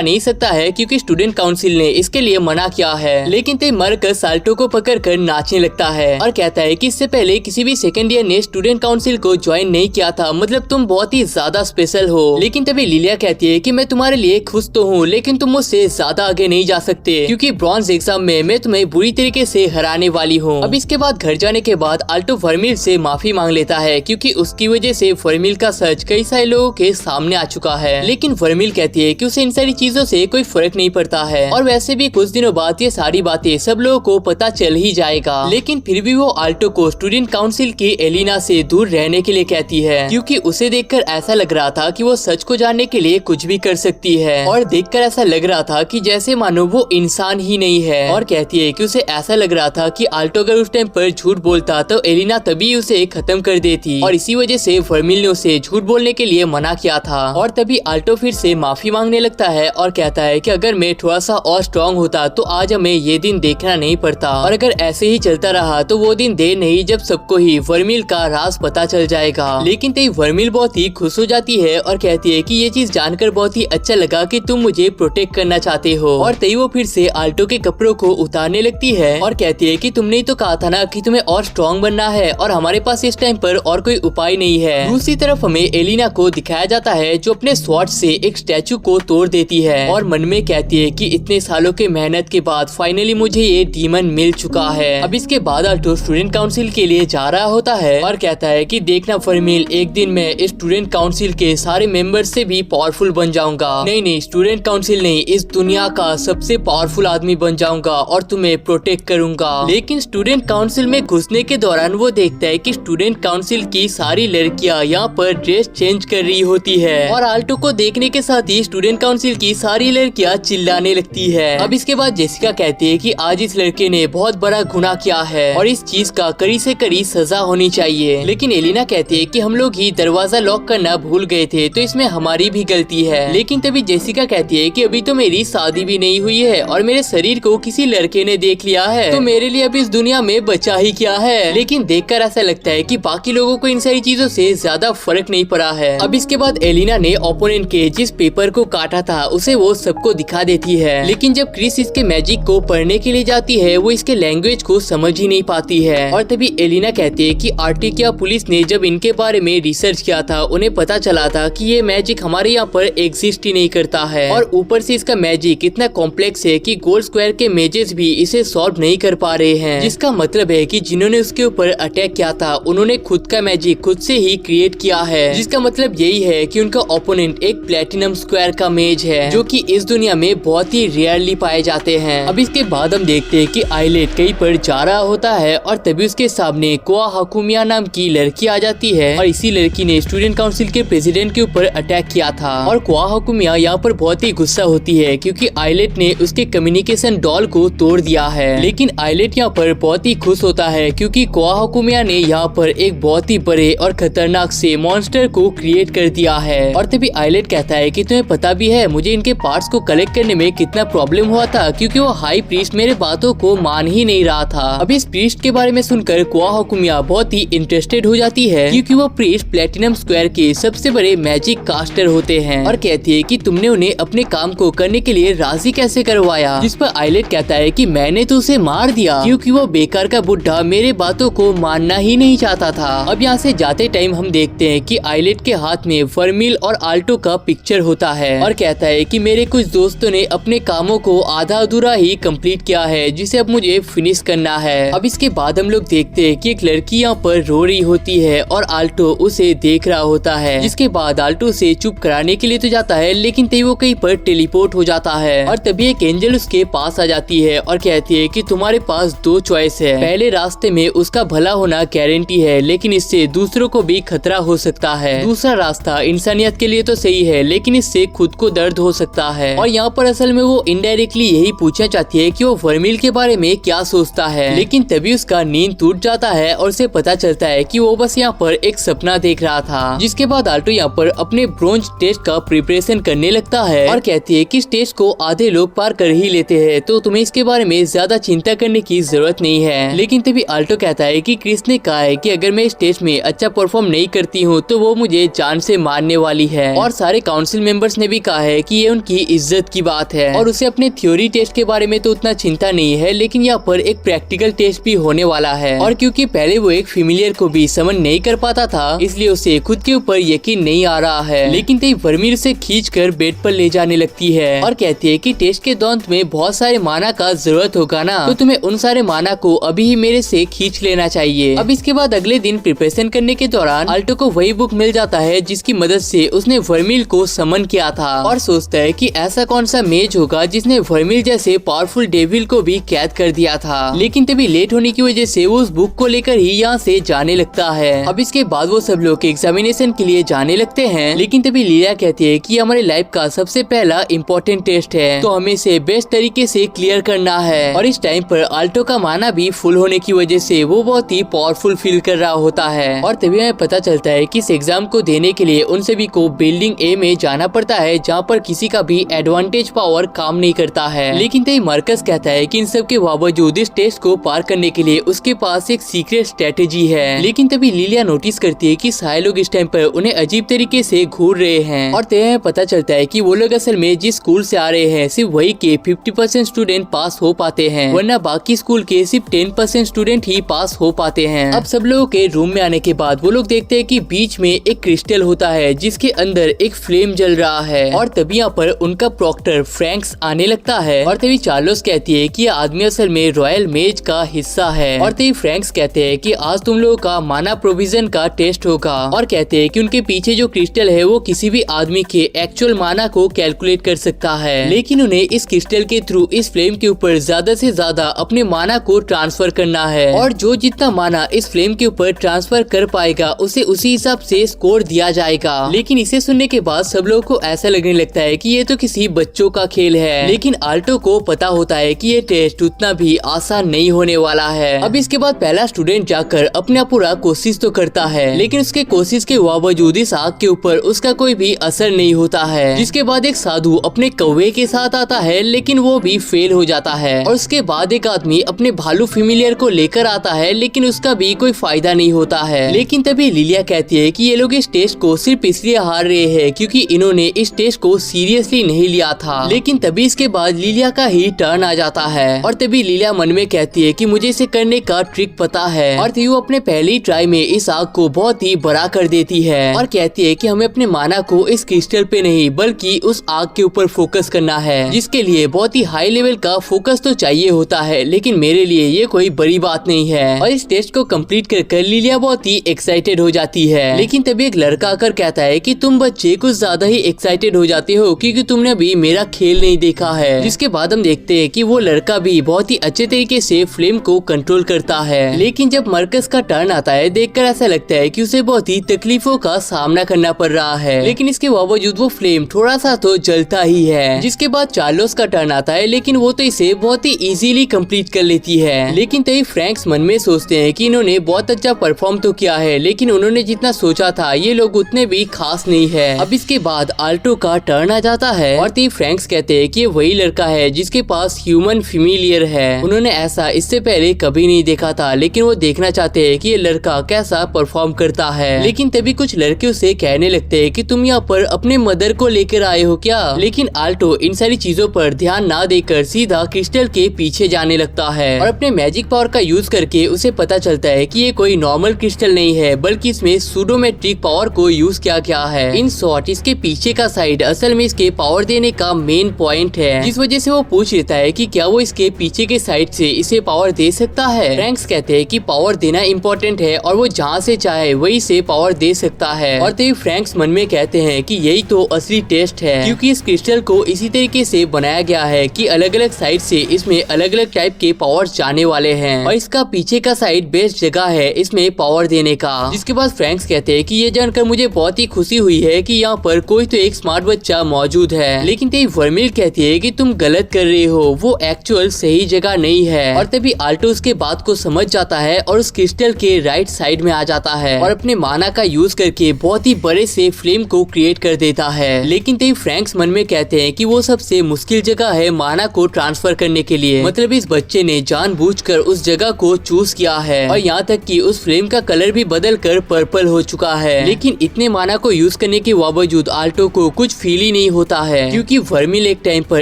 नहीं सकता है क्योंकि स्टूडेंट काउंसिल ने इसके लिए मना किया है। लेकिन तभी मार्कस आल्टो को पकड़कर नाचने लगता है और कहता है कि इससे पहले किसी भी सेकंड ईयर ने स्टूडेंट काउंसिल को ज्वाइन नहीं किया था, मतलब तुम बहुत ही ज्यादा स्पेशल हो। लेकिन तभी लिलिया कहती है कि मैं तुम्हारे लिए खुश तो हूँ लेकिन तुम मुझसे ज्यादा आगे नहीं जा सकते क्योंकि ब्रॉन्ज एग्जाम में मैं तुम्हें बुरी तरीके से हराने वाली हूँ। अब इसके बाद घर जाने के बाद आल्टो वर्मिल से माफी मांग लेता है क्योंकि उसकी वजह से वर्मिल का सच कई सारे लोगों के सामने आ चुका है। लेकिन वर्मिल कहती है कि उसे इन सारी चीजों से कोई फर्क नहीं पड़ता है और वैसे भी कुछ दिनों बाद ये सारी बातें सब लोगों को पता चल ही जाएगा। लेकिन फिर भी वो आल्टो को स्टूडेंट काउंसिल की एलिना से दूर रहने के लिए कहती है क्योंकि उसे देखकर ऐसा लग रहा था कि वो सच को जानने के लिए कुछ भी कर सकती है और देखकर ऐसा लग रहा था कि जैसे मानो वो इंसान ही नहीं है। और कहती है कि उसे ऐसा लग रहा था कि आल्टो अगर उस टाइम पर झूठ बोलता तो एलिना तभी उसे खत्म कर देती और इसी वजह से वर्मिल ने उसे झूठ बोलने के लिए मना किया था। और तभी आल्टो फिर से माफी मांगने लगता है और कहता है कि अगर मैं थोड़ा सा और स्ट्रॉन्ग होता तो आज हमें ये दिन देखना नहीं पड़ता और अगर ऐसे ही चलता रहा तो वो दिन देर नहीं जब सबको ही वर्मिल का राज पता चल जाएगा। लेकिन तभी वर्मिल बहुत ही खुश हो जाती है और कहती है कि ये चीज जानकर बहुत ही अच्छा लगा कि तुम मुझे प्रोटेक्ट करना चाहते हो। और तभी वो फिर से आल्टो के कपड़ों को उतारने लगती है और कहती है कि तुमने तो कहा था ना कि तुम्हें और स्ट्रॉन्ग बनना है और हमारे पास इस टाइम पर और कोई उपाय नहीं है। दूसरी तरफ हमें एलिना को दिखाया जाता है जो अपने स्वॉर्ड से एक स्टैचू को तोड़ देती है और मन में कहती है कि इतने सालों के मेहनत के बाद फाइनली मुझे ये डीमन मिल चुका है। अब इसके बाद आल्टो स्टूडेंट काउंसिल के लिए जा रहा होता है और कहता है कि देखना वर्मिल, एक दिन मैं इस स्टूडेंट काउंसिल के सारे मेंबर्स से भी पावरफुल बन जाऊंगा। नहीं, स्टूडेंट काउंसिल नहीं, इस दुनिया का सबसे पावरफुल आदमी बन जाऊंगा और तुम्हें प्रोटेक्ट करूंगा। लेकिन स्टूडेंट काउंसिल में घुसने के दौरान वो देखता है कि स्टूडेंट काउंसिल की सारी लड़कियां यहाँ पर ड्रेस चेंज कर रही होती है और आल्टो को देखने के साथ ही स्टूडेंट काउंसिल की सारी लड़कियां चिल्लाने लगती है। अब इसके बाद जेसिका कहती है कि आज इस लड़के ने बहुत बड़ा गुनाह किया है और इस चीज का कड़ी से कड़ी सजा होनी चाहिए। लेकिन एलिना कहती है कि हम लोग ही दरवाजा लॉक करना भूल गए थे तो इसमें हमारी भी गलती है। लेकिन तभी जेसिका कहती है कि अभी तो मेरी शादी भी नहीं हुई है और मेरे शरीर को किसी लड़के ने देख लिया है तो मेरे लिए अभी इस दुनिया में बचा ही क्या है। लेकिन देखकर ऐसा लगता है कि बाकी लोगों को इन सारी चीजों से ज्यादा फर्क नहीं पड़ा है। अब इसके बाद एलिना ने ओपोनेंट के जिस पेपर को काटा था उसे वो सबको दिखा देती है। लेकिन जब क्रिस इसके मैजिक को पढ़ने के लिए जाती है वो इसके लैंग्वेज को समझ ही नहीं पाती है। और तभी एलिना कहती है कि आर्टिकिया पुलिस ने जब इनके बारे में रिसर्च किया था उन्हें पता चला था कि ये मैजिक हमारे यहाँ पर एग्जिस्ट ही नहीं करता है और ऊपर से इसका मैजिक इतना कॉम्प्लेक्स है कि गोल्ड स्क्वायर के मेजेस भी इसे सॉल्व नहीं कर पा रहे हैं। जिसका मतलब है कि जिन्होंने उसके ऊपर अटैक किया था उन्होंने खुद का मैजिक खुद से ही क्रिएट किया है। जिसका मतलब यही है कि उनका ओपोनेंट एक प्लेटिनम स्क्वायर का मेज है जो कि इस दुनिया में बहुत ही रेयरली पाए जाते हैं। अब इसके बाद हम देखते हैं कि आइलेट कहीं पर जा रहा होता है और तभी उसके सामने कोआ हकुमिया नाम की लड़की आ जाती है और इसी लड़की ने स्टूडेंट काउंसिल के प्रेसिडेंट के ऊपर अटैक किया था। और कोआ हकुमिया यहाँ पर बहुत ही गुस्सा होती है क्योंकि आइलेट ने उसके कम्युनिकेशन डॉल को तोड़ दिया है। लेकिन आइलेट यहाँ पर बहुत ही खुश होता है क्योंकि कोआ हकुमिया ने यहाँ पर एक बहुत ही बड़े और खतरनाक से मॉन्स्टर को क्रिएट कर दिया है। और तभी आइलेट कहता है कि तुम्हें पता भी है मुझे इनके पार्ट्स को कलेक्ट करने में कितना प्रॉब्लम हुआ था क्योंकि वो हाई प्रीस्ट मेरे बातों को मान ही नहीं रहा था। अब इस प्रीस्ट के बारे में सुनकर कोआ हकुमिया बहुत ही इंटरेस्टेड हो जाती है क्योंकि वो प्रीस्ट प्लेटिनम स्क्वायर के सबसे बड़े मैजिक कास्टर होते हैं और कहती है कि तुमने उन्हें अपने काम को करने के लिए राजी कैसे करवाया। जिस पर आइलेट कहता है कि मैंने तो उसे मार दिया क्योंकि वो बेकार का बुढ़ा मेरे बातों को मानना ही नहीं चाहता था। अब यहाँ से जाते टाइम हम देखते हैं कि आइलेट के हाथ में वर्मिल और आल्टो का पिक्चर होता है और कहता है कि मेरे कुछ दोस्तों ने अपने कामों को आधा अधूरा ही कंप्लीट किया है जिसे अब मुझे फिनिश करना है। अब इसके बाद हम लोग देखते हैं कि एक लड़की यहाँ पर रो रही होती है और आल्टो उसे देख रहा होता है। जिसके बाद आल्टो से चुप कराने के लिए तो जाता है लेकिन तभी वो कहीं पर टेलीपोर्ट हो जाता है और तभी एक एंजल उसके पास आ जाती है और कहती है कि तुम्हारे पास दो चॉइस है। पहले रास्ते में उसका भला होना गारंटी है लेकिन इससे दूसरों को भी खतरा हो सकता है। दूसरा रास्ता इंसानियत के लिए तो सही है लेकिन इससे खुद को दर्द हो सकता है। और यहाँ पर असल में वो इनडायरेक्टली यही पूछना चाहती है कि वो वर्मिल के बारे में क्या सोचता है। लेकिन तभी उसका नींद टूट जाता है और उसे पता चलता है कि वो बस यहाँ पर एक सपना देख रहा था। जिसके बाद आल्टो यहाँ पर अपने ब्रोंज टेस्ट का प्रिपरेशन करने लगता है और कहती है कि इस टेस्ट को आधे लोग पार कर ही लेते हैं तो तुम्हें इसके बारे में ज्यादा चिंता करने की जरूरत नहीं है। लेकिन तभी आल्टो कहता है कि क्रिस ने कहा है कि अगर मैं इस टेस्ट में अच्छा परफॉर्म नहीं करती हूँ तो वो मुझे जान से मारने वाली है। और सारे काउंसिल मेंबर्स ने भी कहा है कि ये उनकी इज्जत की बात है और उसे अपने थ्योरी टेस्ट के बारे में तो उतना चिंता नहीं है, लेकिन यहाँ पर एक प्रैक्टिकल टेस्ट भी होने वाला है। और क्योंकि पहले वो एक फीमेलियर को भी समन नहीं कर पाता था, इसलिए उसे खुद के ऊपर यकीन नहीं आ रहा है। लेकिन तभी वर्मिल उसे खींच कर बेड पर ले जाने लगती है और कहती है कि टेस्ट के दौरान में बहुत सारे माना का जरूरत होगा ना, तो तुम्हें उन सारे माना को अभी ही मेरे से खींच लेना चाहिए। अब इसके बाद अगले दिन प्रिपरेशन करने के दौरान आल्टो को वही बुक मिल जाता है जिसकी मदद से उसने वर्मिल को समन किया था और सोचता है कि ऐसा कौन सा मेज होगा जिसने वर्मिल जैसे पावरफुल डेविल को भी कैद कर दिया था। लेकिन तभी लेट होने की वजह से वो उस बुक को लेकर ही यहाँ से जाने लगता है। अब इसके बाद वो सब लोग एग्जामिनेशन के लिए जाने लगते हैं, लेकिन तभी लीला कहती है कि हमारे लाइफ का सबसे पहला इम्पोर्टेंट टेस्ट है, तो हमें इसे बेस्ट तरीके से क्लियर करना है। और इस टाइम पर आल्टो का माना भी फुल होने की वजह से वो बहुत ही पावरफुल फील कर रहा होता है। और तभी हमें पता चलता है कि इस एग्जाम को देने के लिए उन सभी को बिल्डिंग ए में जाना पड़ता है, जहाँ पर किसी का भी एडवांटेज पावर काम नहीं करता है। लेकिन तभी मार्कस कहता है कि इन सब के बावजूद इस टेस्ट को पार करने के लिए उसके पास एक सीक्रेट स्ट्रेटेजी है। लेकिन तभी लिलिया नोटिस करती है कि सारे लोग इस टाइम पर उन्हें अजीब तरीके से घूर रहे हैं। और तभी हमें पता चलता है कि वो लोग असल में जिस स्कूल से आ रहे हैं सिर्फ वही के 50% स्टूडेंट पास हो पाते हैं, वरना बाकी स्कूल के सिर्फ 10% स्टूडेंट ही पास हो पाते हैं। अब सब लोगों के रूम में आने के बाद वो लोग देखते हैं कि बीच में एक क्रिस्टल होता है जिसके अंदर एक फ्लेम जल रहा है। और तभी यहाँ पर उनका प्रॉक्टर फ्रैंक्स आने लगता है और तभी चार्लोस कहती है कि यह आदमी असल में रॉयल मेज का हिस्सा है। और तभी फ्रैंक्स कहते हैं कि आज तुम लोगों का माना प्रोविजन का टेस्ट होगा और कहते हैं कि उनके पीछे जो क्रिस्टल है वो किसी भी आदमी के एक्चुअल माना को कैलकुलेट कर सकता है, लेकिन उन्हें इस क्रिस्टल के थ्रू इस फ्लेम के ऊपर ज्यादा से ज्यादा अपने माना को ट्रांसफर करना है और जो जितना माना इस फ्लेम के ऊपर ट्रांसफर कर पाएगा उसे उसी हिसाब से स्कोर दिया जाएगा। लेकिन इसे सुनने के बाद सब लोगों को ऐसा लगने लगता है कि ये तो किसी बच्चों का खेल है। लेकिन आल्टो को पता होता है कि ये टेस्ट उतना भी आसान नहीं होने वाला है। अब इसके बाद पहला स्टूडेंट जाकर अपना पूरा कोशिश तो करता है, लेकिन उसके कोशिश के बावजूद इस आग के ऊपर उसका कोई भी असर नहीं होता है। जिसके बाद एक साधु अपने कौवे के साथ आता है, लेकिन वो भी फेल हो जाता है। और उसके बाद एक आदमी अपने भालू फेमिलियर को लेकर आता है, लेकिन उसका भी कोई फायदा नहीं होता है। लेकिन तभी लिलिया कहती है कि ये लोग इस टेस्ट को सिर्फ इसलिए हार रहे हैं क्योंकि इन्होंने इस टेस्ट को सीरियसली नहीं लिया था। लेकिन तभी इसके बाद लिलिया का ही टर्न आ जाता है और तभी लिलिया मन में कहती है कि मुझे इसे करने का ट्रिक पता है। और तभी वो अपने पहली ट्राई में इस आग को बहुत ही बड़ा कर देती है और कहती है कि हमें अपने माना को इस क्रिस्टल पे नहीं बल्कि उस आग के ऊपर फोकस करना है, जिसके लिए बहुत ही हाई लेवल का फोकस तो चाहिए होता है, लेकिन मेरे लिए ये कोई बड़ी बात नहीं है। और इस टेस्ट को कंप्लीट कर लिलिया बहुत ही एक्साइटेड हो जाती है। लेकिन तभी एक लड़का आकर कहता है कि तुम बच्चे कुछ ज्यादा ही एक्साइटेड हो जाते हो क्योंकि तुमने अभी मेरा खेल नहीं देखा है। जिसके बाद हम देखते हैं कि वो लड़का भी बहुत ही अच्छे तरीके से फ्लेम को कंट्रोल करता है। लेकिन जब मार्कस का टर्न आता है देखकर ऐसा लगता है कि उसे बहुत ही तकलीफों का सामना करना पड़ रहा है, लेकिन इसके बावजूद वो फ्लेम थोड़ा सा तो जलता ही है। जिसके बाद चार्लोस का टर्न आता है, लेकिन वो तो इसे बहुत ही इजीली कंप्लीट कर लेती है। लेकिन तभी फ्रैंक्स मन में सोचते हैं कि इन्होंने बहुत अच्छा परफॉर्म तो किया है, लेकिन उन्होंने जितना सोचा था ये लोग उतने भी खास नहीं है। अब इसके बाद आल्टो का टर्न आ जाता है और तभी फ्रैंक्स कहते हैं कि ये वही लड़का है जिसके पास ह्यूमन फेमिलियर है। उन्होंने ऐसा इससे पहले कभी नहीं देखा था, लेकिन वो देखना चाहते हैं कि ये लड़का कैसा परफॉर्म करता है। लेकिन तभी कुछ लड़के उसे कहने लगते हैं कि तुम यहाँ पर अपने मदर को लेकर आए हो क्या? लेकिन आल्टो इन सारी चीजों पर ध्यान ना देकर सीधा क्रिस्टल के पीछे जाने लगता है और अपने मैजिक पावर का यूज करके उसे पता चलता है कि ये कोई नॉर्मल क्रिस्टल नहीं है, बल्कि इसमें सूडोमेट्रिक पावर को यूज किया गया है। इन शॉर्ट इसके पीछे का साइड असल में इसके पावर देने का मेन पॉइंट है, जिस वजह से वो पूछ लेता है कि क्या वो इसके पीछे के साइड से इसे पावर दे सकता है। फ्रैंक्स कहते हैं कि पावर देना इम्पोर्टेंट है और वो जहाँ से चाहे वही से पावर दे सकता है। और तभी फ्रैंक्स मन में कहते हैं कि यही तो असली टेस्ट है, क्योंकि इस क्रिस्टल को इसी तरीके से बनाया गया है कि अलग अलग साइड से इसमें अलग अलग टाइप के पावर जाने वाले हैं और इसका पीछे का साइड बेस्ट जगह है इसमें पावर देने का। जिसके बाद फ्रैंक्स कहते हैं कि ये जानकर मुझे बहुत ही खुशी हुई है कि यहाँ पर कोई तो एक स्मार्ट बच्चा मौजूद है। लेकिन तभी वर्मिल कहती है कि तुम गलत कर रहे हो, वो एक्चुअल सही जगह नहीं है। और तभी आल्टो उसके बात को समझ जाता है और उस क्रिस्टल के राइट साइड में आ जाता है और अपने माना का यूज करके बहुत ही बड़े से फ्लेम को क्रिएट कर देता है। लेकिन तभी फ्रैंक्स मन में कहते हैं कि वो सबसे मुश्किल जगह है माना को ट्रांसफर करने के लिए, मतलब इस बच्चे ने जानबूझकर उस जगह को चूज किया है और यहाँ तक कि उस फ्रेम का कलर भी बदल कर पर्पल हो चुका है। लेकिन इतने माना को यूज करने के बावजूद आल्टो को कुछ फील ही नहीं होता है, क्योंकि वर्मिल एक टाइम पर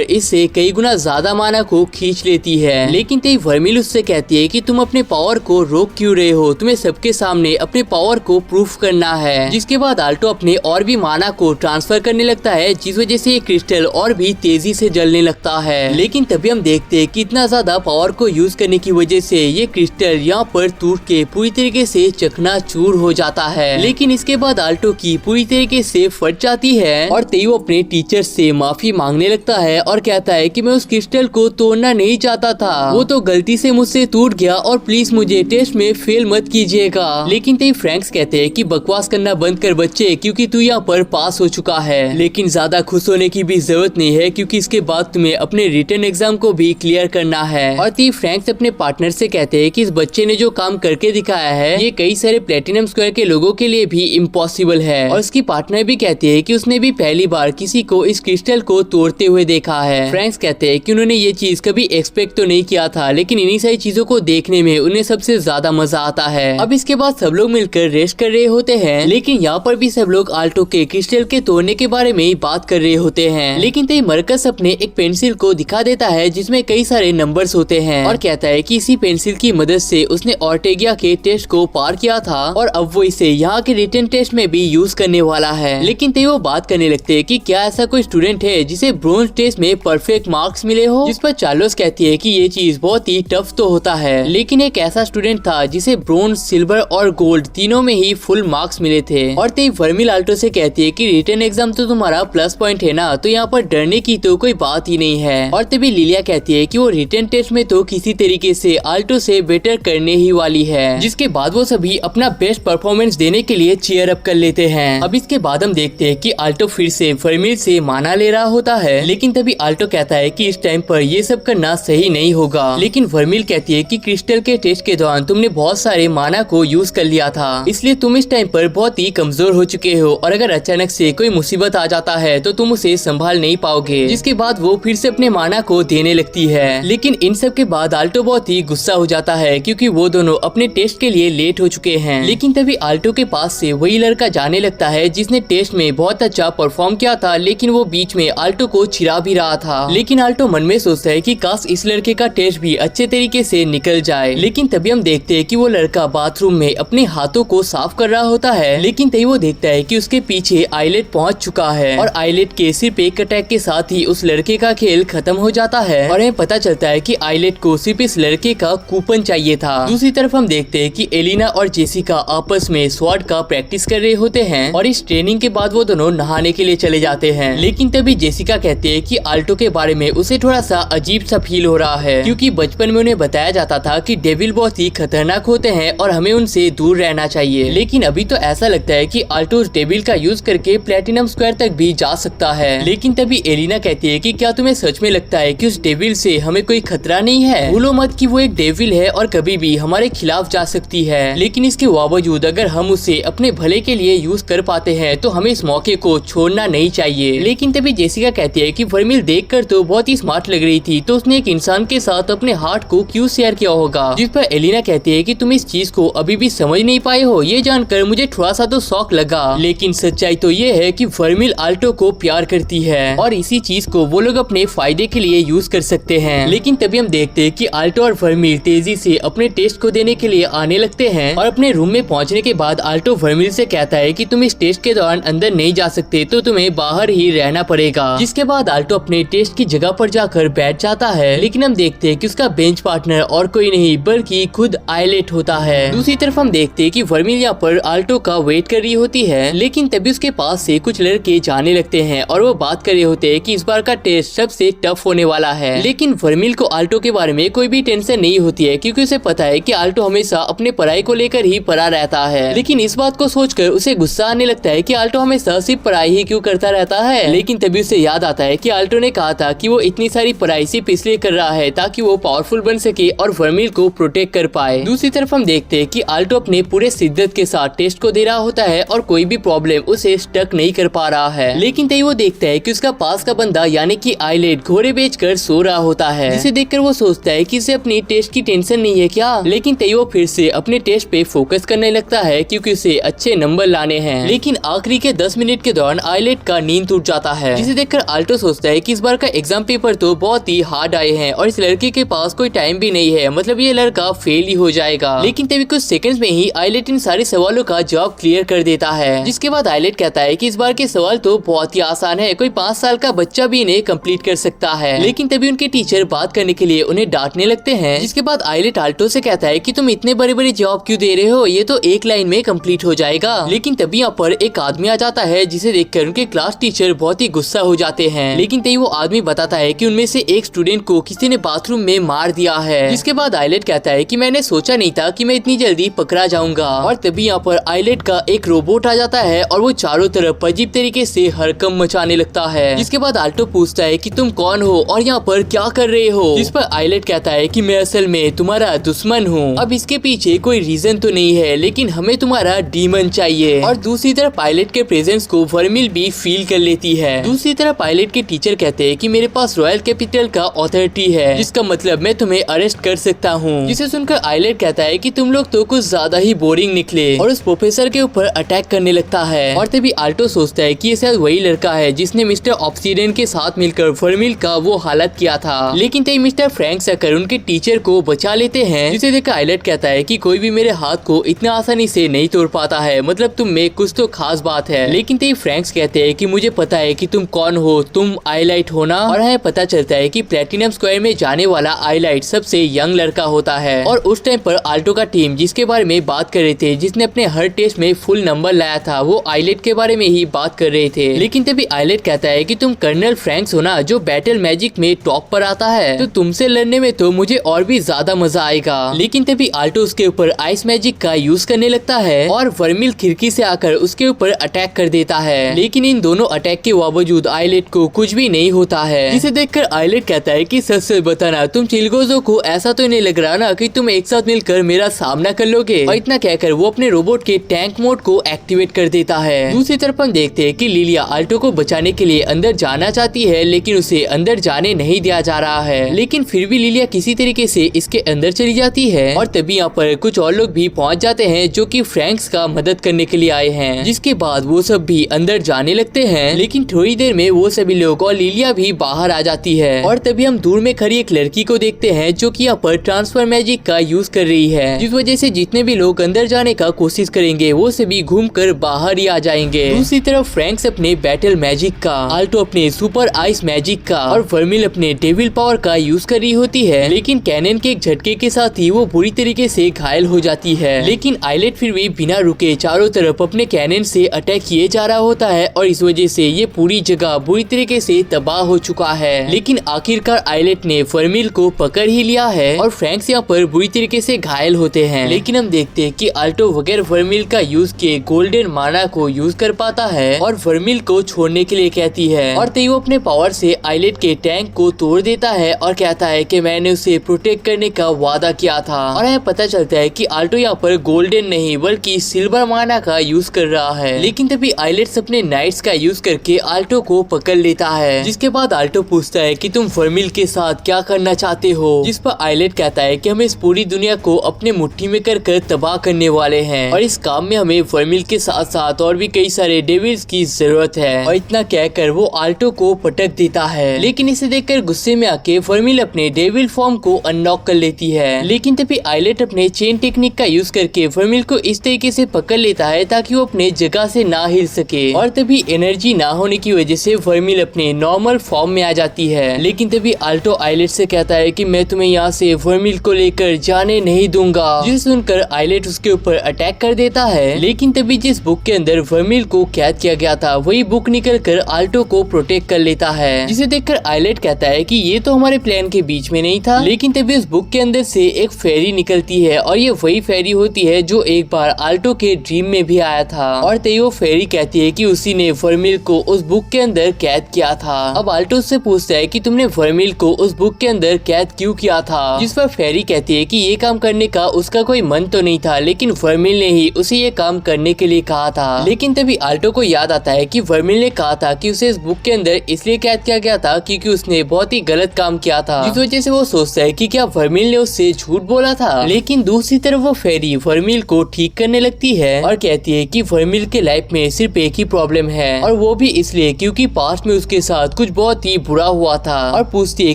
इससे कई गुना ज्यादा माना को खींच लेती है। लेकिन तभी वर्मिल उससे कहती है कि तुम अपने पावर को रोक क्यों रहे हो, तुम्हें सबके सामने अपने पावर को प्रूफ करना है। जिसके बाद आल्टो अपने और भी माना को ट्रांसफर करने लगता है, जिस वजह से ये क्रिस्टल और भी तेजी से जलने लगता है। लेकिन तभी हम देखते हैं कि इतना ज्यादा पावर को यूज करने की वजह से ये क्रिस्टल यहाँ पर टूट के पूरी तरीके से चकनाचूर हो जाता है। लेकिन इसके बाद आल्टो की पूरी तरीके से फट जाती है और तेई वो अपने टीचर से माफी मांगने लगता है और कहता है कि मैं उस क्रिस्टल को तोड़ना नहीं चाहता था, वो तो गलती से मुझसे टूट गया और प्लीज मुझे टेस्ट में फेल मत कीजिएगा। लेकिन तभी फ्रैंक्स कहते हैं कि बकवास करना बंद कर बच्चे, क्योंकि तू यहाँ पर पास हो चुका है। लेकिन ज्यादा खुश होने की भी जरूरत नहीं है, क्योंकि इसके बाद तुम्हें अपने रिटर्न एग्जाम को भी क्लियर करना है। और तभी फ्रैंक्स अपने पार्टनर से कहते हैं कि इस बच्चे ने जो काम करके दिखाया है ये कई सारे प्लेटिनम स्क्वायर के लोगों के लिए भी इम्पॉसिबल है। और उसकी पार्टनर भी कहती है कि उसने भी पहली बार किसी को इस क्रिस्टल को तोड़ते हुए देखा है। फ्रैंक्स कहते हैं कि उन्होंने ये चीज कभी एक्सपेक्ट तो नहीं किया था, लेकिन इन्हीं सारी चीजों को देखने में उन्हें सबसे ज्यादा मजा आता है। अब इसके बाद सब लोग मिलकर रेस्ट कर रहे होते हैं, लेकिन यहाँ पर भी सब लोग आल्टो के क्रिस्टल के तोड़ने के बारे में बात कर रहे होते हैं। लेकिन तभी मरकस अपने एक पेंसिल को दिखा देता है जिसमें कई सारे नंबर्स होते हैं और कहता है कि इसी पेंसिल की मदद से उसने ऑर्टेगिया के टेस्ट को पार किया था और अब वो इसे यहाँ के रिटन टेस्ट में भी यूज करने वाला है। लेकिन तभी वो बात करने लगते हैं कि क्या ऐसा कोई स्टूडेंट है जिसे ब्रोंज टेस्ट में परफेक्ट मार्क्स मिले हो, जिस पर चार्लोस कहती है कि ये चीज बहुत ही टफ तो होता है, लेकिन एक ऐसा स्टूडेंट था जिसे ब्रोंज, सिल्वर और गोल्ड तीनों में ही फुल मार्क्स मिले थे। और तभी वर्मिल आल्टो से कहती है कि रिटन एग्जाम तो तुम्हारा प्लस पॉइंट है ना, तो यहाँ पर डरने की तो कोई बात ही नहीं है। और तभी लिलिया कहती है कि वो रिटन टेस्ट में तो किसी तरीके से आल्टो से बेटर करने ही वाली है। जिसके बाद वो सभी अपना बेस्ट परफॉर्मेंस देने के लिए चीयर अप कर लेते हैं। अब इसके बाद हम देखते हैं कि आल्टो फिर से वर्मिल से माना ले रहा होता है, लेकिन तभी आल्टो कहता है कि इस टाइम पर ये सब करना सही नहीं होगा। लेकिन वर्मिल कहती है कि क्रिस्टल के टेस्ट के दौरान तुमने बहुत सारे माना को यूज कर लिया था, इसलिए तुम इस टाइम पर बहुत ही कमजोर हो चुके हो और अगर अचानक से कोई मुसीबत आ जाता है तो तुम उसे संभाल नहीं पाओगे। जिसके बाद वो फिर से अपने माना को देने लगती है। लेकिन इन सब के बाद आल्टो बहुत ही गुस्सा हो जाता है, क्योंकि वो दोनों अपने टेस्ट के लिए लेट हो चुके हैं। लेकिन तभी आल्टो के पास से वही लड़का जाने लगता है जिसने टेस्ट में बहुत अच्छा परफॉर्म किया था, लेकिन वो बीच में आल्टो को चिढ़ा भी रहा था। लेकिन आल्टो मन में सोचता है कि काश इस लड़के का टेस्ट भी अच्छे तरीके से निकल जाए। लेकिन तभी हम देखते हैं कि वो लड़का बाथरूम में अपने हाथों को साफ कर रहा होता है। लेकिन तभी वो देखता है कि उसके पीछे आइलेट पहुंच चुका है और आइलेट के सिर्फ एक अटैक के साथ ही उस लड़के का खेल खत्म हो जाता है और हमें पता चलता है कि आइलेट को सिर्फ इस लड़के का कूपन चाहिए था। दूसरी तरफ हम देखते हैं कि एलिना और जेसिका आपस में स्वॉर्ड का प्रैक्टिस कर रहे होते हैं और इस ट्रेनिंग के बाद वो दोनों नहाने के लिए चले जाते हैं। लेकिन तभी जेसिका कहती है कि आल्टो के बारे में उसे थोड़ा सा अजीब सा फील हो रहा है, क्योंकि बचपन में उन्हें बताया जाता था कि डेविल बहुत ही खतरनाक होते हैं और हमें उनसे दूर रहना चाहिए। लेकिन अभी तो ऐसा लगता है कि आल्टो उस डेविल का यूज करके प्लेटिनम स्क्वायर तक भी जा सकता है। लेकिन तभी एलिना कहती है कि क्या तुम्हें सच में लगता है कि उस डेविल से हमें कोई खतरा नहीं है? भूलो मत कि वो एक डेविल है और कभी भी हमारे खिलाफ जा सकती है। लेकिन इसके बावजूद अगर हम उसे अपने भले के लिए यूज कर पाते हैं तो हमें इस मौके को छोड़ना नहीं चाहिए। लेकिन तभी जेसिका कहती है कि वर्मिल देखकर तो बहुत ही स्मार्ट लग रही थी, तो उसने एक इंसान के साथ अपने हार्ट को क्यों शेयर किया होगा? जिस पर एलिना कहती है कि तुम इस चीज को अभी भी समझ नहीं पाए हो। ये जानकर मुझे थोड़ा सा तो शौक लगा, लेकिन सच्चाई तो ये है कि वर्मिल आल्टो को प्यार करती है और इसी चीज को वो लोग अपने फायदे के लिए यूज कर सकते हैं। लेकिन तभी हम देखते हैं कि आल्टो और वर्मिल तेजी से अपने टेस्ट को देने के लिए आने लगते हैं और अपने रूम में पहुंचने के बाद आल्टो वर्मिल से कहता है कि तुम इस टेस्ट के दौरान अंदर नहीं जा सकते, तो तुम्हें बाहर ही रहना पड़ेगा। जिसके बाद आल्टो अपने टेस्ट की जगह पर जाकर बैठ जाता है। लेकिन हम देखते हैं कि उसका बेंच पार्टनर और कोई नहीं बल्कि खुद आइलेट होता है। दूसरी तरफ हम देखते हैं कि वर्मिल यहाँ पर आल्टो का वेट कर रही होती है। लेकिन तभी उसके पास से कुछ लड़के जाने लगते हैं और वो बात कर रहे होते हैं कि इस बार का टेस्ट सबसे टफ होने वाला है। लेकिन वर्मिल को आल्टो के बारे में कोई भी टेंशन नहीं होती है, क्योंकि उसे पता है कि आल्टो हमेशा अपने पढ़ाई को लेकर ही पड़ा रहता है। लेकिन इस बात को सोचकर उसे गुस्सा आने लगता है कि आल्टो हमेशा सिर्फ पढ़ाई ही क्यों करता रहता है। लेकिन तभी उसे याद आता है कि आल्टो ने कहा था कि वो इतनी सारी पढ़ाई सिर्फ इसलिए कर रहा है ताकि वो पावरफुल बन सके और वर्मिल को प्रोटेक्ट कर पाए। दूसरी तरफ हम देखते हैं कि आल्टो अपने पूरे शिद्दत के साथ टेस्ट को दे रहा होता है और कोई भी प्रॉब्लम उसे स्टक नहीं कर पा रहा है। लेकिन तभी वो देखता है कि उसका पास का बंदा यानी कि आइलेट घोड़े बेचकर सो रहा होता है, जिसे देखकर वो सोचता है कि इसे अपनी टेस्ट की टेंशन नहीं है क्या, लेकिन तभी वो फिर से अपने टेस्ट पे फोकस करने लगता है क्योंकि उसे अच्छे नंबर लाने हैं। लेकिन आखिरी के 10 मिनट के दौरान आइलेट का नींद टूट जाता है, जिसे देखकर आल्टो सोचता है कि इस बार का एग्जाम पेपर तो बहुत ही हार्ड आए हैं और इस लड़के के पास कोई टाइम भी नहीं है, मतलब ये लड़का फेल ही हो जाएगा। लेकिन तभी कुछ सेकंड्स में ही आइलेट इन सारे सवालों का जवाब क्लियर कर देता है, जिसके बाद आइलेट कहता है कि इस बार के सवाल तो बहुत ही आसान है, कोई 5 साल का बच्चा भी इन्हें कंप्लीट कर सकता है। लेकिन तभी उनके टीचर बात करने के लिए उन्हें डांटने लगते हैं, जिसके बाद आइलेट आल्टो से कहता है कि तुम इतने बड़े बड़े जवाब क्यों दे रहे हो, ये तो एक लाइन में कंप्लीट हो जाएगा। लेकिन तभी यहाँ पर एक आदमी आ जाता है, जिसे देखकर उनके क्लास टीचर बहुत ही गुस्सा हो जाते हैं। लेकिन तभी वो आदमी बताता है कि उनमें से एक स्टूडेंट को किसी ने बाथरूम में मार दिया है। जिसके बाद आइलेट कहता है कि मैंने सोचा नहीं था कि मैं इतनी जल्दी पकड़ा जाऊंगा। और तभी यहाँ पर आइलेट का एक रोबोट आ जाता है और वो चारों तरफ अजीब तरीके से हरकम मचाने लगता है। जिसके बाद आल्टो पूछता है कि तुम कौन हो और यहाँ पर क्या कर रहे हो, जिस पर आइलेट कहता है कि मैं असल में तुम्हारा दुश्मन हूँ। अब इसके पीछे कोई रीजन तो नहीं है, लेकिन हमें तुम्हारा डीमन चाहिए। और दूसरी तरफ पायलट के प्रेजेंस को वर्मिल भी फील कर लेती है। दूसरी तरफ पायलट के टीचर कहते हैं कि मेरे पास रॉयल कैपिटल का अथॉरिटी है, जिसका मतलब मैं तुम्हें अरेस्ट कर सकता हूँ। जिसे सुनकर आइलेट कहता है कि तुम लोग तो कुछ ज्यादा ही बोरिंग निकले और उस प्रोफेसर के ऊपर अटैक करने लगता है। और तभी आल्टो सोचता है कि ये शायद वही लड़का है जिसने मिस्टर ऑब्सीडियन के साथ मिलकर वर्मिल का वो हालत किया था। लेकिन तभी मिस्टर फ्रैंक्स आकर उनके टीचर को बचा लेते हैं, जिसे देखकर आइलेट कहता है कि कोई भी मेरे हाथ को इतना आसानी से नहीं तोड़ पाता है, मतलब तुम में कुछ तो खास बात है। लेकिन तभी फ्रैंक्स कहते हैं कि मुझे पता है कि तुम कौन हो, तुम आइलाइट हो ना। और हमें पता चलता है कि प्लेटिनम स्क्वायर में जाने वाला आइलाइट सबसे यंग लड़का होता है। और उस टाइम पर आल्टो का टीम जिसके बारे में बात कर रहे थे, जिसने अपने हर टेस्ट में फुल नंबर लाया था, वो आइलेट के बारे में ही बात कर रहे थे। लेकिन तभी आइलेट कहता है कि तुम कर्नल फ्रैंक्स हो ना, जो बैटल मैजिक में टॉप पर आता है, तो तुमसे लड़ने में तो मुझे और भी ज्यादा मजा आएगा। लेकिन तभी आल्टो उसके ऊपर आइस मैजिक का यूज करने लगता है और वर्मिल खिड़की से आकर उसके ऊपर अटैक कर देता है। लेकिन इन दोनों अटैक के बावजूद आइलेट को कुछ भी नहीं होता है, जिसे देखकर आइलेट कहता है कि सच सच बताना, तुम चिलगोजो को ऐसा तो नहीं लग रहा ना कि तुम एक साथ मिलकर मेरा सामना कर लोगे। और इतना कहकर वो अपने रोबोट के टैंक मोड को एक्टिवेट कर देता है। दूसरी तरफ हम देखते हैं कि लिलिया आल्टो को बचाने के लिए अंदर जाना चाहती है, लेकिन उसे अंदर जाने नहीं दिया जा रहा है। लेकिन फिर भी लिलिया किसी तरीके से इसके अंदर चली जाती है। और तभी यहाँ पर कुछ और लोग भी पहुंच जाते हैं, जो कि फ्रैंक्स का मदद करने के लिए आए हैं। जिसके बाद वो सब भी अंदर जाने लगते हैं। लेकिन थोड़ी देर में वो सभी लोग और लिलिया भी बाहर आ जाती है। और तभी हम दूर में खड़ी एक लड़की को देखते हैं, जो कि यहाँ पर ट्रांसफर मैजिक का यूज कर रही है, जिस वजह से जितने भी लोग अंदर जाने का कोशिश करेंगे वो सभी घूमकर बाहर ही आ जाएंगे। दूसरी तरफ फ्रैंक्स अपने बैटल मैजिक का, आल्टो अपने सुपर आइस मैजिक का और वर्मिल अपने डेविल पावर का यूज कर रही होती है। लेकिन कैनन के एक झटके के साथ ही वो बुरी तरीके से घायल हो जाती है। लेकिन आइलेट फिर भी बिना रुके चारों तरफ अपने कैनन से अटैक किए जा रहा होता है और इस वजह से ये पूरी जगह बुरी तरीके से तबाह हो चुका है। लेकिन आखिरकार आइलेट ने वर्मिल को पकड़ ही लिया है और फ्रैंक्स यहाँ पर बुरी तरीके से घायल होते हैं। लेकिन हम देखते हैं कि आल्टो वगैरह वर्मिल का यूज किए गोल्डन माना को यूज कर पाता है और वर्मिल को छोड़ने के लिए कहती है। और तभी वो अपने पावर से आइलेट के टैंक को तोड़ देता है और कहता है कि मैंने उसे प्रोटेक्ट करने का वादा किया था। और हमें पता चलता है कि आल्टो यहाँ पर गोल्डन नहीं बल्कि सिल्वर माना का यूज कर रहा है। लेकिन तभी आइलेट अपने नाइट्स का यूज करके आल्टो को पकड़ लेता है। जिसके बाद आल्टो पूछता है कि तुम वर्मिल के साथ क्या करना चाहते हो, जिस पर आइलेट कहता है कि हम इस पूरी दुनिया को अपने मुट्ठी में कर तबाह करने वाले हैं और इस काम में हमें वर्मिल के साथ साथ और भी कई सारे डेविल्स की जरूरत है। और इतना कहकर वो आल्टो को पटक देता है। लेकिन इसे देखकर गुस्से में आके वर्मिल अपने डेविल फॉर्म को अनलॉक कर लेती है। लेकिन तभी आइलेट अपने चेन टेक्निक का यूज करके वर्मिल को इस तरीके से पकड़ लेता है ताकि वो अपने जगह से ना हिल सके। और तभी एनर्जी ना होने की वजह से वर्मिल अपने नॉर्मल फॉर्म में आ जाती है। लेकिन तभी आल्टो आइलेट से कहता है कि मैं तुम्हें यहाँ से वर्मिल को लेकर जाने नहीं दूंगा, जिसे सुनकर आइलेट उसके ऊपर अटैक कर देता है। लेकिन तभी जिस बुक के अंदर वर्मिल को कैद किया गया था वही बुक निकल कर आल्टो को प्रोटेक्ट कर लेता है, जिसे देखकर आइलेट कहता है कि ये तो हमारे प्लान के बीच में नहीं था। लेकिन तभी उस बुक के अंदर से एक फेरी निकलती है और ये वही फेरी होती है जो एक बार आल्टो के ड्रीम में भी आया था। और तभी वो फेरी कहती है कि उसी ने वर्मिल को उस बुक के अंदर कैद किया था। अब आल्टो उससे पूछता है कि तुमने वर्मिल को उस बुक के अंदर कैद क्यों किया था, जिस पर फेरी कहती है कि ये काम करने का उसका कोई मन तो नहीं था, लेकिन वर्मिल ने ही उसे ये काम करने के लिए कहा था। लेकिन तभी आल्टो को याद आता है कि वर्मिल ने कहा था कि उसे इस बुक के अंदर इसलिए कैद किया गया था क्योंकि उसने बहुत ही गलत काम किया था, जिस वजह से वो सोचता है कि क्या वर्मिल ने उससे झूठ बोला था। लेकिन दूसरी तरफ वो फेरी वर्मिल को ठीक करने लगती है और कहती है कि वर्मिल के लाइफ में सिर्फ एक ही प्रॉब्लम है, और वो भी इसलिए क्योंकि पास्ट में उसके साथ कुछ बहुत ही बुरा हुआ था। और पूछती है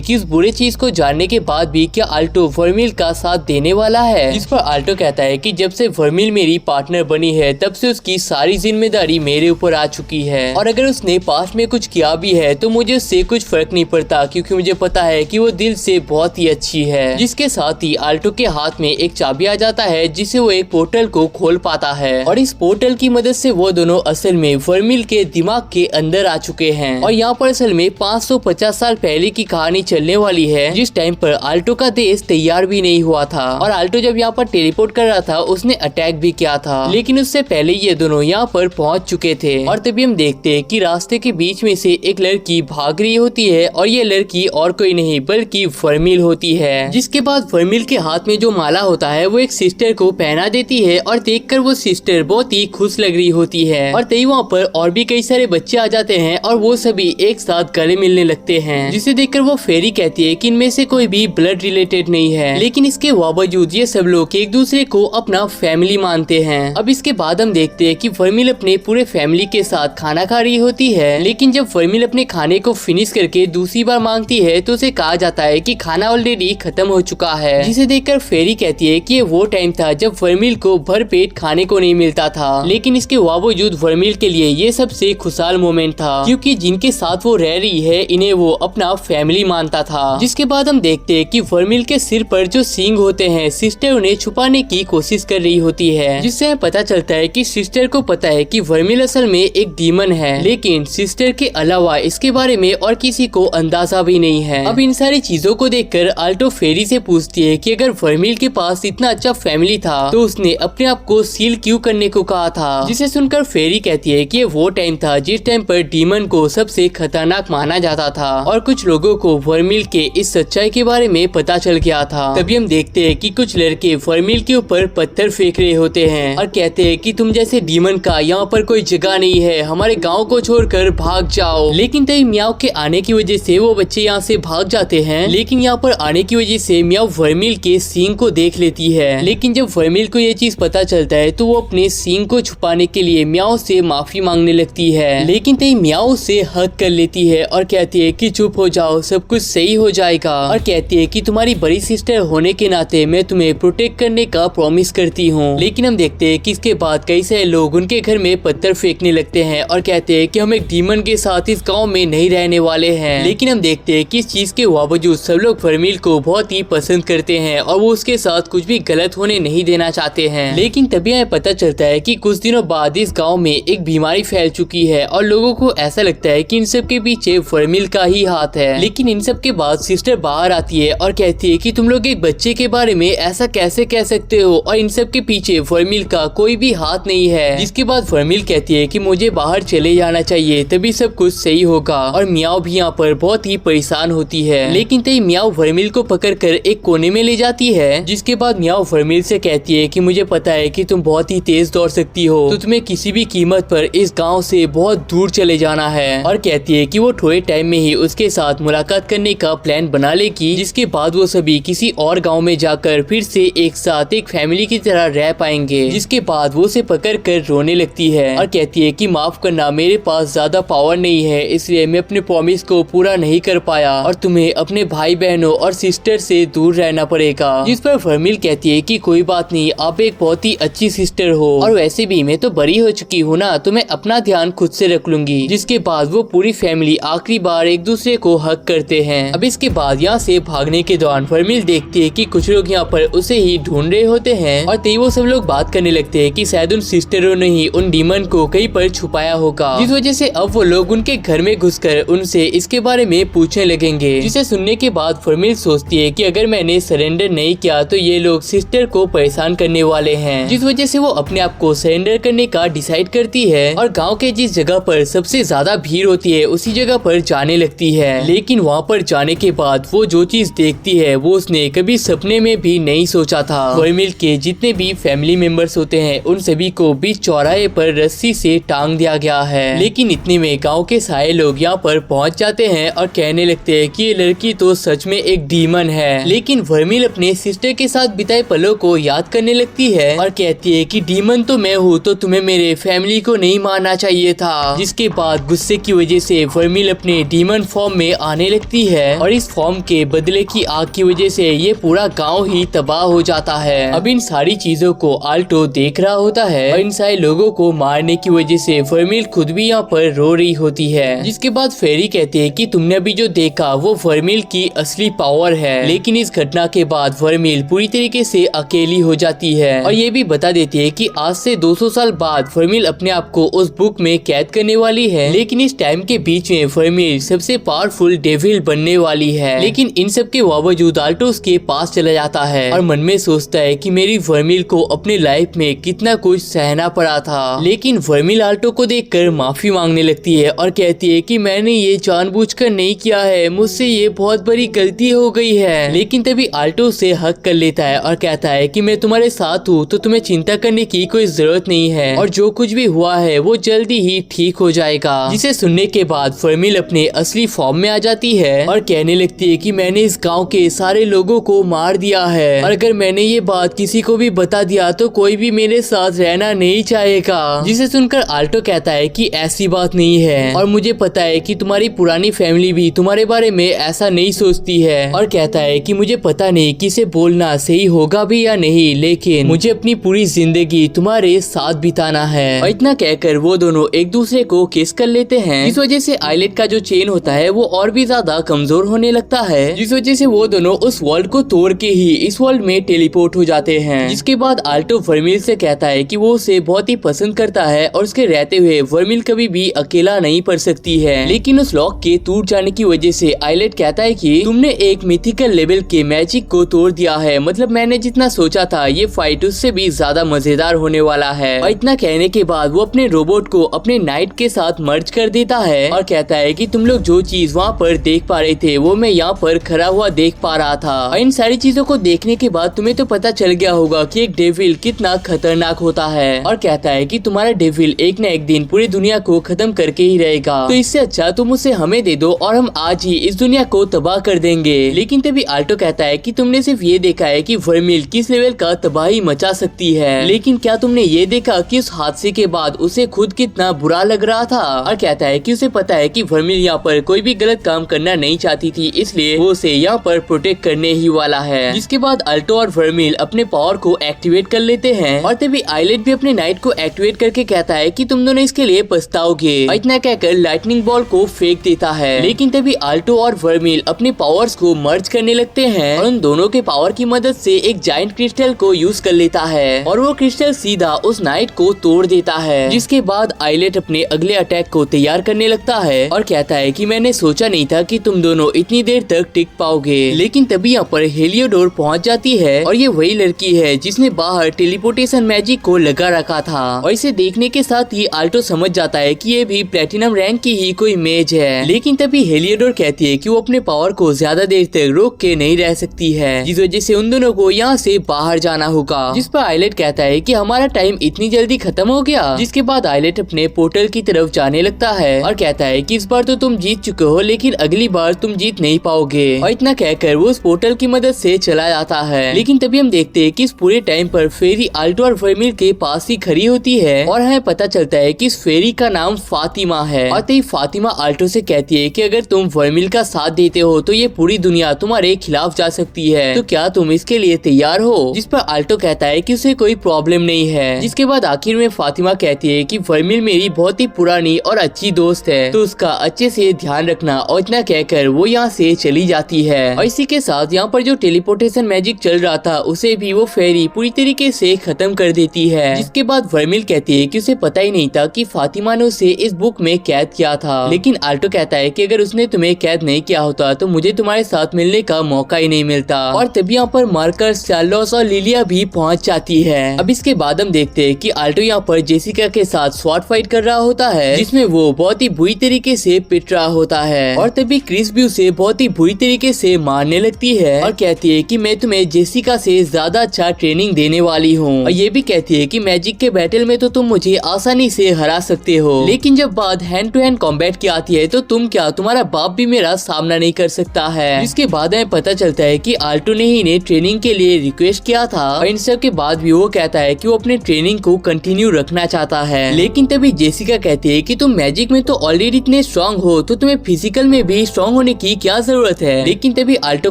कि उस बुरे चीज को जानने के बाद भी क्या आल्टो वर्मिल का साथ देने वाला है। जिस पर आल्टो कहता है कि जब से वर्मिल मेरी पार्टनर बनी है तब से उसकी सारी जिम्मेदारी मेरे ऊपर आ चुकी है, और अगर उसने पास्ट में कुछ किया भी है तो मुझे उससे कुछ फर्क नहीं पड़ता, क्योंकि मुझे पता है कि वो दिल से बहुत ही अच्छी है। जिसके साथ ही आल्टो के हाथ में एक चाबी आ जाता है जिससे वो एक पोर्टल को खोल पाता है, और इस पोर्टल की मदद से वो दोनों असल में वर्मिल के दिमाग के अंदर आ चुके हैं। और यहाँ पर असल में 550 साल पहले की कहानी चलने वाली है, जिस टाइम पर आल्टो का देश तैयार भी नहीं हुआ था, और आल्टो जब यहाँ पर टेलीपोर्ट कर रहा था उसने अटैक भी किया था, लेकिन उससे पहले ये दोनों यहाँ पर पहुँच चुके थे। और तभी हम देखते हैं कि रास्ते के बीच में से एक लड़की भाग रही होती है, और ये लड़की और कोई नहीं बल्कि वर्मिल होती है। जिसके बाद वर्मिल के हाथ में जो माला होता है वो एक सिस्टर को पहना देती है, और देखकर वो सिस्टर बहुत ही खुश लग रही होती है। और तभी वहाँ पर और भी कई सारे बच्चे आ जाते हैं और वो सभी एक साथ गले मिलने लगते हैं, जिसे देखकर वो फेरी कहती है कि इनमें से कोई भी ब्लड रिलेटेड नहीं है, लेकिन इसके बावजूद ये सब लोग एक दूसरे को अपना फैमिली मानते हैं। अब इसके बाद हम देखते हैं कि वर्मिल अपने पूरे फैमिली के साथ खाना खा रही होती है, लेकिन जब वर्मिल अपने खाने को फिनिश करके दूसरी बार मांगती है तो उसे कहा जाता है कि खाना ऑलरेडी खत्म हो चुका है, जिसे देखकर फेरी कहती है कि ये वो टाइम था जब वर्मिल को भर पेट खाने को नहीं मिलता था, लेकिन इसके बावजूद वर्मिल के लिए ये सबसे खुशहाल मोमेंट था, क्योंकि जिनके साथ वो रह रही है इन्हें वो अपना फैमिली मानता था। जिसके बाद हम देखते हैं कि वर्मिल के सिर पर जो सींग होते हैं सिस्टर उन्हें छुपाने की कोशिश कर रही होती है, जिससे हमें पता चलता है कि सिस्टर को पता है कि वर्मिल असल में एक डीमन है, लेकिन सिस्टर के अलावा इसके बारे में और किसी को अंदाजा भी नहीं है। अब इन सारी चीजों को देखकर आल्टो फेरी से पूछती है कि अगर वर्मिल के पास इतना अच्छा फैमिली था तो उसने अपने आप को सील क्यों करने को कहा था, जिसे सुनकर फेरी कहती है कि ये वो टाइम था जिस टाइम पर डीमन को सबसे खतरनाक माना जाता था, और कुछ लोगों को वर्मिल के इस सच्चाई के बारे में पता चल गया था। तभी हम देखते हैं कि कुछ लड़के वर्मिल के ऊपर पत्थर फेंक रहे होते हैं और कहते हैं कि तुम जैसे डीमन का यहाँ पर कोई जगह नहीं है, हमारे गाँव को छोड़कर भाग जाओ। लेकिन तभी म्याओ के आने की वजह से वो बच्चे यहाँ से भाग जाते हैं, लेकिन यहाँ पर आने की वजह से म्याओ वर्मिल के सींग को देख लेती है। लेकिन जब वर्मिल को ये चीज पता चलता है तो वो अपने सींग को छुपाने के लिए म्याओ से माफी मांगने लगती है, लेकिन तभी म्याओ से हक कर लेती है और कहती है कि चुप हो जाओ, सब कुछ सही हो जाएगा, और कहती है कि तुम्हारी बड़ी सिस्टर होने के नाते मैं तुम्हें प्रोटेक्ट करने का प्रॉमिस करती हूँ। लेकिन हम देखते हैं कि इसके बाद कई सारे लोग उनके घर में पत्थर फेंकने लगते हैं और कहते हैं कि हम एक डीमन के साथ इस गाँव में नहीं रहने वाले हैं। लेकिन हम देखते हैं कि इस चीज के बावजूद सब लोग वर्मिल को बहुत ही पसंद करते हैं और वो उसके साथ कुछ भी गलत होने नहीं देना चाहते हैं। लेकिन तभी हमें पता चलता है कि कुछ दिनों बाद इस गांव में एक बीमारी फैल चुकी है और लोगों को ऐसा लगता है कि इन सब के पीछे वर्मिल का ही हाथ है। लेकिन इन सब के बाद सिस्टर बाहर आती है और कहती है कि तुम लोग एक बच्चे के बारे में ऐसा कैसे कह सकते हो, और इन सब के पीछे वर्मिल का कोई भी हाथ नहीं है। जिसके बाद वर्मिल कहती है कि मुझे बाहर चले जाना चाहिए, तभी सब कुछ सही होगा, और म्याओ भी यहाँ पर बहुत ही परेशान होती है। लेकिन तभी म्याओ वर्मिल को पकड़कर एक कोने में ले जाती है, जिसके बाद म्याओ वर्मिल से कहती है कि मुझे पता है कि तुम बहुत ही तेज दौड़ सकती हो, तो तुम्हें किसी भी कीमत पर इस गांव से बहुत दूर चले जाना है, और कहती है कि वो थोड़े टाइम में ही उसके साथ मुलाकात करने का प्लान बना लेगी, जिसके बाद वो सभी किसी और गांव में जाकर फिर से एक साथ एक फैमिली की तरह रह पाएंगे। जिसके बाद वो उसे पकड़ कर रोने लगती है और कहती है कि माफ करना, मेरे पास ज्यादा पावर नहीं है, इसलिए मैं अपने प्रॉमिस को पूरा नहीं कर पाया और तुम्हें अपने भाई बहनों और सिस्टर से दूर रहना पड़ेगा। जिस पर वर्मिल कहती है कि कोई बात नहीं, आप एक बहुत ही अच्छी सिस्टर हो, और वैसे भी मैं तो बड़ी हो चुकी हूँ ना, तो मैं अपना ध्यान खुद से रख लूंगी। जिसके बाद वो पूरी फैमिली आखिरी बार एक दूसरे को हक करते हैं। अब इसके बाद यहाँ से भागने के दौरान वर्मिल देखती है कि कुछ लोग यहाँ पर उसे ही ढूंढ रहे होते हैं, और तभी वो सब लोग बात करने लगते हैं कि शायद उन सिस्टरों ने ही उन डीमन को कहीं पर छुपाया होगा, जिस वजह से अब वो लोग उनके घर में घुसकर उनसे इसके बारे में पूछने लगेंगे। जिसे सुनने के बाद वर्मिल सोचती है कि अगर मैंने सरेंडर नहीं किया तो ये लोग सिस्टर को परेशान करने वाले हैं, जिस वजह से वो अपने आप को सरेंडर करने का डिसाइड करती है और गांव के जिस जगह पर सबसे ज्यादा भीड़ होती है उसी जगह पर जाने लगती है। लेकिन वहाँ पर जाने के बाद वो जो चीज देखती है वो उसने कभी सपने में भी नहीं सोचा था। वर्मिल के जितने भी फैमिली मेंबर्स होते हैं उन सभी को बीच चौराहे पर रस्सी से टांग दिया गया है। लेकिन इतने में गाँव के सारे लोग यहाँ पर पहुँच जाते हैं और कहने लगते हैं कि ये लड़की तो सच में एक डीमन है। लेकिन वर्मिल अपने सिस्टर के साथ बिताए पलों को याद करने लगती है और कहती है कि डीमन तो मैं हूँ, तो तुम्हें मेरे फैमिली को नहीं मारना चाहिए था। जिसके बाद गुस्से की वजह से वर्मिल अपने डीमन फॉर्म में आने लगती है और इस फॉर्म के बदले की आग की वजह से ये पूरा गांव ही तबाह हो जाता है। अब इन सारी चीजों को आल्टो देख रहा होता है और इन सारे लोगों को मारने की वजह से वर्मिल खुद भी यहाँ पर रो रही होती है। जिसके बाद फेरी कहते हैं कि तुमने अभी जो देखा वो वर्मिल की असली पावर है। लेकिन इस घटना के बाद वर्मिल पूरी तरीके से अकेली हो जाती है और ये भी बता देती है कि आज से 200 साल बाद वर्मिल अपने आप को उस बुक में कैद करने वाली है। लेकिन इस टाइम के बीच में वर्मिल सबसे पावरफुल डेविल बनने वाली है। लेकिन इन सब के बावजूद आल्टो उसके पास चला जाता है और मन में सोचता है कि मेरी वर्मिल को अपने लाइफ में कितना कुछ सहना पड़ा था। लेकिन वर्मिल आल्टो को देखकर माफी मांगने लगती है और कहती है कि मैंने ये जानबूझकर नहीं किया है, मुझसे ये बहुत बड़ी गलती हो गई है। लेकिन तभी आल्टो उसे हक कर लेता है और कहता है कि मैं तुम्हारे साथ हूँ, तो तुम्हें चिंता करने की कोई जरूरत नहीं है और जो कुछ भी हुआ है वो जल्दी ही ठीक हो जाएगा। जिसे सुनने के बाद वर्मिल अपने असली फॉर्म में आ जाती है और कहने लगती है कि मैंने इस गांव के सारे लोगों को मार दिया है और अगर मैंने ये बात किसी को भी बता दिया तो कोई भी मेरे साथ रहना नहीं चाहेगा। जिसे सुनकर आल्टो कहता है कि ऐसी बात नहीं है और मुझे पता है कि तुम्हारी पुरानी फैमिली भी तुम्हारे बारे में ऐसा नहीं सोचती है और कहता है कि मुझे पता नहीं कि इसे बोलना सही होगा भी या नहीं, लेकिन मुझे अपनी पूरी जिंदगी तुम्हारे साथ बिताना है। और इतना कहकर वो दोनों एक दूसरे को किस कर लेते हैं। इस वजह से आइलेट का जो चेन होता है वो और भी ज्यादा कमजोर होने लगता है, जिस वजह से वो दोनों उस वर्ल्ड को तोड़ के ही इस वर्ल्ड में टेलीपोर्ट हो जाते हैं। जिसके बाद आल्टो वर्मिल से कहता है कि वो उसे बहुत ही पसंद करता है और उसके रहते हुए वर्मिल कभी भी अकेला नहीं पड़ सकती है। लेकिन उस लॉक के टूट जाने की वजह से आइलेट कहता है कि तुमने एक मिथिकल लेवल के मैजिक को तोड़ दिया है, मतलब मैंने जितना सोचा था ये फाइट उससे भी ज्यादा मजेदार होने वाला है। और इतना कहने के बाद वो अपने रोबोट को अपने नाइट के साथ मर्ज कर देता है और कहता है कि तुम लोग जो चीज वहाँ पर देख पा रहे थे वो मैं यहाँ पर खड़ा हुआ देख पा रहा था। और इन सारी चीजों को देखने के बाद तुम्हें तो पता चल गया होगा कि एक डेविल कितना खतरनाक होता है और कहता है कि तुम्हारा डेविल एक न एक दिन पूरी दुनिया को खत्म करके ही रहेगा, तो इससे अच्छा तुम उसे हमें दे दो और हम आज ही इस दुनिया को तबाह कर देंगे। लेकिन तभी आल्टो कहता है कि तुमने सिर्फ ये देखा है कि वर्मिल किस लेवल का तबाही मचा सकती है, लेकिन क्या तुमने ये देखा कि उस हादसे के बाद उसे खुद कितना बुरा लग रहा था। और कहता है कि उसे पता है कि वर्मिल यहाँ पर कोई भी गलत काम करना नहीं चाहती थी, इसलिए वो उसे यहाँ पर प्रोटेक्ट करने ही वाला है। जिसके बाद आल्टो और वर्मिल अपने पावर को एक्टिवेट कर लेते हैं और तभी आइलेट भी अपने नाइट को एक्टिवेट करके कहता है कि तुम दोनों इसके लिए पछताओगे। इतना कहकर लाइटनिंग बॉल को फेंक देता है। लेकिन तभी आल्टो और वर्मिल अपने पावर्स को मर्ज करने लगते हैं और उन दोनों के पावर की मदद से एक जायंट क्रिस्टल को यूज कर लेता है और वो क्रिस्टल सीधा उस नाइट को तोड़ देता है। जिसके बाद आइलेट अपने अगले अटैक को तैयार करने लगता है और कहता है कि मैंने सोचा नहीं था कि तुम दोनों इतनी देर तक टिक पाओगे। लेकिन तभी यहाँ पर हेलियोडोर पहुँच जाती है और ये वही लड़की है जिसने बाहर टेलीपोर्टेशन मैजिक को लगा रखा था। और इसे देखने के साथ ही आल्टो समझ जाता है कि ये भी प्लेटिनम रैंक की ही कोई इमेज है। लेकिन तभी हेलियोडोर कहती है कि वो अपने पावर को ज्यादा देर तक रोक के नहीं रह सकती है, जिस वजह से उन दोनों को यहाँ से बाहर जाना होगा। जिस पर आइलेट कहता है कि हमारा टाइम इतनी जल्दी खत्म हो गया। जिसके बाद आइलेट अपने पोर्टल की तरफ जाने लगता है और कहता है कि इस बार तो तुम जीत चुके हो, लेकिन अगली बार तुम जीत नहीं पाओगे। और इतना कहकर वो उस पोर्टल की मदद से चला जाता है। लेकिन तभी हम देखते हैं कि इस पूरे टाइम पर फेरी आल्टो और वर्मिल के पास ही खड़ी होती है और हमें पता चलता है कि इस फेरी का नाम फातिमा है। और तभी फातिमा आल्टो से कहती है कि अगर तुम वर्मिल का साथ देते हो तो ये पूरी दुनिया तुम्हारे खिलाफ जा सकती है, तो क्या तुम इसके लिए तैयार हो। जिस पर आल्टो कहता है कि उसे कोई प्रॉब्लम नहीं है। जिसके बाद आखिर में फातिमा कहती है कि वर्मिल मेरी बहुत ही पुरानी और अच्छी दोस्त है, तो उसका अच्छे से ध्यान रखना। और इतना कहकर वो यहाँ से चली जाती है। और इसी के साथ यहाँ पर जो टेलीपोर्टेशन मैजिक चल रहा था उसे भी वो फेरी पूरी तरीके से खत्म कर देती है। जिसके बाद वर्मिल कहती है कि उसे पता ही नहीं था कि फातिमा ने उसे इस बुक में कैद किया था। लेकिन आल्टो कहता है कि अगर उसने तुम्हें कैद नहीं किया होता तो मुझे तुम्हारे साथ मिलने का मौका ही नहीं मिलता। और तभी यहाँ पर मार्कस, चार्लोस और लिलिया भी पहुँच जाती है। अब इसके बाद हम देखते हैं कि आल्टो यहाँ पर जेसिका के साथ स्वॉर्ड फाइट कर रहा होता है, जिसमें वो बहुत ही बुरी तरीके से पिट रहा होता है। और तभी क्रिस भी उसे बहुत ही बुरी तरीके से मारने लगती है और कहती है कि मैं तुम्हें जेसिका से ज्यादा अच्छा ट्रेनिंग देने वाली हूँ। और ये भी कहती है कि मैजिक के बैटल में तो तुम मुझे आसानी से हरा सकते हो, लेकिन जब बात हैंड टू हैंड कॉम्बैट की आती है तो तुम क्या, तुम्हारा बाप भी मेरा सामना सामना नहीं कर सकता है। जिसके बाद हमें पता चलता है कि आल्टो ने ही इन्हें ट्रेनिंग के लिए रिक्वेस्ट किया था और इन सब के बाद भी वो कहता है कि वो अपने ट्रेनिंग को कंटिन्यू रखना चाहता है। लेकिन तभी जेसिका कहती है कि तुम मैजिक में तो ऑलरेडी इतने स्ट्रॉन्ग हो तो तुम्हें फिजिकल में भी स्ट्रॉन्ग होने की क्या जरूरत है। लेकिन तभी आल्टो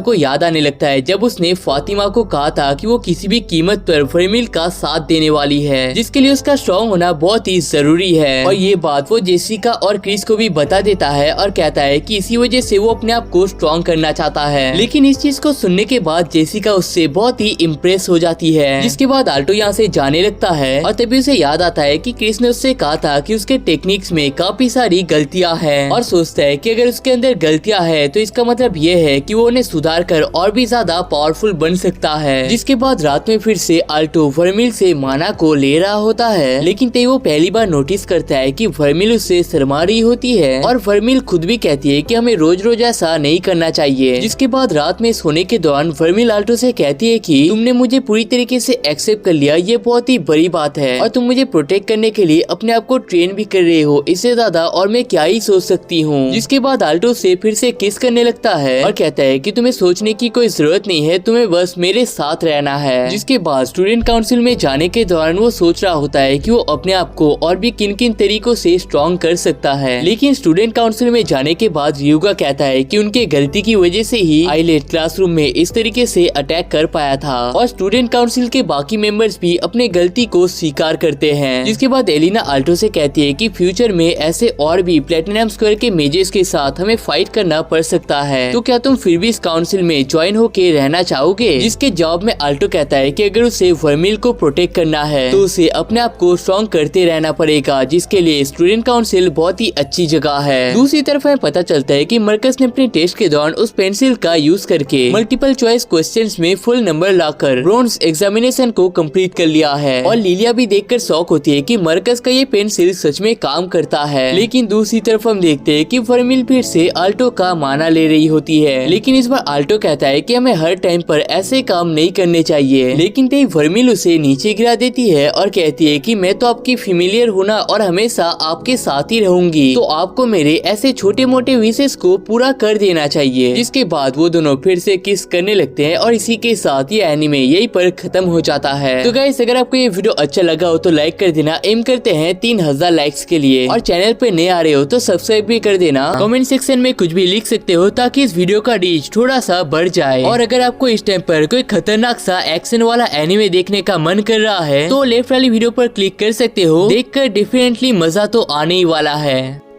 को याद आने लगता है जब उसने फातिमा को कहा था कि वो किसी भी कीमत पर वर्मिल का साथ देने वाली है, जिसके लिए उसका स्ट्रॉन्ग होना बहुत ही जरूरी है। और ये बात वो जेसिका और क्रिस को भी बता देता है और कहता है कि इसी वजह से वो अपने आप को स्ट्रॉन्ग करना चाहता है। लेकिन इस चीज को सुनने के बाद जेसिका उससे बहुत ही इम्प्रेस हो जाती है। जिसके बाद आल्टो यहाँ से जाने लगता है और तभी उसे याद आता है कि क्रिस ने उससे कहा था कि उसके टेक्निक्स में काफी सारी गलतियां हैं और सोचता है कि अगर उसके अंदर गलतियां हैं तो इसका मतलब ये है कि वो उन्हें सुधार कर और भी ज्यादा पावरफुल बन सकता है। जिसके बाद रात में फिर से आल्टो वर्मिल से माना को ले रहा होता है, लेकिन तभी वो पहली बार नोटिस करता है कि वर्मिल उससे शर्मा रही होती है और वर्मिल खुद भी कहती है कि हमें रोज रोज ऐसा नहीं करना चाहिए। जिसके बाद रात में सोने के दौरान वर्मिल आल्टो से कहती है कि तुमने मुझे पूरी तरीके से एक्सेप्ट कर लिया, ये बहुत ही बड़ी बात है और तुम मुझे प्रोटेक्ट करने के लिए अपने आप को ट्रेन भी कर रहे हो, इससे ज्यादा और मैं क्या ही सोच सकती हूँ। जिसके बाद आल्टो से फिर से किस करने लगता है और कहता है कि तुम्हें सोचने की कोई जरूरत नहीं है, तुम्हें बस मेरे साथ रहना है। जिसके बाद स्टूडेंट काउंसिल में जाने के दौरान वो सोच रहा होता है कि वो अपने आप को और भी किन किन तरीकों से स्ट्रॉन्ग कर सकता है। लेकिन स्टूडेंट काउंसिल में जाने के बाद रियुगा कहता है कि उनके गलती की वजह से ही आइलेट क्लासरूम में इस तरीके से अटैक कर पाया था और स्टूडेंट काउंसिल के बाकी मेंबर्स भी अपने गलती को स्वीकार करते हैं। जिसके बाद एलिना आल्टो से कहती है कि फ्यूचर में ऐसे और भी प्लेटिनम स्क्वायर के मेजेस के साथ हमें फाइट करना पड़ सकता है, तो क्या तुम फिर भी इस काउंसिल में ज्वाइन होके रहना चाहोगे। जिसके जवाब में आल्टो कहता है कि अगर उसे वर्मिल को प्रोटेक्ट करना है तो उसे अपने आप को स्ट्रॉन्ग करते रहना पड़ेगा, जिसके लिए स्टूडेंट काउंसिल बहुत ही अच्छी जगह है। दूसरी तरफ हमें पता चलता है कि मरकस ने अपने टेस्ट के दौरान उस पेंसिल का यूज करके मल्टीपल चॉइस क्वेश्चंस में फुल नंबर लाकर ब्रॉन्ज एग्जामिनेशन को कंप्लीट कर लिया है और लिलिया भी देखकर शॉक होती है कि मरकस का ये पेंसिल सच में काम करता है। लेकिन दूसरी तरफ हम देखते हैं कि वर्मिल फिर से आल्टो का माना ले रही होती है, लेकिन इस बार आल्टो कहता है कि हमें हर टाइम पर ऐसे काम नहीं करने चाहिए। लेकिन तभी वर्मिल उसे नीचे गिरा देती है और कहती है कि मैं तो आपकी फेमिलियर हूँ ना और हमेशा आपके साथ ही रहूंगी, तो आपको मेरे ऐसे छोटे मोटे विशेष को पूरा कर देना चाहिए। जिसके बाद वो दोनों फिर से किस करने लगते हैं और इसी के साथ ये एनिमे यही पर खत्म हो जाता है। तो गाइस अगर आपको ये वीडियो अच्छा लगा हो तो लाइक कर देना, एम करते हैं 3000 लाइक्स के लिए, और चैनल पे नए आ रहे हो तो सब्सक्राइब भी कर देना। कमेंट सेक्शन में कुछ भी लिख सकते हो ताकि इस वीडियो का रीच थोड़ा सा बढ़ जाए। और अगर आपको इस टाइम पर कोई खतरनाक सा एक्शन वाला एनिमे देखने का मन कर रहा है तो लेफ्ट वाली वीडियो पर क्लिक कर सकते हो, देखकर डेफिनेटली मजा तो आने ही वाला है।